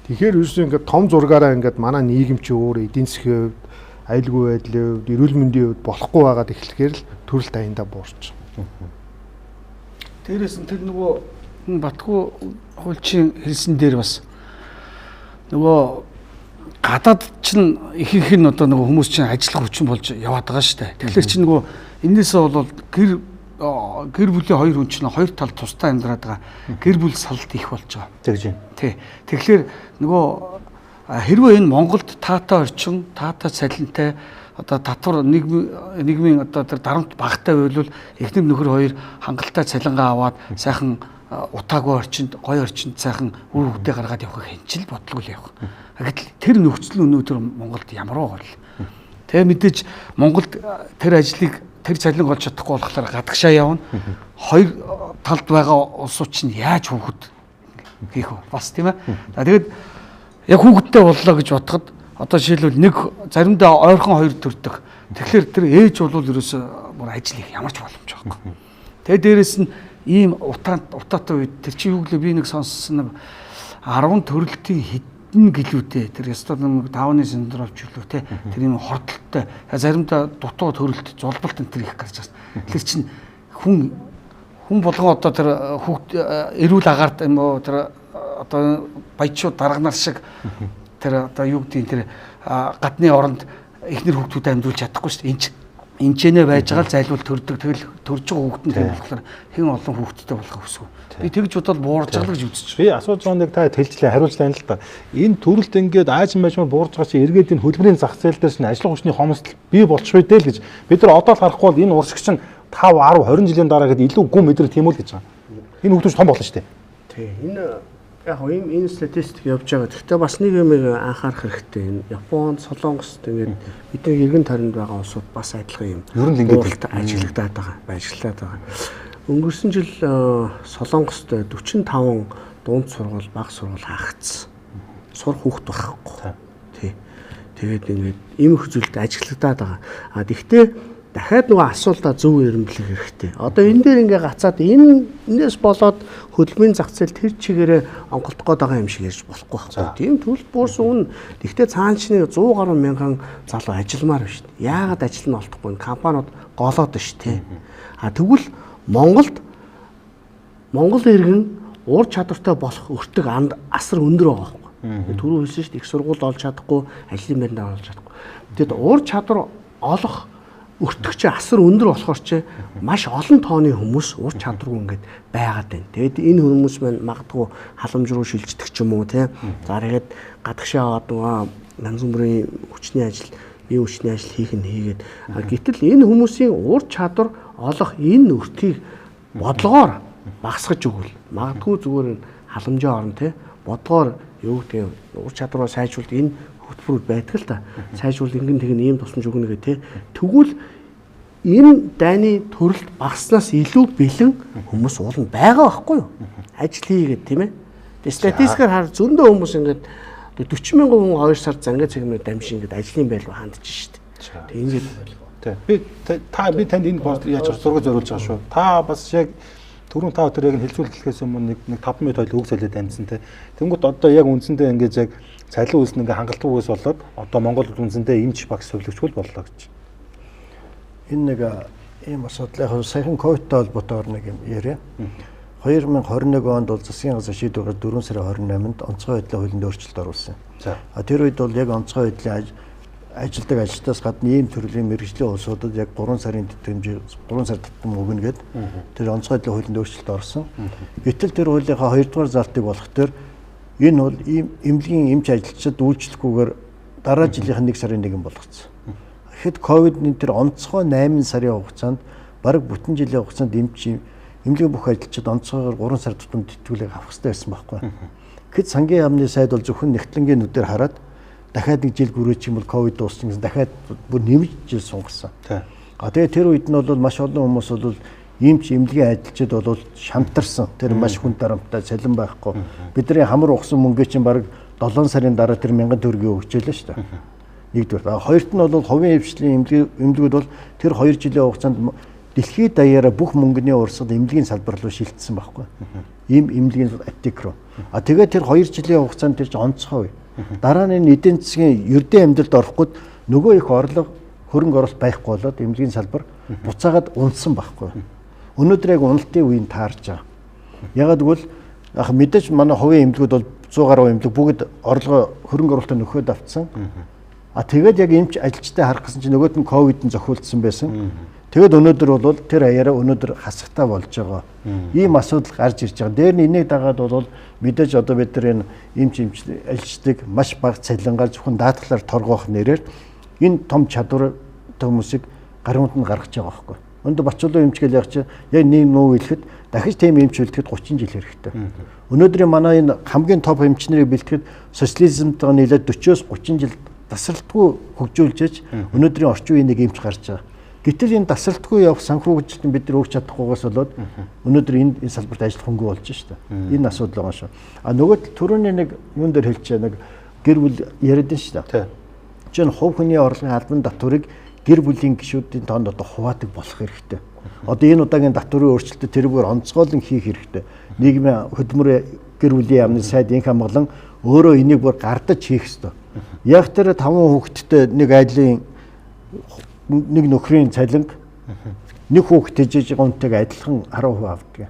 Тэгэхээр ерөөсөө ингээд том зургаараа ингээд манай нийгэм чи өөр эдийн засгийн хувьд, аюулгүй байдлын хувьд, эрүүл мэндийн хувьд болохгүй байгаад эхлэхээр л төрөл таяндаа буурч. Тэрээс нь тэр нөгөө Батгүй хуульчийн хэлсэн дээр бас нөгөө гадаад чинь ихэнх нь одоо нөгөө хүмүүс чинь ажиллах хүчин болж яваад байгаа шүү дээ. Тэгэхээр чинь нөгөө энээсээ бол гэр бүлийн хоёр хүн чинь хоёр талд тусдаа амьдраад байгаа. Гэр бүл салт их болж байгаа. Тэгж байна. Тий. Тэгэхээр нөгөө хэрвээ энэ Монголд таатай орчин, таатай цалинтай одоо татвар нийгмийн одоо тэр дарамт багтай байвал эхнэр нөхөр хоёр хангалттай цалингаа аваад сайхан утаагүй орчинд, гоё орчинд сайхан үр хөвгдөө гаргаад явах хинчил бодлого л явах. Гэтэл тэр нөхцөл өнөөдөр Монголд ямар вэ? Тэгээ мэдээж Монголд тэр ажлыг тэр цалин олж чадахгүй болохоор гадагшаа явна. Хоёр талд байгаа улсууд чинь яаж хүүхэд хийх вэ? Бас тийм ээ. За тэгээд яг хүүхэдтэй боллоо гэж бодоход одоо жишээлбэл нэг заримдаа ойрхон хоёр төрдөг. Тэгэхээр тэр ээж бол ерөөсөө бүр ажил хийх ямар ч боломж байхгүй. Тэгээ дээрэс нь ийм утаатай үед тэр чи юу гэлээ би нэг сонссон нэг 10 төрөлтийн хэдэн гэлүүтэй тэр ёстой нэг давны синдром ч үлээ те тэр ийм хордолттой заримдаа дутуу төрөлт зулбалт энэ төр их гарч байна. Тэгэхээр чин хүн болгон одоо тэр хүүхд эрүүл агаарт юм уу тэр одоо баячууд дарга нар шиг тэр одоо юу гэдгийг тэр гадны оронд эхнэр хүүхдүүд амьдуулж чадахгүй шүү дээ. Энчэнэ байж байгаа л зайлуул төрдөг. Тэгэл төрж байгаа хүүхэд нь тэр болохоор хэн олон хүүхэдтэй болохыг хүсв. Би тэгж бодоод буурж байгаа л гэж үзэж байна. Би асууж байгаа нэг та хэлжлээ хариулж байна л да. Энэ төрөлд ингээд аажин байжмаар буурж байгаа чи эргээд энэ хөлбөрийн зах зээл дээр чинь ажлын хүчний хомсдол бий болчихвээ дээ л гэж. Бид нар одоо л харахгүй бол энэ урсгч чинь 5 10 20 жилийн дараа гэхэд илүү гүн мэдрэх тийм үл гэж байгаа. Энэ хүүхдүүд том болно шүү дээ. Тий. Яг энэ статистик явж байгаа. Гэхдээ бас нэг юм анхаарах хэрэгтэй. Энэ Японд, Солонгост ингээд бидний эргэн тойронд байгаа улсууд бас адилхан юм. Ер нь ингээд ажиллагдаад байгаа. Өнгөрсөн жил Солонгост 45 дунд сургууль, бага сургууль хаагдсан. Сурах хүүхэд байхгүй. Тий. Тэгээд ингээд ийм их зүйлд ажиллагдаад байгаа. Гэхдээ дахиад нөгөө асуултаа зөв эренблэх хэрэгтэй. Одоо энэ дээр ингээ гацаад энэс болоод хөдөлмөрийн зах зээл тэр чигээрээ онголдох гээд байгаа юм шиг ярьж болохгүй байхгүй. Тийм төлөв буурс үнэ. Гэхдээ цаана ч 100 гаруй мянган залуу ажилламаар байна шүү дээ. Яагаад ажил нь олдохгүй? Компаниуд голоод байна шүү дээ. Тэгвэл Монгол иргэн уур чадвартай болох өртөг асар өндөр байгаа байхгүй. Түрүү хэлсэн шүү дээ. Их сургууль олж чадахгүй, ажлын байранд олж чадахгүй. Тэгэд уур чадвар олох өртөгч асар өндөр болохоор ч маш олон тооны хүмүүс ур чадваргүй ингээд байгаад байна. Тэгэд энэ хүмүүс маань магадгүй халамж руу шилждэг ч юм уу тий. За тэгээд гадагшаа аваад янз бүрийн хүчний ажил, бие хүчний ажил хийх нь хийгээд гэтэл энэ хүмүүсийн ур чадвар олох энэ өртгийг бодлогоор багасгаж өгвөл магадгүй зүгээр халамжийн орн тий бодлогоор юу гэдэг ур чадвараа сайжруулах энэ хөтөлбөр байдаг л та. Сайжруул ингэн тэгнэ ийм тусламж өгнө гэх тий. Тэгвэл энэ дайны төрөлд багаснаас илүү бэлэн хүмүүс уулна байгаа байхгүй юу? Ажил хийгээд тийм ээ. Тэгээ статистикээр хар зөндөө хүмүүс ингээд 40 мянган хүн 2 сард зангаа цэгмээр дамжин ингээд ажлын байлгүй хандж шít. Тэгээ ингээд би танд энэ пост яаж зураг зориулж байгаа шүү. Та бас яг түрүүн та өдөр яг хэлцүүлэхээс өмнө нэг 5 минут хойл үг солиод амьдсан те. Тэнгүүд одоо яг үндсэндээ ингээд яг цалин үйлс нь ингээ хангалтгүй үс болоод одоо Монголд үндсэндээ эмч багш зөвлөгчгүй боллоо гэж. Энэ нэг ийм асуудал яг саяхан ковидтай холбоотойгоор нэг юм яриа. 2021 онд бол засгийн газар шийдвэрээр 4 сарын 28-нд онцгой байдлын хуулинд өөрчлөлт оруулсан. Тэр үед бол яг онцгой байдлын ажилтдаг ажилтнаас гадна ийм төрлийн мэргэжлийн улсуудад яг 3 сарын тэтгэмж 3 сар татвар өгнө гэд тэр онцгой байдлын хуулинд өөрчлөлт орсон. Гэтэл тэр хуулийнхаа 2 дугаар залтыг болох тэр энэ бол ийм эмнэлгийн эмч ажилчид үйлчлэхгүйгээр дараа жилийнх нь 1 сарын 1 болгоцсон. Тэгэхэд ковидны тэр онцгой 8 сарын хугацаанд бараг бүтэн жилийн хугацаанд эмнэлгийн бүх ажилчид онцгойгоор 3 сар тутамд тэтгүүлэг авах хэрэгтэй байсан байхгүй. Гэхэд сангийн яамны сайд бол зөвхөн нэгтлэнгийн нүдээр хараад дахиад 1 жил гүрээч юм бол ковид дууссан гэсэн дахиад бүр нэмж жил сунгарсан. Тэгээ тэр үед нь бол маш олон хүмүүс бол эмч эмнэлгийн ажилчид бол шантарсан. Тэр маш хүн дарамттай цалин байхгүй. Бидний хамар ухсан мөнгө чинь бараг 7 сарын дараа тэр 1000 төгрөгийг өгчээлээ шүү дээ. Нэгдүгээр. Хоёрт нь бол хувийн хвшлийн эмнэлгүүд бол тэр 2 жилийн хугацаанд дэлхийд даяараа бүх мөнгөний урсгал эмнэлгийн салбар руу шилжсэн байхгүй. Ийм эмнэлгийн аптек руу. Тэгээд тэр 2 жилийн хугацаанд тэр чинь онцгой. Дараа нь эдийн засгийн ердийн амьдралд орохгүйд нөгөө их орлого хөрөнгө оруулалт байхгүй болоод эмнэлгийн салбар буцаагаад унсан байхгүй. Өнөөдөр яг уналтын үеийг таарж байгаа. Ягаад гэвэл яг мэдээж манай хувийн эмнэлгүүд бол 100 гаруй эмнэлэг бүгд орлогоо хөрөнгө оруулалтаа нөхөд авцсан. Тэгээд яг эмч ажилчтай харах гэсэн чинь нөгөөд нь ковид нь зохиулдсан байсан. Тэгэд өнөөдөр бол тэр хаяараа өнөөдөр хасахтаа болж байгаа. Ийм асуудал гарч ирж байгаа. Дээр нь энийг дагаад бол мэдээж одоо бид нар энэ эмч ажилчдыг маш бага цалингаар зөвхөн даатгалаар торгоох нэрээр энэ том чадвар хүмүүсийг гаруйнд нь гаргаж байгаа байхгүй. Өнөөдөр Бачуулан эмч гэж яг чи яг нэг нөө хэлэхэд дахиж тийм эмч үлдэхэд 30 жил хэрэгтэй. Өнөөдрийн манай энэ хамгийн топ эмчнэрийг бэлтгэхэд социализмтойгоо нийлээд 40-оос 30 жил тасралтгүй хөгжүүлж өнөөдрийн орчин үеийн нэг эмч гарч байгаа. Гэтэл энэ тасралтгүй явах санхүүжилтийг бид нар өгч чадахгүйгээс болоод өнөөдөр энэ салбарт ажиллах хөнгө болж шүү дээ. Энэ асуудал байгаа шүү. Нөгөө түрүүний нэг юун дээр хэлчихэ нэг гэр бүл яриад нь шүү дээ. Жишээ нь хувь хүний орлогын албан татварыг гэр бүлийн гишүүдийн тоонд одоо хуваадаг болох хэрэгтэй. Одоо энэ удаагийн татварын өөрчлөлтөд тэрүүгээр онцгойлон хийх хэрэгтэй. Нийгмийн хөдөлмөр гэр бүлийн яамны сайд инх хамгаалан өөрөө энийг бүр гардаж хийх ёстой. Яг тэр 5 хүүхэдтэй нэг айдлын нэг нөхрийн цалинг нэг хүүхэд ижиж байгаа үнтэйг адилхан 10% авдаг.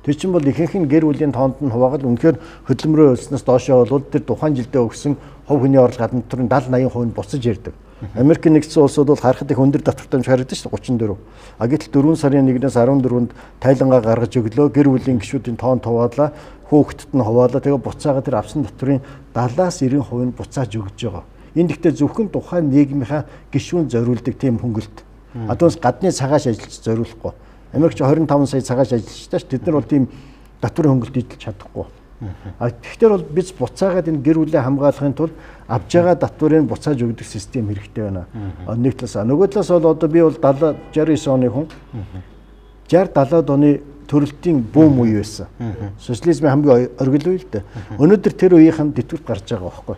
Тэр чинь бол ихэнх нь гэр бүлийн тоонд нь хуваагаад үнэхээр хөдөлмөрөө өснөөс доошоо бол тэр тухайн жилдээ өгсөн хувь хүний орлого гадна төрийн 70-80% нь буцаж ирдэг. Америк нэгдсэн улсууд бол харахад их өндөр давтартай харагдаж шүү 34. Гэтэл 4 сарын 1-ээс 14-нд тайлангаа гаргаж өглөө гэр бүлийн гишүүдийн тоон хуваалаа, хүүхдэд нь хуваалаа. Тэгээ буцаага тэр авсан татврын 70-90% нь буцааж өгж байгаа. Энэ гэхдээ зөвхөн тухайн нийгмийнхаа гишүүн зориулдаг тийм хөнгөлт. Адуус гадны цагааш ажиллаж зориулахгүй. Америкч 25 сая цагааш ажиллажтай ш. Тэд нар бол тийм татврын хөнгөлт идэлж чадахгүй. Тэгэхээр бол biz буцаагаад энэ гэр бүлээ хамгаалахын тулд авж байгаа татврыг буцааж өгдөг систем хэрэгтэй байна. Нэг талаас нөгөө талаас бол одоо би бол 69 оны хүн 60-70-аад оны төрөлтийн бүүм үе байсан. Социализмын хамгийн оргил үе л дээ. Өнөөдөр тэр үеийнхэн тэтгэврт гарч байгаа байхгүй.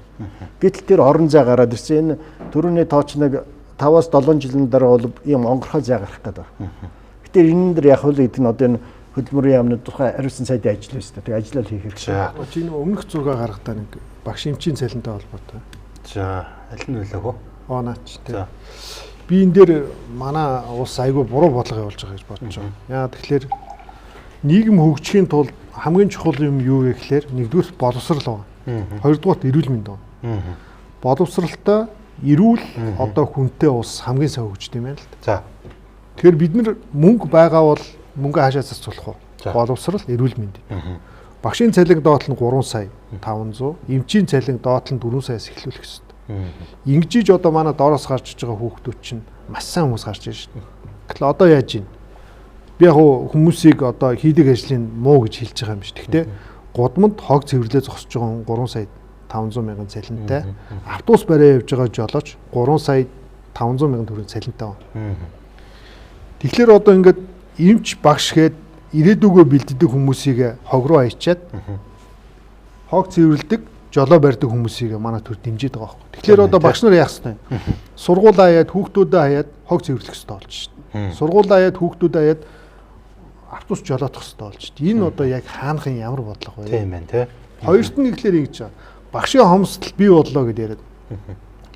Гэтэл тэр орон зай гараад ирсэн. Энэ төрөний тооч нэг 5-7 жилийн дараа бол ийм онгорхой зай гарах гэдэг. Гэтэл энэ дэр яг л эдэн одоо энэ хөдөлмөрийн яамны тухай хариуцсан сайдын ажил байсан. Тэгээ ажиллал хийх хэрэгтэй. Чи энэ өмнөх зураг гаргахтаа нэг багш эмчийн цалинтай холбоотой. За, аль нь вэ? Наач тий. Би энэ дээр манай улс айгүй буруу бодлого явуулж байгаа гэж бодож байгаа. Яа тэгэхээр нийгэм хөгжихийн тулд хамгийн чухал юм юу вэ гэхээр нэгдүгээр боловсрал байна. Хоёрдугаар эрүүл мэнд байна. Боловсралтай эрүүл одоо хүнтэй улс хамгийн сайн хөгждөг юм байна л да. За. Тэгэхээр бид нар мөнгө байгаа бол мөнгө хаашаа зарцуулах вэ? Боловсрал, эрүүл мэнд. Багшийн цалин доотл нь 3 сая 500, эмчийн цалин доотл нь 4 саяас эхлүүлэх ёстой. Ингэж одоо манай доороос гарч иж байгаа хүүхдүүд чинь маш сайн хүмүүс гарч ирж байна. Гэтэл одоо яаж ийн? Би яг хүмүүсийг одоо хийдэг ажлын муу гэж хэлж байгаа юм биш. Гэхдээ гудамд хог цэвэрлээ зогсож байгаа 3 сая 500 мянган цалинтай, автобус бариа явж байгаа жолооч 3 сая 500 мянган төгрөгийн цалинтай байна. Тэгэхээр одоо ингээд эмч багш гээд ирээдүгөө бэлддэг хүмүүсийг хог руу аячаад хог цэвэрлдэг, жолоо барьдаг хүмүүсийг манай төр дэмжиж байгаа байхгүй. Тэгэхээр одоо багш нар яах ёстой вэ? Сургуулаа хаяад хүүхдүүдэд хаяад хог цэвэрлэх ёстой болж шин. Сургуулаа хаяад хүүхдүүдэд хаяад автобус жолоодох ёстой болж шин. Энэ одоо яг хаанхын ямар бодлого вэ? Тийм байна тий. Хоёрт нь ихлээр ингэж байгаа. Багшийн хомсдол бий боллоо гэдээ яриад.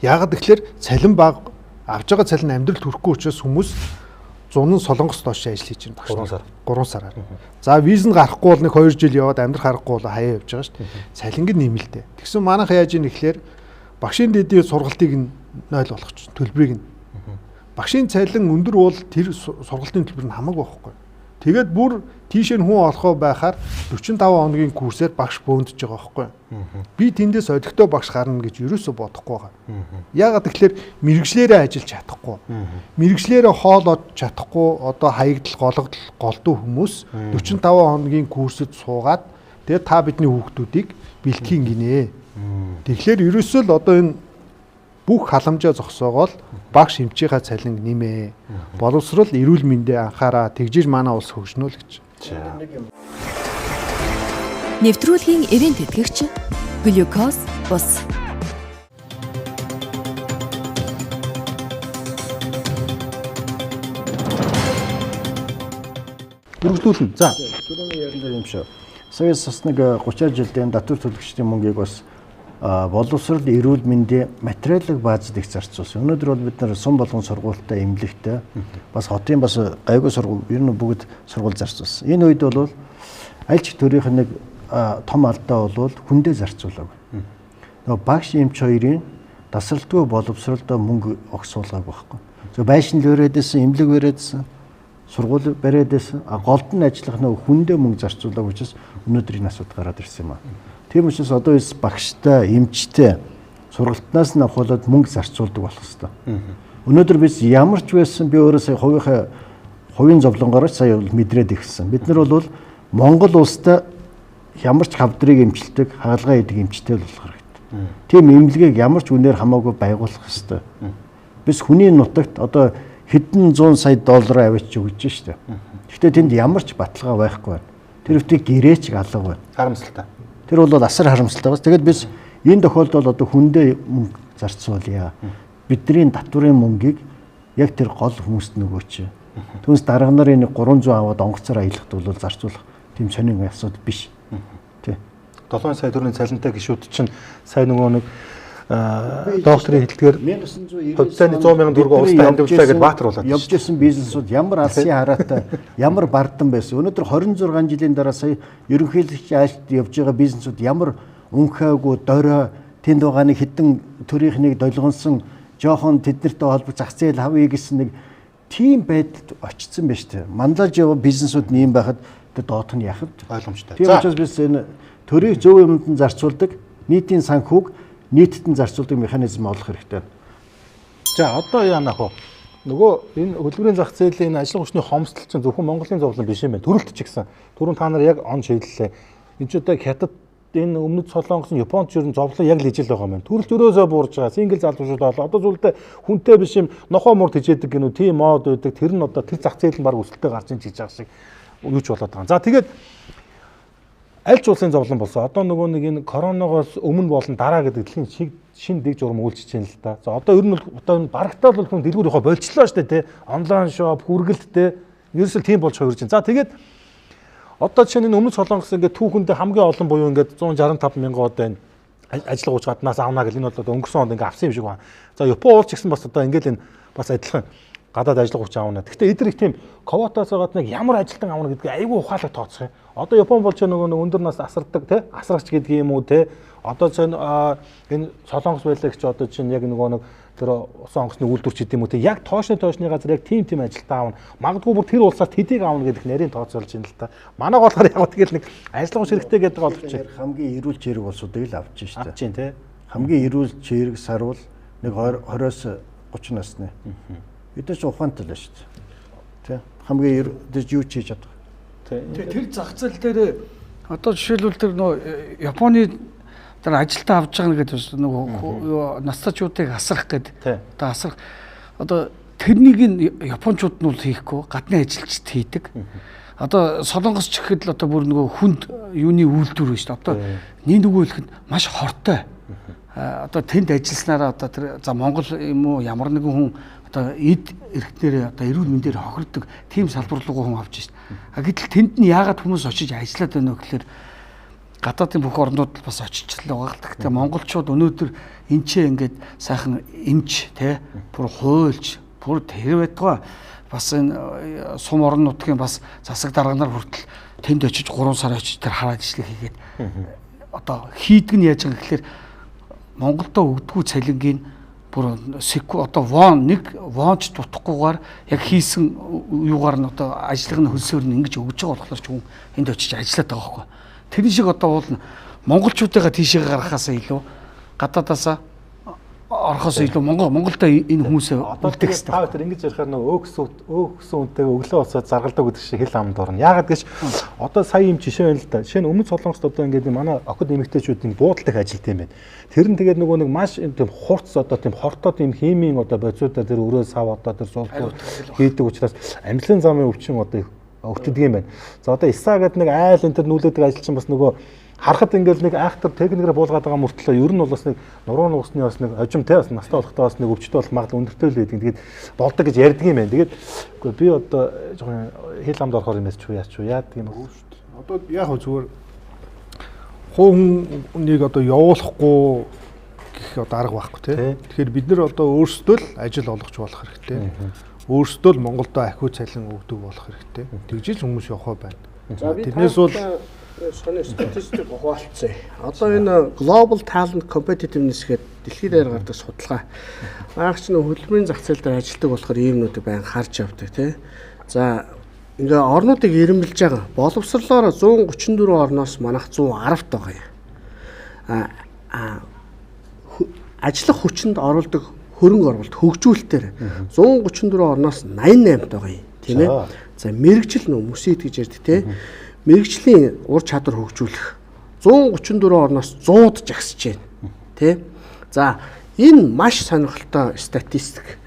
Яагаад тэгэхээр цалин баг авж байгаа цалин амьдралд хүрэхгүй учраас хүмүүс зунан солонгос доош ажил хийж байна. 3 сараар. За виз нь гарахгүй бол нэг 2 жил яваад амьдрах харахгүй бол хаяа явж байгаа шүү дээ. Цалинг нь нэмэлтэй. Тэгсэн манайх яаж ийн ихлээр багшийн дэдийн сургалтыг нь 0 болгоч төлбөрийг нь. Багшийн цалин өндөр бол тэр сургалтын төлбөр нь хамаагүй байхгүй. Тэгээд бүр тийшээ хүн олохоо байхаар 45 хоногийн курсээр багш бөөндж байгаа байхгүй. Би тэндээс олигтой багш гарна гэж ерөөсөө бодохгүй байгаа. Яагаад тэгэхээр мэрэгчлэрээ ажиллаж чадахгүй. Мэрэгчлэрээ хоолоод чадахгүй одоо хаягдал голдуу хүмүүс 45 хоногийн курсэд суугаад тэгээд та бидний хүүхдүүдийг бэлтгэн гинэ. Тэгэхээр ерөөсөө л одоо энэ бүх халамжаа зогсоогоол багш эмчийнхаа цалин нэмээ. Боловсрол эрүүл мэндэ анхаараа тэгжиж манай улс хөгжнө л гэж. Нэвтрүүлгийн ивент тэтгэгч Глюкоз бус. Үргэлжлүүлнэ. За. Түрүүний ярил юм шүү. Сая бас нэг 30 жилийн татвар төлөгчдийн мөнгийг бас боловсрол эрүүл мэндийн материалын баазд их зарцуулсан. Өнөөдөр бол бид нар сум болгон сургуультай, эмнэлэгтэй бас хотын бас гайгүй сургууль ер нь бүгд сургууль зарцуулсан. Энэ үед бол аль ч төрийнх нэг том алдаа бол хүндээ зарцуулаагүй. Нөгөө багш эмч хоёрын тасралтгүй боловсролдоо мөнгө огсуулгаагүй байхгүй. Зөв байшин л өрөөдсэн, эмнэлэг өрөөдсөн, сургууль бариадсэн. Голд нь ажиллах нөгөө хүндээ мөнгө зарцуулаагүй учраас өнөөдөр энэ асуудал гараад ирсэн юм аа. Тийм учраас одоо бас багштай, эмчтэй сургалтнаас нь авахулаад мөнгө зарцуулдаг болох хэрэгтэй. Өнөөдөр biz ямар ч байсан би өөрөө сая хувийн зовлонгоор сая мэдрээд ирсэн. Бид нар бол Монгол улстай ямар ч хавдрыг эмчилдэг, хаалгаа идэг эмчтэй болох хэрэгтэй. Тийм эмнэлгийг ямар ч үнээр хамаагүй байгуулах хэрэгтэй. Biz хүний нутагт одоо хэдэн 100 сая доллар авч өгч штэ. Гэхдээ тэнд ямар ч баталгаа байхгүй байна. Тэр өвтөй гэрээч алга байна. Харамсалтай. Тэр бол асар харамсалтай бас. Тэгээд biz энэ тохиолдолд одоо хүндээ мөнгө зарцуулъя. Бидний татварын мөнгийг яг тэр гол хүмүүст нөгөөч. Түүнээс дарга нарын 300 аваад онгоцоор аялахд бол зарцуулах тийм сонин асуудал биш. Тий. 7 сая төгрөгийн цалинтай гишүүд чинь сайн нөгөө нэг докторийн хэлдгээр 1990 100 мянган төгрөг улстай хандивлаа гэж баатар болоод явж ирсэн бизнесүүд ямар алсын хараатай ямар бардан байсан. Өнөөдөр 26 жилийн дараа сая ерөнхийлөгч айлт явж байгаа бизнесүүд ямар өнхөөгүй дорой тэнд байгаа нэг хідэн төрийнхнийг долгонсон жоохон тэднэртэй холбоо зах зээл хавъя гэсэн нэг тийм байдалд очсон байж тээ. Мандаж яваа бизнесүүд нэм байхад доотх нь яхав ойлгомжтой. Тийм учраас biz энэ төрийг зөв юмд нь зарцуулдаг, нийтийн санхүүг нийтэд нь зарцуулдаг механизм олох хэрэгтэй. За одоо яанах вэ? Нөгөө энэ хөдөлмөрийн зах зээлийн ажил хүчний хомсдол чинь зөвхөн Монголын зовлон биш юм байна. Төрөлт ч гэсэн. Түрүүн та нар яг он шийдлээ. Энд ч одоо хятад энэ өмнөд Солонгос, Японд ч ер нь зовлон яг л ижил байгаа юм. Төрөлт өрөөсөө буурж байгаа. Сингл залуучууд болоо. Одоо зүйлдээ хүнтэй биш юм. Нохоо мурд хижээдэг гэнүү тийм мод байдаг. Тэр нь одоо тэр зах зээл нь баг өсөлтөй гарч ийн гэж байгаа шиг юу ч болоод байгаа. За тэгээд аль ч улсын зовлон болсон. Одоо нөгөө нэг энэ коронавигоос өмнө болон дараа гэдэг дэлхийн шинэ дэг журам үйлчилж байна л да. За одоо ер нь одоо барагтаа бол хүн дэлгүүр яваа болчихлоо шүү дээ тий. Онлайн шоп, хүргэлттэй ерөөсөө тийм болж хувирж байна. За тэгээд одоо чинь энэ өмнөд Солонгос ингээд түүхэндээ хамгийн олон буюу ингээд 165 мянган одоо энэ ажиллах уч гаднаас авна гэл энэ бол өнгөрсөн онд ингээд авсан юм шиг байна. За Япон улс ч гэсэн бас одоо ингээд энэ бас адилхан гадаад ажиллах хүч аавна. Гэхдээ эдгээр их тийм ковотоос байгаа нэг ямар ажилтан аавна гэдгийг айгүй ухаалаг тооцох юм. Одоо Япон болж нөгөө өндөр нас асардаг тий асрагч гэдэг юм уу тий. Одоо чинь энэ Солонгос байлаа гэж одоо чинь яг нөгөө нэг тэр усан онгоцны үйлдвэрч гэдэг юм уу тий. Яг тоошны газар яг тийм ажилтан аавна. Магадгүй бүр тэр улсаас тэдийг аавна гэдэг нарийн тооцоолж байна л та. Манай болохоор яг тэгэл нэг ажиллах хэрэгтэй гэдэг боловч хамгийн эрүүл чирэг улсуудыг л авч штэ. Авч тий. Хамгийн эрүүл чирэг сарвал нэг 20-оос 30 насны. Бид ч ухаантай л шүү дээ. Тэ хамгийн юу ч хийж чадах. Тэр зах зээл дээр одоо жишээлбэл тэр нөө Японы тэр ажилтаа авч байгаа гэдэг нөгөө настачуудыг асрах гэдэг. Одоо асрах одоо тэрнийг нь японочууд нь бол хийхгүй гадны ажилчид хийдэг. Одоо Солонгос ч гэхэд л одоо бүр нөгөө хүнд юуны үйлдвэр байна шүү дээ. Одоо нэг нөгөөлөхөд маш хортой. Одоо тэнд ажилласнараа одоо тэр за Монгол юм уу ямар нэгэн хүн одоо эд эрхтнэрээ одоо эрүүл мэндээр хохирдог тийм салбар руу хүн авч шít. Гэтэл тэнд нь яагаад хүмүүс очиж ажиллаад байна вэ гэхээр гадаадын бүх орнууд бас очиж л байгаа л. Гэхдээ монголчууд өнөөдөр энэ ч ингээд сайхан эмч те бүр хуйлж бүр тэр байтугай бас энэ сум орон нутгийн бас засаг дарга нар хүртэл тэнд очиж 3 сар очиж тэр хараад ишлэг хийгээд одоо хийдэг нь яаж байгаа гэхээр Монголдо өгдгүү цалингийн бүр одоо нэг вонч дутахгүйгээр яг хийсэн юугаар нь одоо ажлыг нь хөлсөөр нь ингэж өгж байгаа болохоор ч хүн энд очиж ажиллаад байгаа байхгүй. Тэр шиг одоо бол монголчуудаа тийшээ гаргахаасаа илүү гадаадаасаа орохоос илүү Монголда энэ хүмүүсээ үлдэх хэрэгтэй. Та тэр ингэж ярихаар нөгөө өөхсөн үнтэйгээ өглөө уцаад заргалдаг гэдэг шиг хэл амд орно. Яагаад гэж одоо сая юм жишээ байна л да. Жишээ нь өмнөд Солонгост одоо ингээд манай охид эмэгтэйчүүдийн буудалдах ажилт юм байна. Тэр нь тэгээд нөгөө нэг маш тийм хурц одоо тийм хортой тийм химийн одоо бодисуудаар тэр өрөө сав одоо тэр суулгуу хийдэг учраас амьдлын замын өвчин одоо өвтдөг юм байна. За одоо ИСА гэдэг нэг айл энэ тэр нүүлээдэг ажилчин бас нөгөө харахад ингээл нэг айхтар техникээр буулгаад байгаа мөртлөө ер нь бол бас нэг нуруу нуусны бас нэг хожимтэй бас настай болохтой бас нэг өвчтөй болох магадлал өндөртэй л байдаг. Тэгээд болдог гэж ярьдаг юм байна. Тэгээд үгүй би одоо жоохон хэл амд орохоор юм яач юу яадаг юм уу шүү дээ. Одоо яг хөө зүгээр хүнийг одоо явуулахгүй гэх одоо арга байхгүй тий. Тэгэхээр бид нар одоо өөрсдөө л ажил олгож болох хэрэгтэй. Өөрсдөө л Монголдо ахиу цалин өгдөг болох хэрэгтэй. Тэгжиж хүмүүс явах байна. Тэрнээс бол Сони статистик хуваалцсан. Одоо энэ Global Talent Competitiveness гэдэг дэлхийд даяар гардаг судалгаа.Аагч нь хөдөлмөрийн зах зээл дээр ажилладаг болохоор иймнүүдийг байн харж явдаг тий. За ингээ орнуудыг ирэмбэлж байгаа. Боловсрлоор 134 орноос манайх 110-т байгаа юм. Ажиллах хүчинд оруулдаг хөрөнгө оруулалт хөгжүүлэлтээр 134 орноос 88-т байгаа юм. Тийм ээ. За мэрэгжил нөө мөсөд гэж ярьдаг тий. Мэргэжлийн ур чадвар хөгжүүлэх 134 орноос 100-д жагсаж байна. Тэ? За, энэ маш сонирхолтой статистик.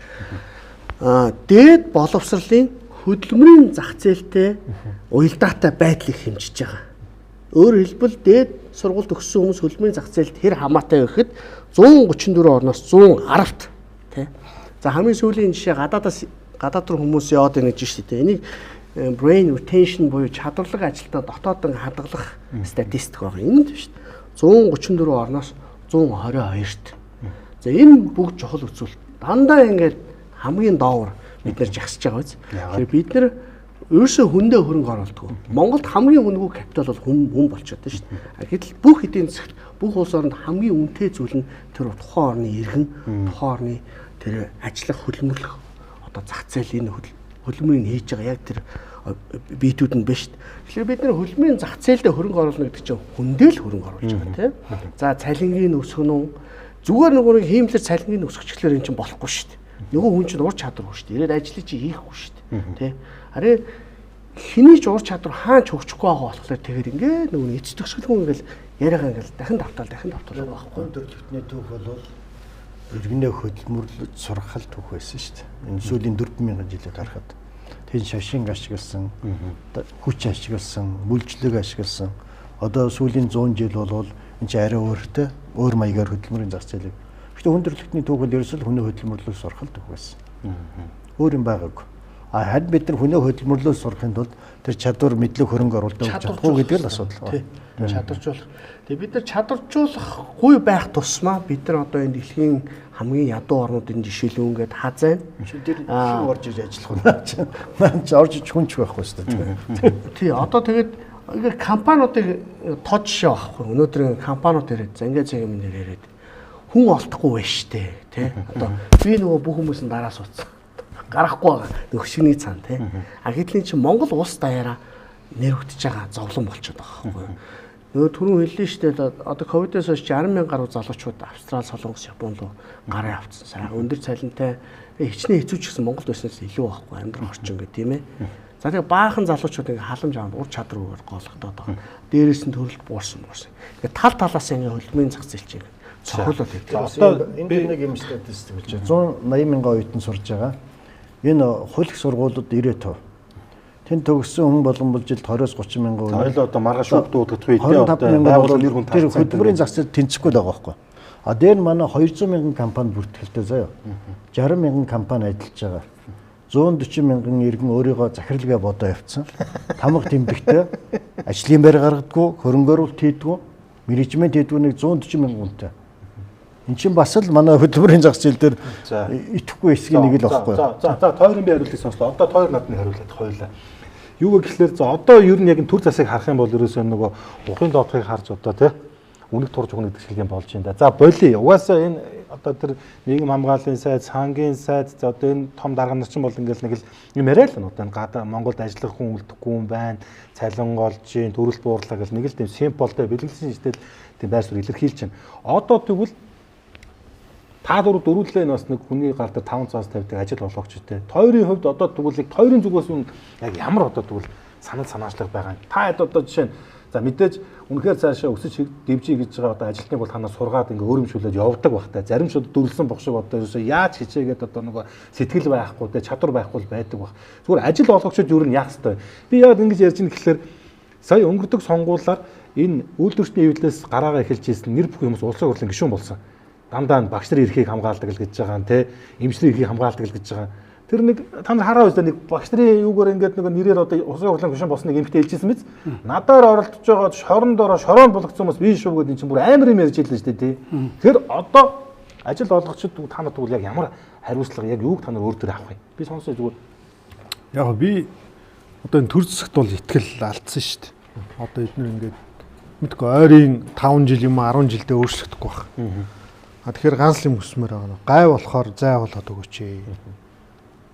Дээд боловсролын хөдөлмөрийн зах зээлтэй уялдаатай байдлыг хэмжиж байгаа. Өөрөөр хэлбэл дээд сургуульд төгссөн хүмүүс хөдөлмөрийн зах зээлд хэр хамаатай вэ гэхэд 134 орноос 110-т. Тэ? За, хамгийн сүүлийн жишээ гадаад руу хүмүүс яваад байна гэж шүү дээ. Энийг brain retention буюу чадварлаг ажилтнаа дотоодон хадгалах статистик байгаа. Энэ нь шүү дээ. 134 орноос 122-т. За энэ бүгд чухал үзүүлэлт. Дандаа ингээд хамгийн доовор бид нар жагсаж байгаа биз. Тэгэхээр бид нар ерөөсөө хүндээ хөрөнгө оруулдаг. Монголд хамгийн үнэгүй капитал бол хүн болчиход байна шүү дээ. Гэтэл бүх эдийн засагт бүх улс оронд хамгийн үнэтэй зүйл нь тэр тухайн орны иргэн, тухайн орны тэр ажиллах хөдөлмөрлөх одоо зах зээл энэ хөдөлмөрийг хийж байгаа яг тэр биетүүд нь биш. Тэгэхээр бид нар хөдөлмөрийн зах зээлдээ хөрөнгө оруулна гэдэг чинь хүндэл хөрөнгө оруулж байгаа тийм. За цалингийн өсгөх нь зүгээр нэг хиймлэр цалингийн өсгөчлөөр эн чинь болохгүй шүү дээ. Нөгөө хүн чинь ур чадваргүй шүү дээ. Ирээд ажлыг чи хийхгүй шүү дээ. Тийм. Харин хэний ч ур чадвар хаач хөгжихгүй байгаа болохоор тэгэхээр ингээд нөгөө эц төгсгөлгүй ингээл яриагаа ингээл дахин давтал байхгүй. Өдөрлөгтний түүх бол иргэнэ хөдөлмөрлөж сургахал түүх байсан шүү дээ. Энэ сүүлийн 4000 жилээр харахад тэн шашин ашигласан, хүч ашигласан, мүлжлэг ашигласан. Одоо сүүлийн 100 жил бол энэ чинь арай өөртөө өөр маягаар хөдөлмөрийн зах зээлийг. Гэхдээ хүндрэлтний түүх бол ерөөсөө хүний хөдөлмөрлөж сургахал түүх байсан. Өөр юм байгаагүй. Харин бид нар хүний хөдөлмөрлөж сурахын тулд тэр чадвар мэдлэг хөрөнгө оруулалт өгч чадахгүй гэдэг л асуудал байна. Чадваржуулах. Тэгээ бид нар чадваржуулахгүй байх тусмаа бид нар одоо энэ дэлхийн хамгийн ядуу орнуудын жишээлөө ингээд хазайн. Тэр орж иж ажиллах нь. Маань ч орж иж хүнч байхгүй шүү дээ. Тий, одоо тэгээд ингээд компаниудыг тод жишээ авахгүй. Өнөөдөр компаниуд яриад за ингээд цаг юм яриад хүн олдохгүй байна штэ, тий. Одоо би нөгөө бүх хүмүүс нь дараа суудсан. Гарахгүй байгаа. Нөхшигний цаана тий. Гэтэл чинь Монгол улс даяараа нэрвэгдэж байгаа зовлон болчиход байгаа байхгүй юу. Нөгөө түрүүн хэллээ шүү дээ. Одоо ковидээс хойш 60,000 гаруй залуучууд Австрали, Солонгос, Японд руу гараа авцсан. Сая өндөр цалинтай хичнээн хэцүү ч гэсэн Монголд байснаас илүү байхгүй амьдрах орчин гэх тийм ээ. За тэгээ баахан залуучууд ингээ халамж аваад ур чадвараар гоолгодоод байгаа. Дээрээс нь төрөлт буурсан. Ингээ тал талаас ингээ хөлбөмбөгийн зах зээл чинь цохолоод байдаг. Одоо энэ нэг юм статистик болж байгаа. 180,000 оюутан сурж байгаа. Энэ хууль сургуулиуд 90%. Тэнд төгссөн хүн болгон жилд 20-30 мянган. Хоёул одоо маргааш хүүхдүүд үтгэх үед байгууллагын нэр хүн тэр хөдөлмөрийн зах зээл тэнцэхгүй байгаа байхгүй. А дээр нь манай 200 мянган компани бүртгэлтэй заяа. 60 мянган компани ажиллаж байгаа. 140 мянган иргэн өөрийгөө захиралгаа бодоо явцсан. Тамга тэмдэгтэй ажлын байр гаргадаггүй, хөрөнгө оруулалт хийдэггүй, менежмент хийдэггүй нэг 140 мянган хүнтэй. Эн чинь бас л манай хөдөлмөрийн зах зээл дээр итгэхгүй хэсгийн нэг л багхгүй. За тойрон би хариултыг сонслоо. Одоо тойр надад хариулаад хоёулаа. Юу гэхээр за одоо ер нь яг тур засыг харах юм бол ерөөсөө нөгөө ухын доотхыг харж одоо тий үнэг турж өгнө гэдэг шиг юм болж байна да. За боли угаасаа энэ одоо тэр нийгэм хамгааллын сайд, сангийн сайд за одоо энэ том дарга нар ч бол ингээл нэг л юм яриа л одоо энэ Монголд ажиллах хүн үлдэхгүй юм байна. Цалин олж, төрөлт буурлаа гэл нэг л тийм символтой бэлгэлсэн систем тийм байр суурь илэрхийлж байна. Одоо тэгвэл та дөрвөлээ энэ бас нэг хүний гар дээр 5 цаас тавьдаг ажил олгогчтой. Тойрын хувьд одоо тэгвэл тойрын зүгээс нь яг ямар одоо тэгвэл санал санаачлага байгаа юм. Та хэд одоо жишээ нь за мэдээж үнэхээр цаашаа өсөж дэвжиж гэж байгаа одоо ажилтныг бол танаа сургаад ингээ өөрөмшүүлээд явдаг багтай. Зарим шууд дөрвөлсөн бохшиг одоо ерөөсөө яаж хичээгээд одоо нөгөө сэтгэл байхгүй тэ чадвар байхгүй байдаг баг. Зүгээр ажил олгогчид юу нь яах ёстой. Би яг ингэж ярьж ин гэхэлэр сая өнгөрдөг сонгуулиар энэ үйлдвэрчний хэвлэлээс гараагаа эхэлж ирсэн нэр бүх хүмүүс улсын хурлын гишүүн болсон. Дандаа багш нарын эрхийг хамгаалдаг л гэж байгаа нэ эмчнэрийн эрхийг хамгаалдаг л гэж байгаа. Тэр нэг та нар хараа үзлээ нэг багш нарын юугаар ингээд нэг нэрээр одоо улсын хурлын гишүүн босныг эмхтэй хэлжсэн биз. Надаар оролдож байгаа шоронд шорон болгоцсон хүмүүс биш шүү гэдэг энэ чинь бүр амар юм ярьж илээ шүү дээ тий. Тэгэхээр одоо ажил олгогчид та нар тэгвэл яг ямар хариуцлага яг юуг та нар өөр төр авах юм. Би сонсоо зүгээр. Яг би одоо энэ төр засагт бол итгэл алдсан шүү дээ. Одоо эдгээр ингээд мэдгүй ойрын 5 жил юм 10 жилдээ өөрчлөгдөхгүй байна. Тэгэхээр ганц юм хүсмээр байгаа нь гай болохоор зай болоод өгөөч.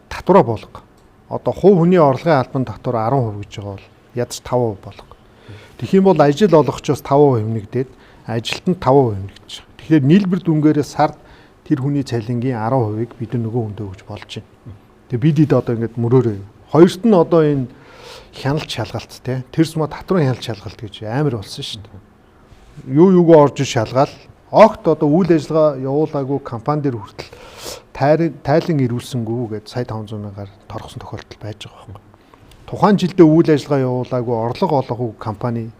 Татвараа болго. Одоо хувь хүний орлогын албан татвар 10% гэж байгаа бол ядаж 5% болго. Тэгэх юм бол ажил олгогчоос 5% нэмэгдээд ажилтнанд 5% нэмэгдэж байгаа. Тэгэхээр нийлбэр дүнгээрээ сард тэр хүний цалингийн 10%-ыг бид нөгөө хүндээ өгч болж байна. Тэгээ бид одоо ингээд мөрөөрөө. Хоёрт нь одоо энэ хяналт шалгалт те тэрс ма татварын хяналт шалгалт гэж амар болсон шүү дээ. Юу юугаа орж шалгаал огт одоо үйл ажиллагаа явуулаагүй компани дээр хүртэл тайлан ирүүлсэнгүү гэж сая 500 мянгаар торгосон тохиолдол байж байгаа байхгүй. Тухайн жилдээ үйл ажиллагаа явуулаагүй орлого олоогүй компани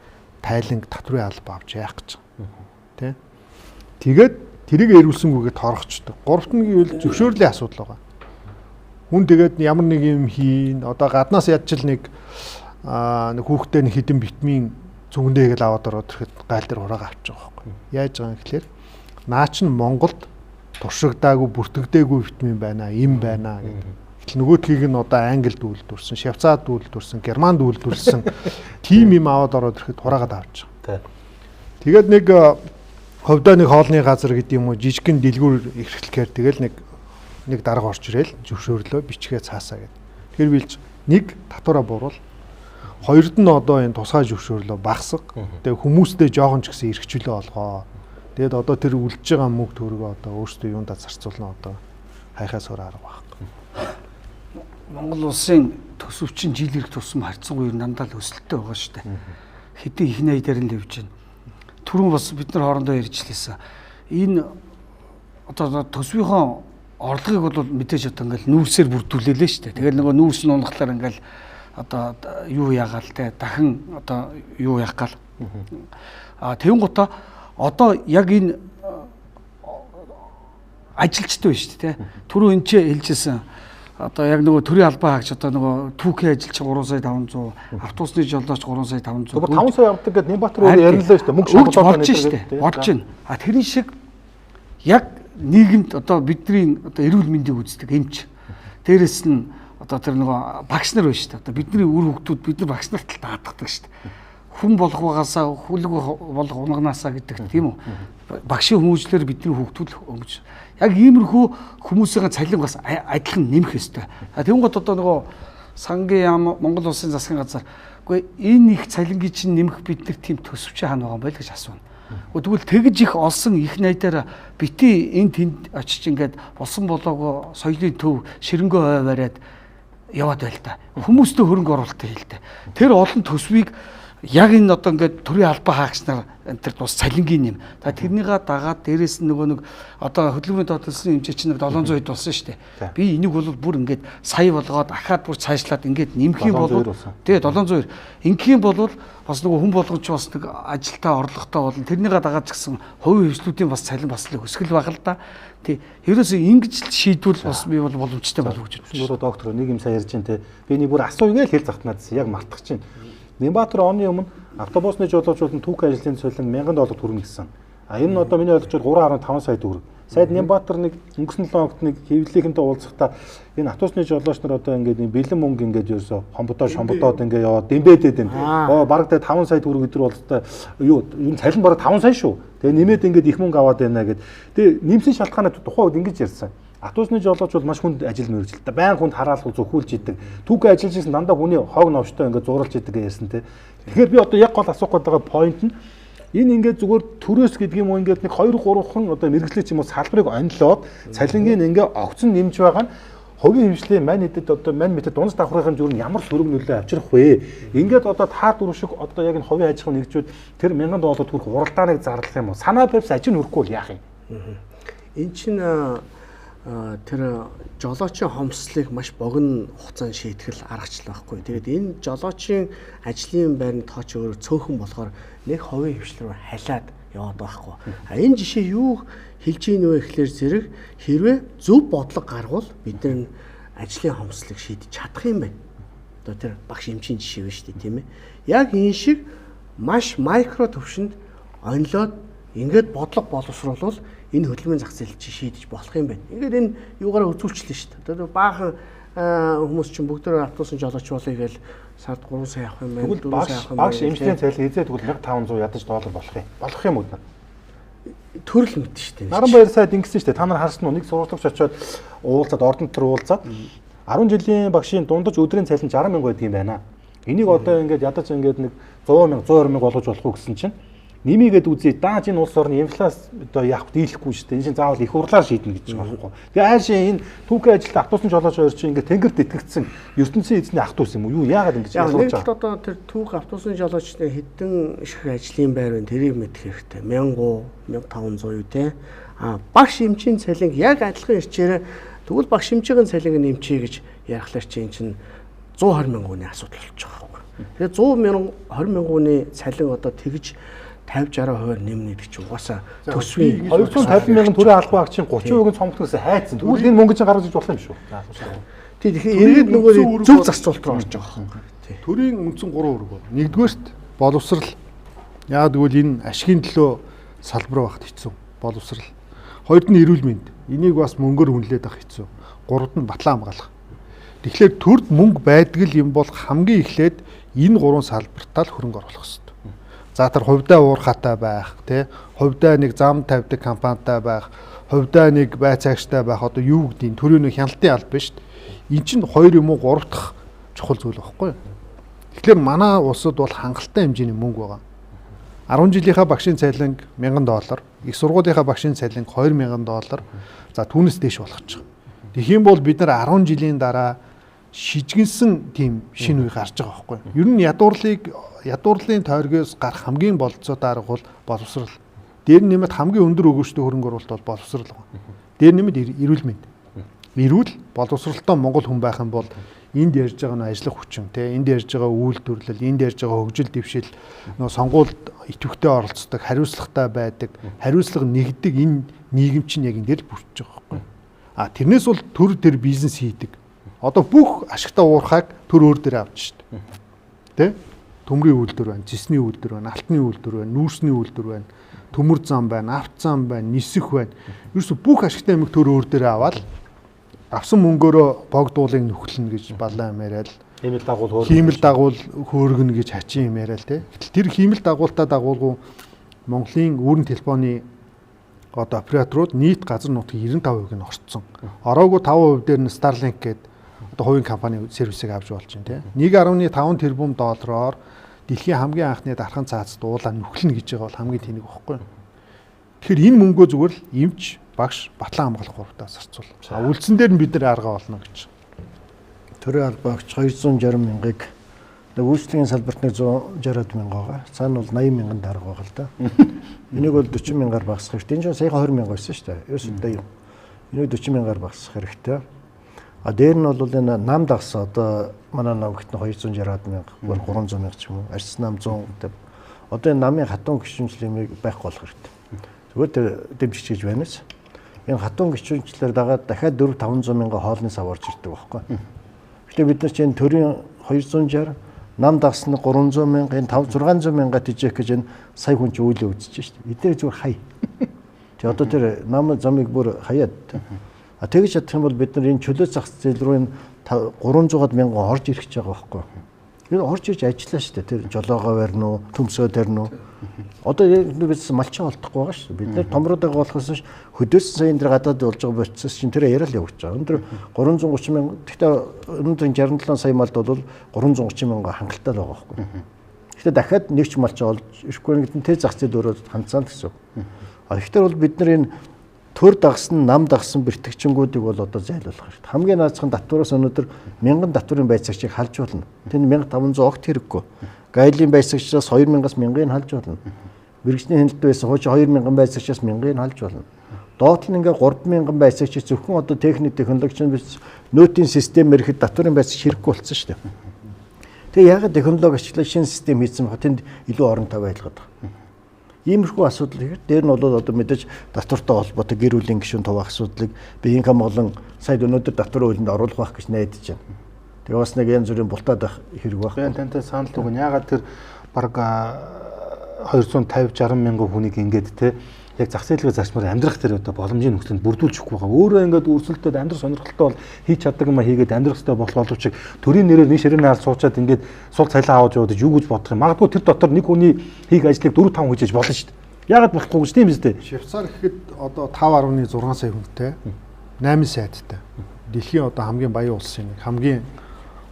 тайланг татварын алба авч яах гэж байгаа. Тэ. Тэгээд тэрийг ирүүлсэнгүүгээ торгочдөг. Гуравт нь гэвэл зөвшөөрлийн асуудал байгаа. Хүн тэгээд ямар нэг юм хийн одоо гаднаас ядчил нэг хүүхдээ нэг хідэн витамин зүгэндээ гэл аваад ороод ирэхэд гайл дээр хураага авч байгаа байхгүй. Яаж байгаа юм гэхээр наа чин Монголд туршигдаагүй бүртгэдэггүй витамин байна, им байна гэдэг. Нөгөөдгийг нь одоо Англид үйлдвэрсэн, Швейцарид үйлдвэрсэн, Германд үйлдвэрсэн тим им аваад ороод ирэхэд хураагаад авч байгаа. Тэгээд нэг ховдоо нэг хоолны газар гэдэг юм уу жижигхэн дэлгүүр эрхлэхээр тэгэл нэг дарга орж ирэл зөвшөөрлөө бичгээ цаасаа гэдэг. Тэгэхээр билж нэг татвараа буурал хоёрд нь одоо энэ тусгай зөвшөөрлөө багсаг. Тэгээ хүмүүстэй жоохон ч гэсэн эрхчлөө олгоо. Тэгээд одоо тэр үлдэж байгаа мөнгө төгрөгөө одоо өөрсдөө юундаа зарцуулна одоо хайхаас өөр арга байхгүй. Монгол улсын төсөвчин жил ирэх тусам харьцангуй дандаа л өсөлттэй байгаа шүү дээ. Хэдэн их найдаар нь левж байна. Түрүүн бас бид нар хоорондоо ярьжлээсэн. Энэ одоо төсвийнхөө орлогыг бол мэдээж одоо ингээл нүүрсээр бүрдүүлээлээ шүү дээ. Тэгэл нөгөө нүүрс нь унахлаар ингээл одоо юу яагаал те дахин одоо юу яах гал. Тэгэн гутаа одоо яг энэ ажилчтай байна шүү дээ те. Түрүү энэ ч хэлжсэн. Одоо яг нөгөө төрийн албаа хаагч одоо нөгөө түүхийн ажилч 3 сая 500, автобусны жолооч 3 сая 500. 5 сая авдаг гэдэг Нямбатар өөр яриллаа шүү дээ. Мөнгө шалгуулаад болж шүү дээ. Болж байна. Тэрний шиг яг нийгэмд одоо бидний одоо эрүүл мэндийг үздэг эмч. Дээрэс нь одоо тэр нөгөө багш нар байна шүү дээ. Одоо бидний үр хөвгтүүд бид нар багш нарт дааддаг шүү дээ. Хүн болох багасаа хүлэг болох унагнаасаа гэдэг тийм үү. Багшийн хүмүүжлэр бидний хөвгтүүд өнгөж. Яг иймэрхүү хүмүүсийн цалин бас адилхан нэмэх ёстой. Тэгвэл одоо нөгөө сангийн яам Монгол улсын засгийн газар үгүй энэ их цалингийн чинь нэмэх бид нар тийм төсөвч хаана байгаа юм бэ гэж асууна. Тэгвэл тэгж их олсон их найдаар бити энэ тэнд очиж ингээд болсон болоогоо соёлын төв ширэнгөө хой бариад яваад байл та. Хүмүүстээ хөрөнгө оруулалтаа хийлтэй. Тэр олон төсвийг яг энэ одоо ингээд төрийн албаа хаагч нар энэ төр тус цалингийн нэм. Тэрнийгээ дагаад дээрээс нь нөгөө нэг одоо хөдөлмөрийн доотлолсны хэмжээ чинь 700 хэд болсон шүү дээ. Би энийг бол бүр ингээд сая болгоод ахаад бүр цаашлаад ингээд нэмэх юм бол тий 702. Ингийн бол бас нөгөө хүн болгоч бас нэг ажилтаа орлоготой болно. Тэрнийгээ дагаад ч гэсэн хувийн хвшлүүдийн бас цалин бас л өсгөл баг л да. Тий ерөөсөө ингэж шийдвэл бас би бол боломжтой болов гэж бодож байна. Доктор нэг юм сайн ярьж байна те. Би нэг бүр асууя гэж хэл захтнаадсэн. Яг мартах чинь. Нямбатар оны өмнө автобусны жолоочууд нь түүх ажлын цалин $1000 хүрнэ гэсэн. Энэ нь одоо миний ойлгож бол 3.5 сая төгрөг. Сайд Нямбатар нэг өнгөрсөн 7 хоногт нэг хэвлэлийнхэнтэй уулзахдаа энэ автобусны жолооч нар одоо ингээд бэлэн мөнгө ингээд ерөөсө шомбодоод ингээд яваад дэмбэдэд байна. Бараг тэ 5 сая төгрөг өдөр болтой юу энэ цалин бараг 5 сая шүү. Тэгээ нэмээд ингээд их мөнгө аваад байна гэд. Тэгээ нэмсэн шалтгаанаа тухайн үед ингэж ярьсан. Автобусны жолооч бол маш хүнд ажил мэргэжилтэй. Баян хүнд хараалал зөвхүүлж идэг. Түүхээ ажиллажсэн дандаа хүний хог новштой ингээд зурлж идэг гэсэн те. Тэгэхээр би одоо яг гол асуух байгаа point нь энэ ингээд зүгээр төрөөс гэдэг юм уу ингээд нэг 2 3 хан одоо мэргэжлэгч юм уу салбарыг онлоод цалингийн ингээд огцон нэмж байгаа нь хувийн хэмжлээ мань хэдэд одоо мань мэтэд дундас давхрын зүр нь ямар сөрөг нөлөө авчрах вэ? Ингээд одоо та дөрөв шиг одоо яг энэ хувийн аж ахуйн нэгжүүд тэр $1000 төгрөг уралдааныг зарлах юм уу? Санаа барьс ажил хөрөхгүй бол яах юм? Эн чинь тэр жолоочийн хомслыг маш богино хугацаанд шийтгэл аргачлал байхгүй. Тэгээд энэ жолоочийн ажлын байрны тооч өөр цөөхөн болохоор нэг хувийн хвшлэр халиад яваад байхгүй. Энэ жишээ юу хэлж ийн вэ гэхлээр зэрэг хэрвээ зөв бодлого гаргавал бид нар ажлын хомслыг шийдэж чадах юм байна. Одоо тэр багш эмчийн жишээ байна шүү дээ, тийм ээ. Яг энэ шиг маш микро төвшөнд онлоод ингээд бодлого боловсруулвал энэ хөдөлмөрийн зах зээл чи шийдэж болох юм байна. Ингээд энэ юугаараа үзүүлчихлээ шүү дээ. Одоо баахан хүмүүс чинь бүгд автобусын жолооч болъё гээл сард 3 сая авах юм байна. Тэгвэл багш эмчлийн цалин хязгаар тэгвэл $1500 ядаж доллар болох юм уу? Төрөл мэт шүү дээ. Наран баяр сайд ингэсэн шүү дээ. Та нар харсан уу? Нэг сургуулийн очиод уулзаад ордон дотор уулзаад 10 жилийн багшийн дундаж өдрийн цалин 60,000 байдаг юм байна. Энийг одоо ингээд ядаж ингээд нэг 100,000 120,000 болгож болох уу гэсэн чинь нэмийгээд үзье. Дааж энэ улс орны инфляц одоо яах дийлэхгүй шүү дээ. Энэ чинь заавал их хурлаар шийднэ гэж байгаа байхгүй. Тэгээ аашаа энэ түүхэн ажилд автобусны жолооч хоёр чинь ингээд тэнгэрт итгэгдсэн ертөнцийн эзний ах トゥ ус юм уу? Юу яагаад ингэж ялгаж байгаа? Одоо тэр түүх автобусны жолоочны хэдэн их ажлын байр вэ? Тэрийг мэдэх хэрэгтэй. 1000 1500 юу те. Багш эмчийн цалин яг адилхан ирчээрээ тэгвэл багш эмчийн цалинг нэмчихье гэж ярихлаар чинь 120,000 хүний асуудал болж байгаа байхгүй. Тэгээ 120,000 цалин одоо тэгж 50-60% нэмнэ гэдэг чинь угаасаа төсвийн 250,000 төрийн албан агчийн 30% цомгтгоос хайцсан. Тэгвэл энэ мөнгө чинь гаргаж иж болох юм шүү. Тэгэхээр иргэд нөгөө зөв зарцуулалт руу орж байгаа байхгүй. Төрийн үндсэн 3 үүрэг байна. Нэгдүгээрт боловсрал. Яа тэгвэл энэ ашигын төлөө салбар багт хэцүү. Боловсрал. Хоёрд нь эрүүл мэнд. Энийг бас мөнгөөр хүнлээд авах хэцүү. Гуравт нь батлан хамгаалах. Тэгэхээр төрд мөнгө байдаг юм бол хамгийн эхлээд энэ 3 салбартаа л хөрөнгө оруулах хэрэгтэй. За тэр хувьдаа уурхаатай байх, тий? Хувьдаа нэг зам тавьдаг компанитай байх, хувьдаа нэг байцаагчтай байх одоо юу гэдгийг төрийн нэг хяналтын алба шүү дээ. Эн чинь 2 юм уу 3 дахь чухал зүйл байхгүй юу? Тэгэхээр манай улсад бол хангалттай хэмжээний мөнгө байгаа. 10 жилийнхаа багшийн цалин $1,000, их сургуулийнхаа багшийн цалин $2,000. За түүнээс дээш болгож байгаа. Тэгэх юм бол бид нар 10 жилийн дараа шижгэнсэн тийм шинэ үе гарч байгаа байхгүй юу? Ер нь ядуурлын тойргоос гарах хамгийн болцоотой арга бол боловсрал. Дээр нэмэт хамгийн өндөр өгөөжтэй хөрөнгө оруулалт бол боловсрал байна. Дээр нэмэт эрүүл мэнд. Эрүүл боловсралтай Монгол хүн байх юм бол энд ярьж байгаа нь ажиллах хүчин, тэ энд ярьж байгаа үйлдвэрлэл, энд ярьж байгаа хөгжил дэвшил, нөө сонгуульд идэвхтэй оролцдог, хариуцлагатай байдаг, хариуцлага нэгдэг энэ нийгэм чинь яг энэ дээр бүрдэж байгаа байхгүй. Тэрнээс бол төр бизнес хийдэг. Одоо бүх ашигтай уурхайг төр өөр дээр авч штт. Тэ? Төмрийн үйлдвэр байна, зэсний үйлдвэр байна, алтны үйлдвэр байна, нүүрсний үйлдвэр байна, төмөр зам байна, авт зам байна, нисэх байна. Ерөөсө бүх ашигтай амиг төр өөр дээр аваад авсан мөнгөөрөө богдуулыг нөхлөнө гэж балан яриад хиймэл дагуул хөөргөнө гэж хачин юм яриад тэ. Тэр хиймэл дагуултаа дагуулгуу Монголын үүрэн телефоны одоо операторууд нийт газар нутгийн 95% нь орцсон. Ороогүй 5% дээр нь Starlink гэдэг одоо хувийн компани сервисийг авч болж байна тийм. 1.5 тэрбум доллараар дэлхийн хамгийн анхны дархан цаацд уулаа нөхлөнө гэж байгаа бол хамгийн тэнэг байхгүй. Тэгэхээр энэ мөнгөө зүгээр л эмч, багш, батлан хамгаалах гуравтаа зарцуул. Үлдсэн дээр нь бид нар арга олно гэж. Төрийн албаагч 260,000-ыг үйлчлэгийн салбарт 160,000 байгаа. Цаана бол 80,000 дарга байгаа л да. Энийг бол 40,000-аар багасгах хэрэгтэй. Энэ ч саяхан 20,000 байсан шүү дээ. Ерөөсөө юм. Энийг 40,000-аар багасгах хэрэгтэй. Дээр нь бол энэ нам дагс одоо манай навгт нь 260,000, 300,000 ч юм уу. Арьс нам 100. Одоо энэ намын хатуун гишүүнчлэмийг байхгүй болох хэрэгтэй. Зүгээр тэр дэмжиж гэж байнаас. Энэ хатуун гишүүнчлэр дагаад дахиад 4-500,000 хоолны сав орж ирдэг байхгүй. Гэхдээ бид нар чинь төрийн 260, нам дагс нь 300,000, энэ 500-600,000 тижээх гэж энэ сая хүн ч үйлээ үзэж шүү дээ. Эдгээр зүгээр хай. Тэгээ одоо тэр нам замыг бүр хаяад. Тэгж чадах юм бол бид нар энэ чөлөө зах зээл рүү энэ 300,000 орж ирэх гэж байгаа байхгүй. Энэ орж ирж ажиллаа шүү дээ. Тэр жолоогоо барьна уу, төмсгөө тарина уу. Одоо бид малчин олдохгүй байгаа шүү дээ. Бид нар томроод байгаа болохоос хөдөөсөн саяын дээр гадаад болж байгаа процесс чинь тэр яриа л явж байгаа. Өндөр 330,000. Гэхдээ өнөөдөр 67 сая малд бол 330,000 хангалттай л байгаа байхгүй. Гэхдээ дахиад нэг ч малчин олж ирэхгүй гэдэг нь тэр зах зээл өөрөө ханцаана гэсэн. Тэгэхээр бол бид нар энэ төр дагсан, нам дагсан бэртгчингүүдийг бол одоо зайлуулах хэрэгтэй. Хамгийн наацхан татвараас өнөөдөр 1000 татварын байцаагчийг халж болно. Тэнд 1500 огт хэрэггүй. Гайлийн байцаагчаас 2000-аас 1000-ыг халж болно. Мэргэжлийн хяналт байсан хуучин 2000 байцаагчаас 1000-ыг халж болно. Доот нь ингээ 3000 байцаагч зөвхөн одоо техник технологийн биш нөөтийн системээр ихэд татварын байцаагч хэрэггүй болсон шүү дээ. Тэгээ ягаад технологи ашиглаж шинэ систем хийсэн баха тэнд илүү оронтой байлгаад байгаа. Иймэрхүү асуудал ихээр дээр нь бол одоо мэдээж татвартай холбоотой гэр бүлийн гишүүн туваах асуудлыг биеийнхэн болон сая өнөөдөр татварын хуулинд оруулах байх гэж найдаж байна. Тэгээ бас нэг янз бүрийн бултаад байх хэрэг байх. Би тантай санал түгэн ягаад тэр баг 250-60 мянган хүнийг ингээд те яг зах зээлгээ зарчмаар амьдрах тэр одоо боломжийн нөхцөлд бүрдүүлж өгөх байгаа. Өөрөө ингээд өрсөлдөд амьдрах сонирхолтой бол хийж чаддаг юм а хийгээд амьдрах хэрэгтэй болох боловч төрийн нэрээр нэг ширээний хаал суучаад ингээд сул цалин аваад яваад юу гэж бодох юм. Магадгүй тэр дотор нэг хүний хийх ажлыг 4-5 хийж болно шүү дээ. Яагаад болохгүй гэж тийм үстэй. Швейцар гэхэд одоо 5.6 сая хүнтэй 8 сайттай. Дэлхийн одоо хамгийн баян улсын нэг хамгийн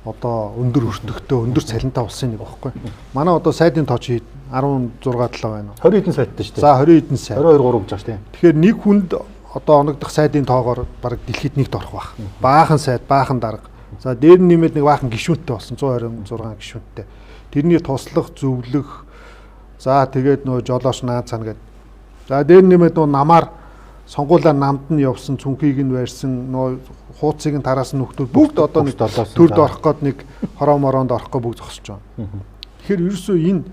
одоо өндөр өртөгтэй өндөр цалинтай улсын нэг багхгүй. Манай одоо сайдын тоо чи 16-7 байна. 20 хэдэн сайттай шүү дээ. За 20 хэдэн сайт. 22 3 гэж байна шүү дээ. Тэгэхээр нэг хүнд одоо оногдох сайдын тоогоор баг дэлхийд нэгт орох байх. Баахан сайд, баахан дарга. За дээр нь нэмээд нэг баахан гишүүнтэй болсон 126 гишүүнтэй. Тэрний туслах, зөвлөх за тэгээд нөө жолооч наад цана гэдэг. За дээр нэмээд нөө намаар сонгуулаар намд нь явсан цүнхийг нь байрсан нөө хууцыг нь тараасан нөхдүүд бүгд одоо нэг төрд орох гээд нэг хороо мороонд орох гээд бүгд зогсож байгаа. Тэгэхээр ерөөсөө энэ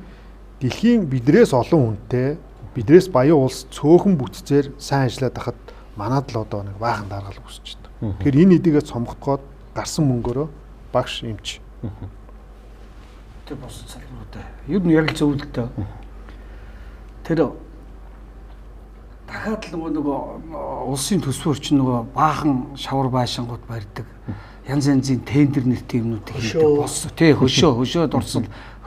дэлхийн бидрээс олон хүнтэй бидрээс баян улс цөөхөн бүтцээр сайн ажиллаад хахад манад л одоо нэг баахан даргал үүсэж байна. Тэгэхээр энэ эдийгээ цомгохгоод гарсан мөнгөөрөө багш эмч. Тэр бос салбаруудаа ер нь яг л зөвлөлтөө. Тэр дахиад л нөгөө улсын төсвөр чинь нөгөө баахан шавар байшингууд барьдаг. Янз янзын тендер нэртэй юмнуудыг хийдэг болсон. Тий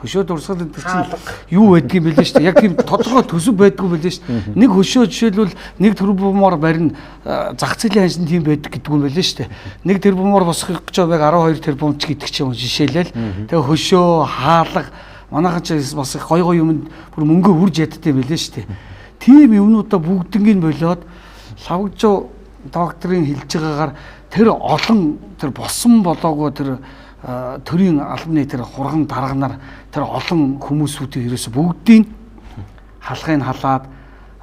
хөшөө дурсал гэдэг чинь юу байдгийг бэлээ шүү дээ. Яг тийм тодорхой төсөв байдгүй бэлээ шүү дээ. Нэг хөшөө жишээлбэл нэг тэрбумаар барина зах зээлийн ханшин тийм байдаг гэдэг юм бэлээ шүү дээ. Нэг тэрбумаар босгох гэж байгааг 12 тэрбум ч гэдэг ч юм жишээлэл. Тэгээ хөшөө хаалга манайхан ч бас гой юмд бүр мөнгө үрж яддаг юм бэлээ шүү дээ. Тийм юмнуудаа бүгднийг болоод лавгжуу докторийн хэлж байгаагаар тэр олон тэр босон болоогүй тэр төрийн албаны тэр хурган дарганаар тэр олон хүмүүсүүдийг ерөөсө бүгдийг халахыг халаад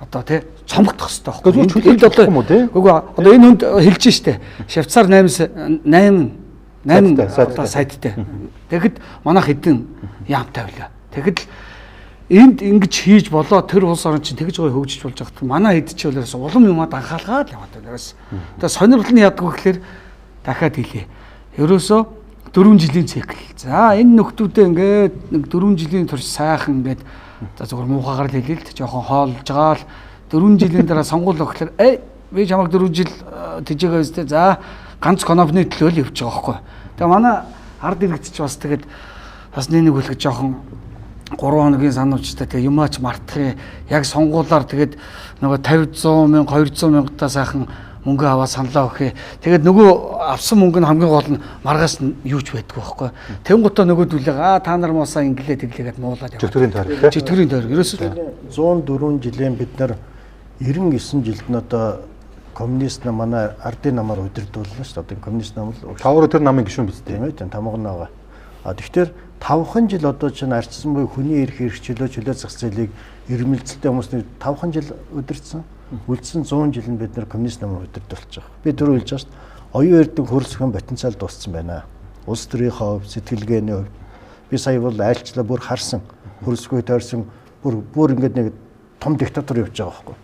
одоо тий цомгдох хэрэгтэй байхгүй. Үгүй одоо энэ хүнд хэлж штэ. Швейцар 8 сайттай. Тэгэхэд манайх хэдэн яамтай байлаа. Тэгэхэд энд ингэж хийж болоо тэр улс орн чинь тэгж гоё хөгжиж болж байгаа. Манай хэд ч болоос улам юмад анхаалгаад яваад байна. Тэгээ сонирхол нь яадаг вэ гэхээр дахиад хэлье. Ерөөсөө 4 жилийн цикл. За энэ нөхдүүдээ ингээд нэг 4 жилийн турш сайхан ингээд за зөвхөн муухагаар л хэлээ л жоохон хоолж байгаа л 4 жилийн дараа сонгуул өгөхлөөр би чамайг 4 жил тэжээгээ өстэй за ганц конопны төлөө л явж байгаа байхгүй. Тэгээ манай ард иргэдч бас тэгээд бас нэг үлгэж жоохон 3 хоногийн сануучтай тэгээ юмаач мартах яг сонгуулаар тэгээд нөгөө 50 100 мянга 200 мянгатаа сайхан мөнгө аваад саналаа өгье. Тэгээд нөгөө авсан мөнгө нь хамгийн гол нь маргаас нь юуч байдгүй байхгүй. Тэнгуутаа нөгөө дүлээ та нар моосаа инглээ тэглээгээд муулаад яваа. Чөтгөрийн тойрог. Ерөөсөө 104 жилийн бид нар 99 жилд нь одоо коммунист нам манай ардын намаар удирдуулна шүү дээ. Одоо коммунист нам л тавар тэр намын гишүүн биз дээ. Тийм ээ. Тамган байгаа. Тэгэхээр 5хан жил одоо чинь арчсан буюу хүний эрх хэрэгчлөө чөлөө зах зээлийг ирмэлцэлтэй хүмүүсний 5хан жил удирдсан. Үлдсэн 100 жил нь бид нар коммунист намаар удирдуулж байгаа. Би түрүү хэлж байгаа шүү дээ. Оюун эрдэнэ хөрөлсгөн потенциал дууссан байна. Улс төрийн хувь, сэтгэлгээний хувь. Би сая бол айлчлаа бүр харсан. Хөрөлсгөө тойрсон бүр ингээд нэг том диктатор явж байгаа байхгүй.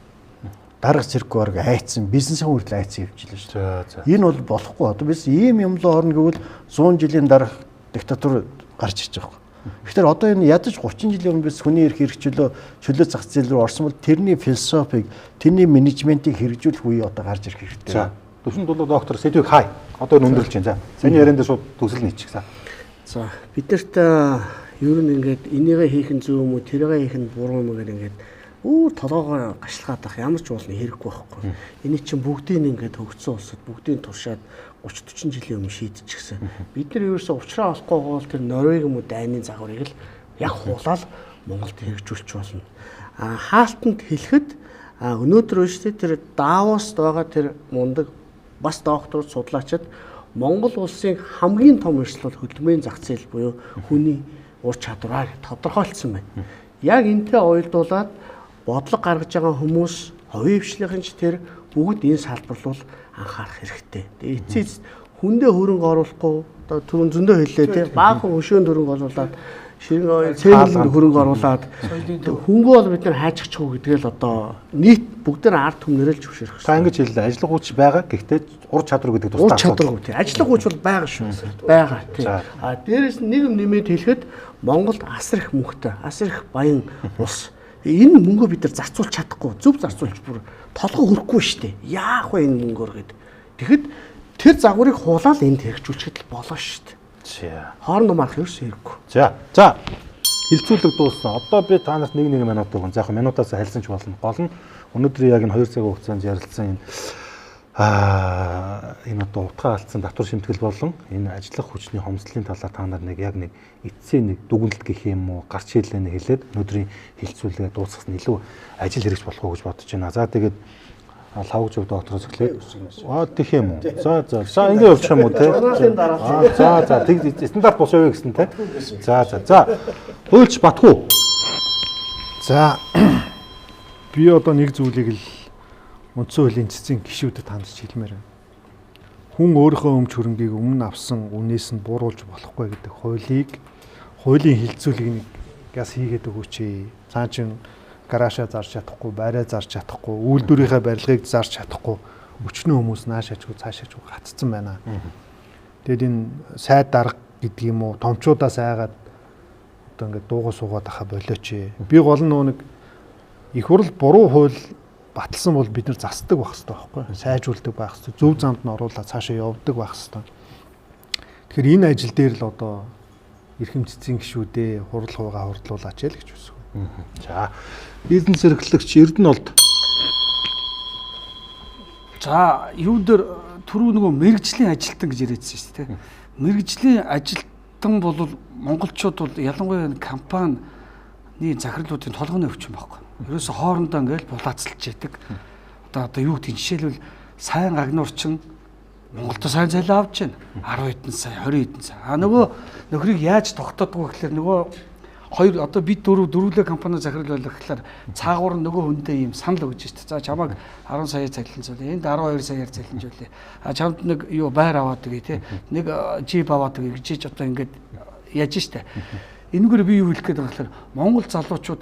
Дарга цирк орг айцсан, бизнесийн хүртэл айцсан явж илээ шүү дээ. Энэ бол болохгүй. Одоо biz ийм юм л орно гэвэл 100 жилийн дараах диктатор гарч ирж байгаа. Тэгэхээр одоо энэ ядаж 30 жилийн өмнө biz хүний эрх хэрэгчлөө чөлөө зах зээл рүү орсон бол тэрний философиг, тэрний менежментийг хэрэгжүүлэх үе одоо гарч ирэх хэрэгтэй. За. Төвшин дулуу доктор Сэдвийг хай. Одоо энэ өндөрлж байна. За. Саний ярианд шууд төсөл нийчих. За. Бидэрт ер нь ингээд энийгээ хийх нь зөв юм уу, тэрийгээ хийх нь буруу юм уу гэдэг ингээд толоогоо гашлагаад авах ямар ч болно хэрэггүй байхгүй. Эний чинь бүгдийг ингээд хөгжсөн улсад бүгдийг туршаад 30 40 жилийн өмнө шийдчихсэн. Бид нар ерөөсөө уучраа олохгүй бол тэр Норвег юм уу дайны загварыг л яг хуулаад Монголд хэрэгжүүлж болно. Хаалтанд хэлэхэд өнөөдөр үстэй тэр Давост байгаа тэр мундаг бас доктор судлаачид Монгол улсын хамгийн том эрсдэл бол хөдөлмөрийн зах зээл буюу хүний ур чадвараар тодорхойлцсон байна. Яг энтэй уялдуулаад бодлого гаргаж байгаа хүмүүс хувийн хвшлийн ч тэр бүгд энэ салбар руу анхаарах хэрэгтэй. Тэгээ эцэст хүндээ хөрөнгө оруулахгүй одоо түрүүн зөндөө хэллээ тий баахан хөшөөнд хөрөнгө оруулаад ширэн цэглэнд хөрөнгө оруулаад хөнгөө бол бид нар хайжчихгүй гэдгээл одоо нийт бүгд нар ард түмнэрэл зөвшөөрөх. Та ингэж хэллээ ажлах хүч байгаа гэхдээ ур чадвар гэдэг тусдаа. Ур чадваргүй тий ажлах хүч бол байгаа шүү. Байгаа тий. Дээрээс нэг юм нэмээд хэлэхэд Монголд асар их мөнгөтэй, асар их баян улс. Энэ мөнгөө бид нар зарцуулж чадахгүй, зөв зарцуулж бүр толгой хөрөхгүй шүү дээ. Яах вэ энэ мөнгөөр гээд. Тэгэхэд тэр загварыг хуулаад энд хэрэгжүүлчихэд л болно шүү дээ. Хоорондоо марах ерөөсөө хэрэггүй. За. Хилцүүлэг дууссан. Одоо би та нарт 1 минут өгөн. За яг минутаас хэлсэн ч болно. Гол нь өнөөдөр яг энэ 2 цагийн хугацаанд ярилцсан энэ одоо утгаа алдсан татвар шимтгэл болон энэ ажиллах хүчний хомсдлын талаар та нар яг нэг эцсийн нэг дүгнэлт гэх юм уу гарч хэллээ хэлээд өнөөдрийн хилцүүлгээ дуусгах нь илүү ажил хэрэгж болох уу гэж бодож байна. За тэгээд лавг зөв доктороос эхлэе. Тэх юм уу. За ингэ явуучих юм уу те. За тэг стандарт бос явъя гэсэн те. За. Хуульч Батхуу. За би одоо нэг зүйлийг л үндсэн хуулийн цэцгийн гишүүдэд хандж хэлмээр байна. Хүн өөрийнхөө өмч хөрөнгийг өмнө авсан үнээс нь бууруулж болохгүй гэдэг хуулийн хилцүүлгийг газ хийгээд өгөөч. Цаа чин гараашаа зарж чадахгүй, байраа зарж чадахгүй, үйлдвэрийнхээ барилгыг зарж чадахгүй өчнөө хүмүүс нааш ажгүй цааш ажгүй гатцсан байна. Тэгэд энэ сайд дарга гэдэг юм уу, томчуудаас айгаад одоо ингээд дуугаа суугаад ахаа болооч. Би гол нь нэг их хурл буруу хууль баталсан бол бид нар засдаг байх хэрэгтэй байхгүй сайжруулдаг байх хэрэгтэй зөв замд нь оруулаад цаашаа явдаг байх хэрэгтэй. Тэгэхээр энэ ажил дээр л одоо эрхэм цэцгийн гишүүдээ хурал хуваагаа хурдлуулаач л гэж үсв. За бизнес эрхлэгч Эрдэнэлд. За юу дээр түрүү нөгөө мэрэгжлийн ажилтан гэж яриадсан шүү дээ. Мэрэгжлийн ажилтан бол монголчууд бол ялангуяа компани захирлуудын толгойн өвчин байхгүй. Ерөөсө хоорондоо ингээл булаацлж яадаг. Одоо юу гэдэг жишээлбэл сайн гагнуурчин Монголд сайн цалин авч байна. 10 хэдэн сая, 20 хэдэн сая. Нөгөө нөхрийг яаж тогтоодгоо гэхэлэр нөгөө хоёр одоо бид дөрвөлээ компани захирал байлгах гэхэлэр цаагуур нөгөө хүндээ ийм санал өгж штэ. За чамайг 10 сая цалинжуулъя. Энд 12 саяар цалинжуулъя. Чамд нэг юу байр аваад өгье те. Нэг жип аваад өгье гэж одоо ингээд яаж штэ. Энэгээр би юу хэлэх гээд байгаа гэхээр Монгол залуучууд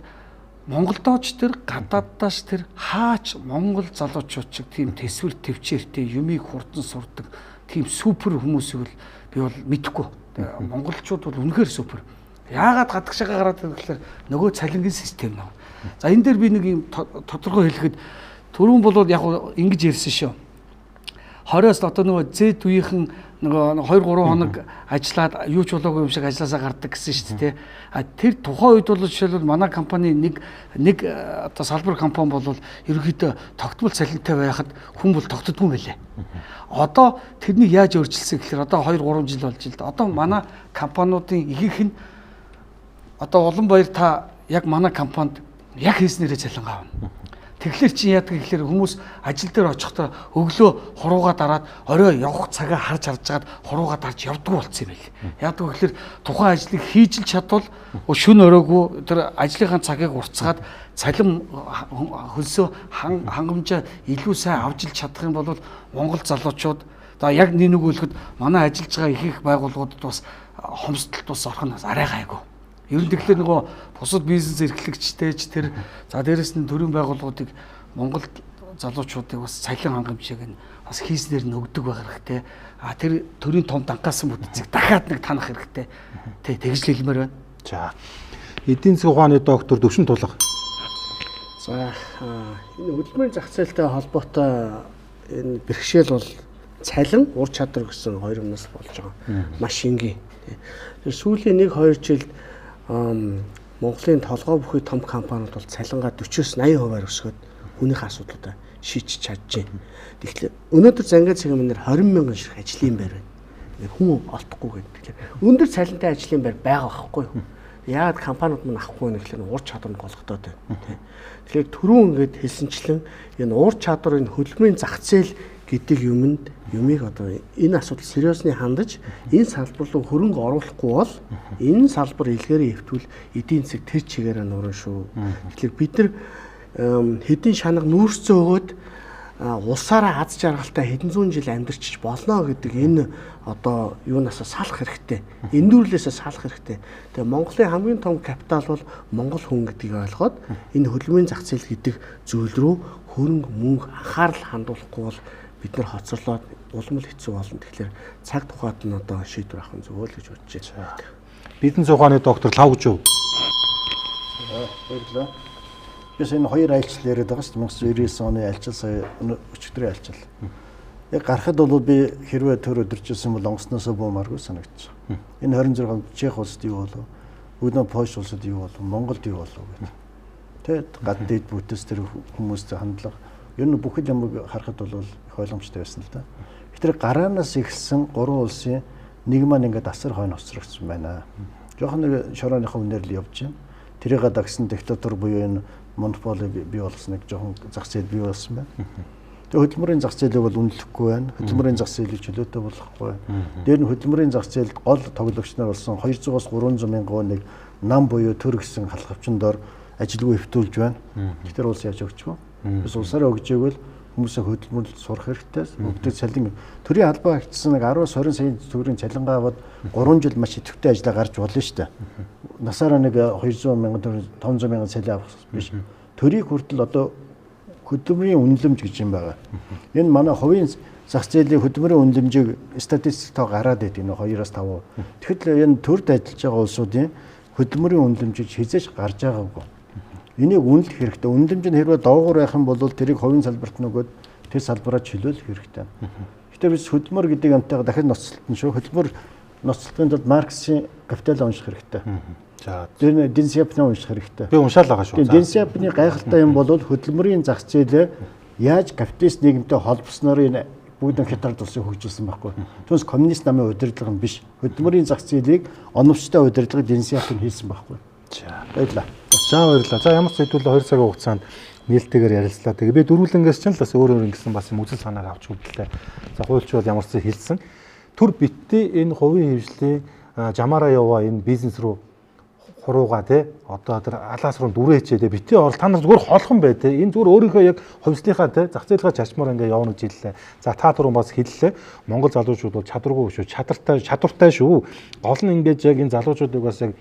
Монголдооч тэр гадааддаас тэр хаач Монгол залуучууд шиг тийм төсвөр төвчээртэй юмыг хурдан сурдаг тийм супер хүмүүсийг л би бол мэдэхгүй. Монголчууд бол үнэхээр супер. Яагаад гадагшаага гараад ирэхээр нөгөө цалингийн систем нөө. За энэ дээр би нэг юм тодорхой хэлэхэд түрүүн бол яг ингэж ярьсан шүү. 20-оос одоо нөгөө Z үеийнхэн нөгөө 2-3 хоног ажиллаад юу ч болоогүй юм шиг ажилласаа гардаг гэсэн шүү дээ. Тэр тухайн үед бол жишээлбэл манай компани нэг одоо салбар компани бол ерөнхийдөө тогтмол цалинтай байхад хүн бол тогтдгүй мэлээ. Одоо тэрнийг яаж өөрчилсөн гэхээр одоо 2-3 жил болж ил. Одоо манай компаниудын ихэнх нь одоо улан баяр та яг манай компанид яг хийснээрээ цалин авна. Тэгэхээр чи яадаг гэхээр хүмүүс ажил дээр очихдоо өглөө хуруугаа дараад орой явах цагаа харж харжгаад хуруугаа дарж явдггүй болсон юм байл. Яадаг гэхээр тухайн ажлыг хийж л чадвал шөнө оройгүй тэр ажлынхаа цагийг уртцгаад цалин хөлсөө хангамжаа илүү сайн авч ил чадах юм бол Монгол залуучууд за яг нэг өгөхөд манай ажиллаж байгаа их байгууллагуудад бас хомсдолд бас орох нь арай гайгүй. Ер нь тэгэхээр нөгөө бусад бизнес эрхлэгчтэйч тэр за дээрэс нь төрийн байгууллагуудыг Монгол залуучуудыг бас цалин хангамжийг нь бас хийснээр нь өгдөг байх хэрэгтэй. Тэр төрийн том дангаасан бүтцийг дахиад нэг танах хэрэгтэй. Тэгж хэлмээр байна. За эдийн засгийн ухааны доктор Дэвшин Тулга. За энэ хөдөлмөрийн зах зээлтэй холбоотой энэ бэрхшээл бол цалин, ур чадвар гэсэн хоёр юмнаас болж байгаа. Маш энгийн. Тэр сүүлийн 1-2 жилд Монголын толгой бүхий том компаниуд бол цалингаа 40-80% өсгөөд хүнийхээ асуудлуудаа шийдэж чадж байна. Тэгэхээр өнөөдөр Зангаа цэгийн мэнээр 20 мянган ширхэг ажлын байр байна. Хүн олдохгүй гэдэг. Тэгэхээр өндөр цалинтай ажлын байр байгаа байхгүй юу? Яагаад компаниуд мань авахгүй вэ гэхээр ур чадвар нь голгодоод байна. Тэгэхээр түрүүн ингээд хэлсэнчлэн энэ ур чадварын хөдөлмөрийн зах зээл гэдэг юмыг одоо энэ асуудал сериусны хандаж энэ салбар руу хөрөнгө оруулахгүй бол энэ салбар илгээрээ хэвтвэл эдийн засаг тэр чигээрээ нурна шүү. Тэгэхээр бид нар хэдийн шанаг нүүрсцээ өгөөд улсаараа аз жаргалтай хэдэн зуун жил амьдарч болно гэдэг энэ одоо юунаас салах хэрэгтэй. Эндүрлээсээ салах хэрэгтэй. Тэгээ Монголын хамгийн том капитал бол монгол хүн гэдгийг ойлгоод энэ хөдөлмөрийн зах зээл гэдэг зүйл рүү хөрөнгө мөнгө анхаарал хандуулахгүй бол бид нар хоцорлоод улам л хэцүү болно. Тэгэхээр цаг тухайд нь одоо шийдвэр авах нь зөв л гэж бодож байна. Бизнес ухааны доктор Лавгжов. Баярлалаа. Бис энэ хоёр айлчлал яриад байгаа шүү дээ. 1999 оны айлчлал сая өчигдрийн айлчлал. Яг гарахад бол би хэрвээ төр өдөржсэн бол онгоцноосоо буумааргүй санагдчих. Энэ 26 Чех улсад юу болов? Үүднөө Польш улсад юу болов? Монголд юу болов гэдэг. Тэгээд гадны дэд бүтээс тэр хүмүүстэй хандлага ер нь бүхэл ямыг харахад бол их ойлгомжтой байсан л да. Тэгэхээр гараанаас ихсэн 3 улсын нэг маань ингээд асар хойно хоцрогдсон байна. Жохон нэг шорооныхоо үнээр л явж байна. Тэрийг дагсан диктатор буюу энэ монополи бий болгосныг жоохон зах зээл бий болсон байна. Тэгээ хөдөлмөрийн зах зээлийг бол үнэлэхгүй байна. Хөдөлмөрийн зах зээлийг чөлөөтэй болгохгүй. Дээр нь хөдөлмөрийн зах зээлд гол тоглогч нар болсон 200-аас 300 мянган нэг нам буюу төр гэсэн халахвчиндор ажилгүй хөвтүүлж байна. Тэгэхээр улс яаж өгч вэ? Бас улсаараа өгж ивэл хүмүүсээ хөдөлмөрлөлд сурах хэрэгтэй. Өгдөг цалин төрийн албаа хаагчсан нэг 10-20 сая төгрөгийн цалингаа аваад 3 жил маш идэвхтэй ажиллаа гарч болно шүү дээ. Насаараа нэг 200 мянган төгрөг 500 мянган цалин авах биш. Төрийг хүртэл одоо хөдөлмөрийн үнэлэмж гэж юм байгаа. Энэ манай хувийн зах зээлийн хөдөлмөрийн үнэлэмжийг статистиктаа гараад байдаг нэ 2-5%. Тэгэхээр энэ төрд ажиллаж байгаа улсуудын хөдөлмөрийн үнэлэмжийг хязгаарч гарч байгаагүй. Энийг үнэлэх хэрэгтэй. Үнэлэмж нь хэрвээ доогуур байх юм бол тэрийг хувийн салбарт нөгөөд тэр салбараа чөлөөлөх хэрэгтэй. Гэхдээ biz хөдөлмөр гэдэг юмтайгаа дахин ноцтолтно шүү. Хөдөлмөр ноцтолтын тулд Марксийн Капитал унших хэрэгтэй. За. Тэр Дэн Сяопны унших хэрэгтэй. Би уншаал байгаа шүү. Дэн Сяопны гайхалтай юм бол хөдөлмөрийн зах зээлээ яаж капиталист нийгэмтэй холбосноор энэ бүгдэн хятад улсыг хөгжүүлсэн байхгүй. Түүнээс коммунист намын удирдлага нь биш. Хөдөлмөрийн зах зээлийг оновчтой удирдлагыг Дэн Сяопны хийсэн байхгүй. За. Баярлалаа. За баярлалаа. За ямар ч зүйлээ 2 цагийн хугацаанд нээлттэйгээр ярилцлаа. Тэгээ би дөрвөлнгээс ч л бас өөр ингэсэн бас юм үзэл санааг авч хөдлөлээ. За хуульч бол ямар ч зүйл хэлсэн. Төр битти энэ хувийн хвшлийн жамаараа яваа энэ бизнес руу хурууга те одоо тэр алаас руу дүрээчээ те битээ орол та нар зүгээр холхон бай те энэ зүгээр өөрийнхөө яг хувьслийнхаа те зах зээлийнхаа чачмаар ингээ явна гэж хэллээ. За та түрүүн бас хэллээ. Монгол залуучууд бол чадваргүй шүү. Чадвартай шүү. Гол нь ингээд яг энэ залуучуудыг бас яг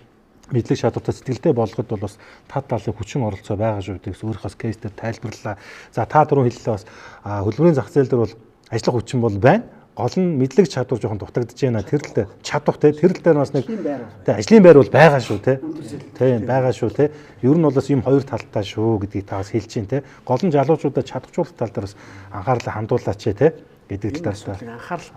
мэдлэг чадвартай сэтгэлтэй болгоход бол бас тат талын хүчин оролцоо байгаа шүү гэдэгс өөрийнхөөс кейс дээр тайлбарлаа. За та түрүүн хэллээ бас хөдөлмөрийн зах зээл дээр бол ажиллах хүчин бол байна. Гол нь мэдлэг чадвар жоохон дутагдж байна. Тэр л чадвар те тэр л дээр бас нэг ажлын байр бол байгаа шүү те. Тийм байгаа шүү те. Ер нь бол бас юм хоёр талтай шүү гэдгийг та бас хэлж чинь те. Гол нь залуучуудаа чадварчуулах тал дээр бас анхаарлаа хандуулаач те гэдэг талаас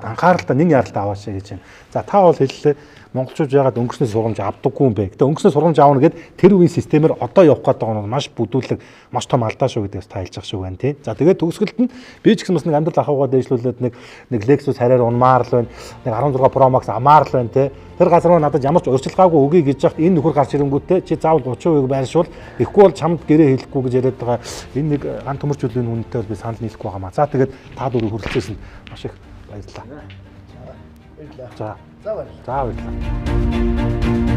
анхааралтай нэг яралтай аваач гэж байна. За та бол хэллээ монголчууд яагаад өнгөрснөө сургамж авдаггүй юм бэ? Гэтэ өнгөрснөө сургамж аавна гэд тэр үеийн системээр одоо явах гэдэг нь маш бүдүүлэг, маш том алдаа шүү гэдэгс та хэлж байгаа шүү байна тий. За тэгээд төгсгөлд нь би ч гэсэн бас нэг амьдрал ахуйгаа дээшлүүлээд нэг Lexus хараар унмаар л байна. Нэг 16 Pro Max амаар л байна тий. Тэр газар руу надад ямар ч урьдчилгаагүй өгье гэж яхад энэ нөхөр гарч ирэнгүүтээ чи заавал 30% байршуул. Ихгүй бол чамд гэрээ хэлэхгүй гэж яриад байгаа. Энэ нэг ан төмөрчүүдийн үнэтэй бол би санал нийлэхгүй байгаа маа. За тэгээд та дөрөв хүрэлцээс нь маш их баярлалаа. Баярлалаа. За. За баярлалаа. За баярлалаа.